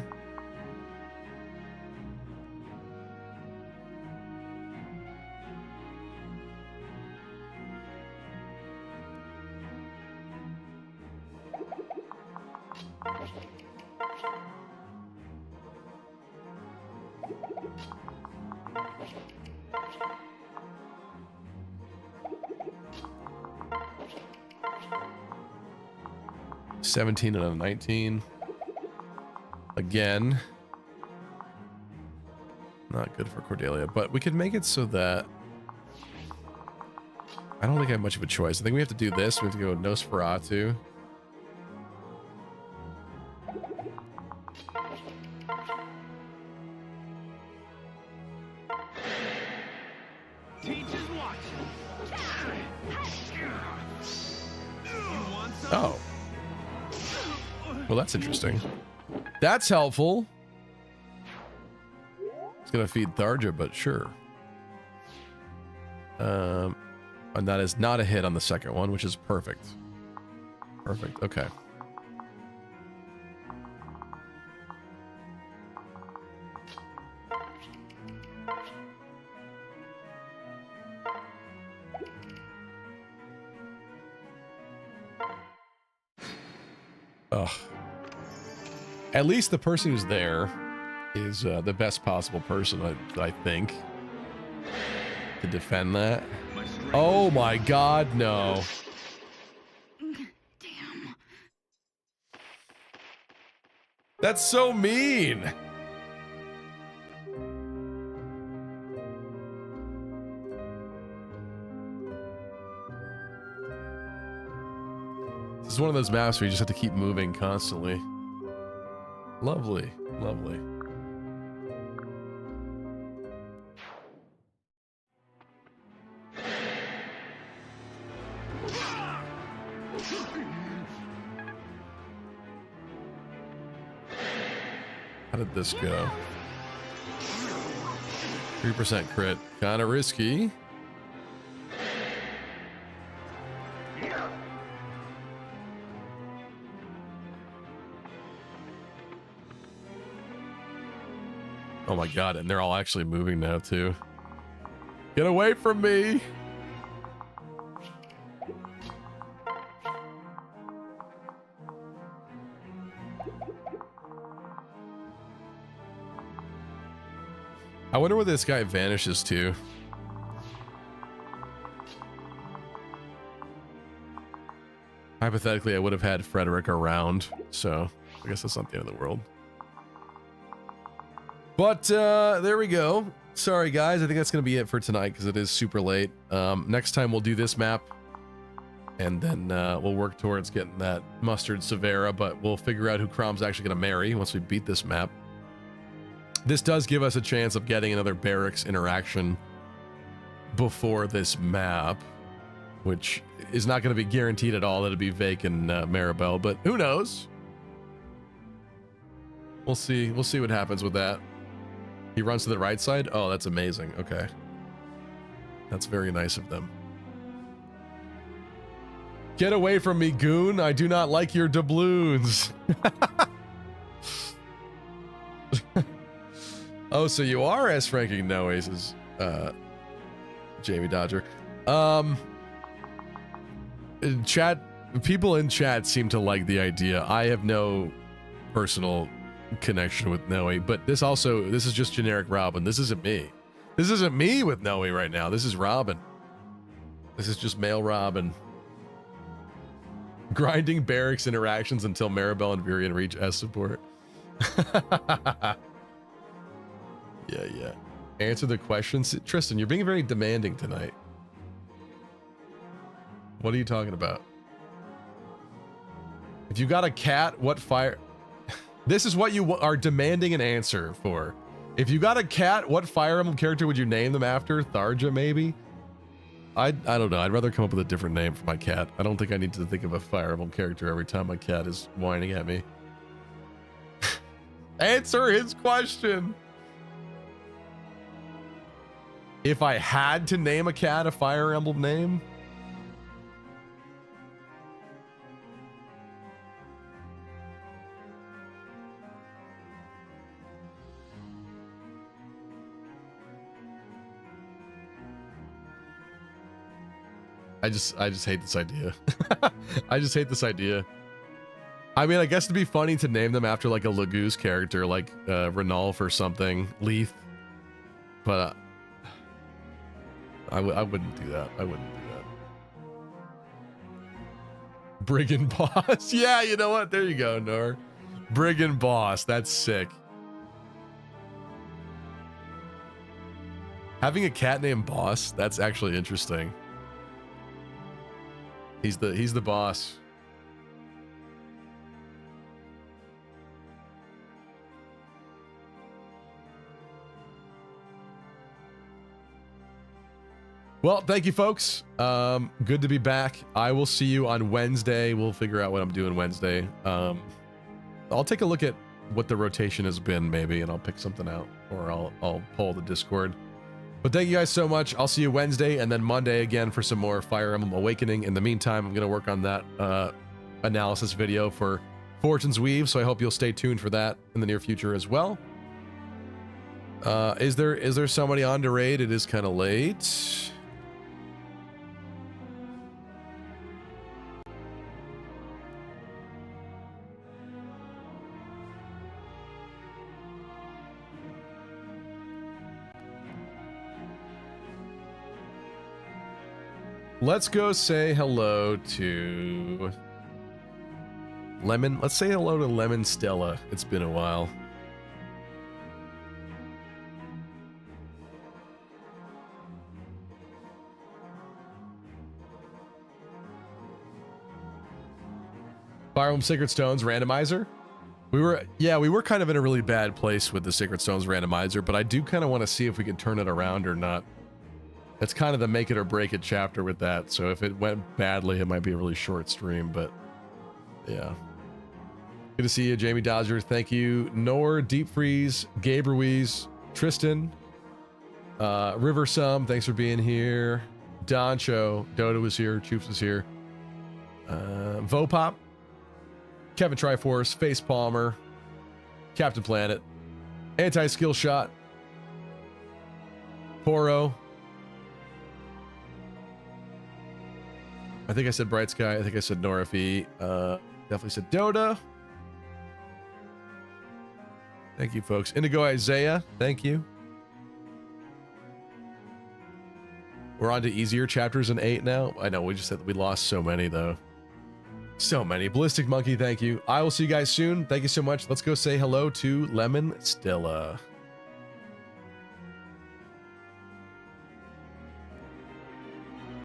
$17 out of 19. Again. Not good for Cordelia, but we could make it so that I don't think I have much of a choice. I think we have to do this. We have to go Nosferatu. Oh. Well, that's interesting. That's helpful. It's gonna feed Tharja, but sure. And that is not a hit on the second one, which is perfect. Perfect. Okay. Ugh. At least the person who's there is the best possible person, I think, to defend that. Oh my God, no. Damn. That's so mean. This is one of those maps where you just have to keep moving constantly. Lovely, lovely. How did this go? 3% crit. Kind of risky. Oh my God, and they're all actually moving now too. Get away from me! I wonder where this guy vanishes to. Hypothetically, I would have had Frederick around, so I guess that's not the end of the world. But there we go. Sorry, guys. I think that's going to be it for tonight because it is super late. Next time we'll do this map, and then we'll work towards getting that Mustard Severa, but we'll figure out who Chrom's actually going to marry once we beat this map. This does give us a chance of getting another barracks interaction before this map, which is not going to be guaranteed at all that it'll be Vake and Maribel, but who knows? We'll see. We'll see what happens with that. He runs to the right side? Oh, that's amazing. Okay. That's very nice of them. Get away from me, goon. I do not like your doubloons. Oh, so you are S-ranking No Aces, Jamie Dodger. In chat, people in chat seem to like the idea. I have no personal connection with Noe, but this is just generic Robin. This isn't me. This isn't me with Noe right now. This is Robin. This is just male Robin. Grinding barracks interactions until Maribel and Virion reach S support. Yeah. Answer the questions. Tristan, you're being very demanding tonight. What are you talking about? If you got a cat, what fire... This is what you are demanding an answer for. If you got a cat, what Fire Emblem character would you name them after? Tharja, maybe? I don't know. I'd rather come up with a different name for my cat. I don't think I need to think of a Fire Emblem character every time my cat is whining at me. Answer his question. If I had to name a cat a Fire Emblem name, I just hate this idea. I just hate this idea. I mean, I guess it'd be funny to name them after like a Lagoose character, like Renalf or something, Leith. But I wouldn't do that. I wouldn't do that. Brigand Boss. Yeah, you know what? There you go, Nor. Brigand Boss. That's sick. Having a cat named Boss, that's actually interesting. He's the boss. Well, thank you, folks. Good to be back. I will see you on Wednesday. We'll figure out what I'm doing Wednesday. I'll take a look at what the rotation has been, maybe, and I'll pick something out, or I'll poll the Discord. But thank you guys so much. I'll see you Wednesday and then Monday again for some more Fire Emblem Awakening. In the meantime, I'm going to work on that analysis video for Fortune's Weave, so I hope you'll stay tuned for that in the near future as well. Is there somebody on to raid? It is kind of late. Let's go say hello to Lemon. Let's say hello to Lemon Stella. It's been a while. Fire Emblem Sacred Stones randomizer. We were kind of in a really bad place with the Sacred Stones randomizer, but I do kind of want to see if we can turn it around or not. That's kind of the make it or break it chapter with that. So if it went badly, it might be a really short stream, but yeah. Good to see you, Jamie Dodger. Thank you. Nor, Deep Freeze, Gabe Ruiz, Tristan, River Sum, thanks for being here. Doncho, Doda was here, Choops was here. Vopop, Kevin Triforce, Face Palmer, Captain Planet, Anti-Skill Shot, Poro. I think I said Bright Sky. I think I said Norafi. Definitely said Doda. Thank you, folks. Indigo Isaiah, thank you. We're on to easier chapters in 8 now. I know, we just said we lost so many, though. So many. Ballistic Monkey, thank you. I will see you guys soon. Thank you so much. Let's go say hello to Lemon Stella.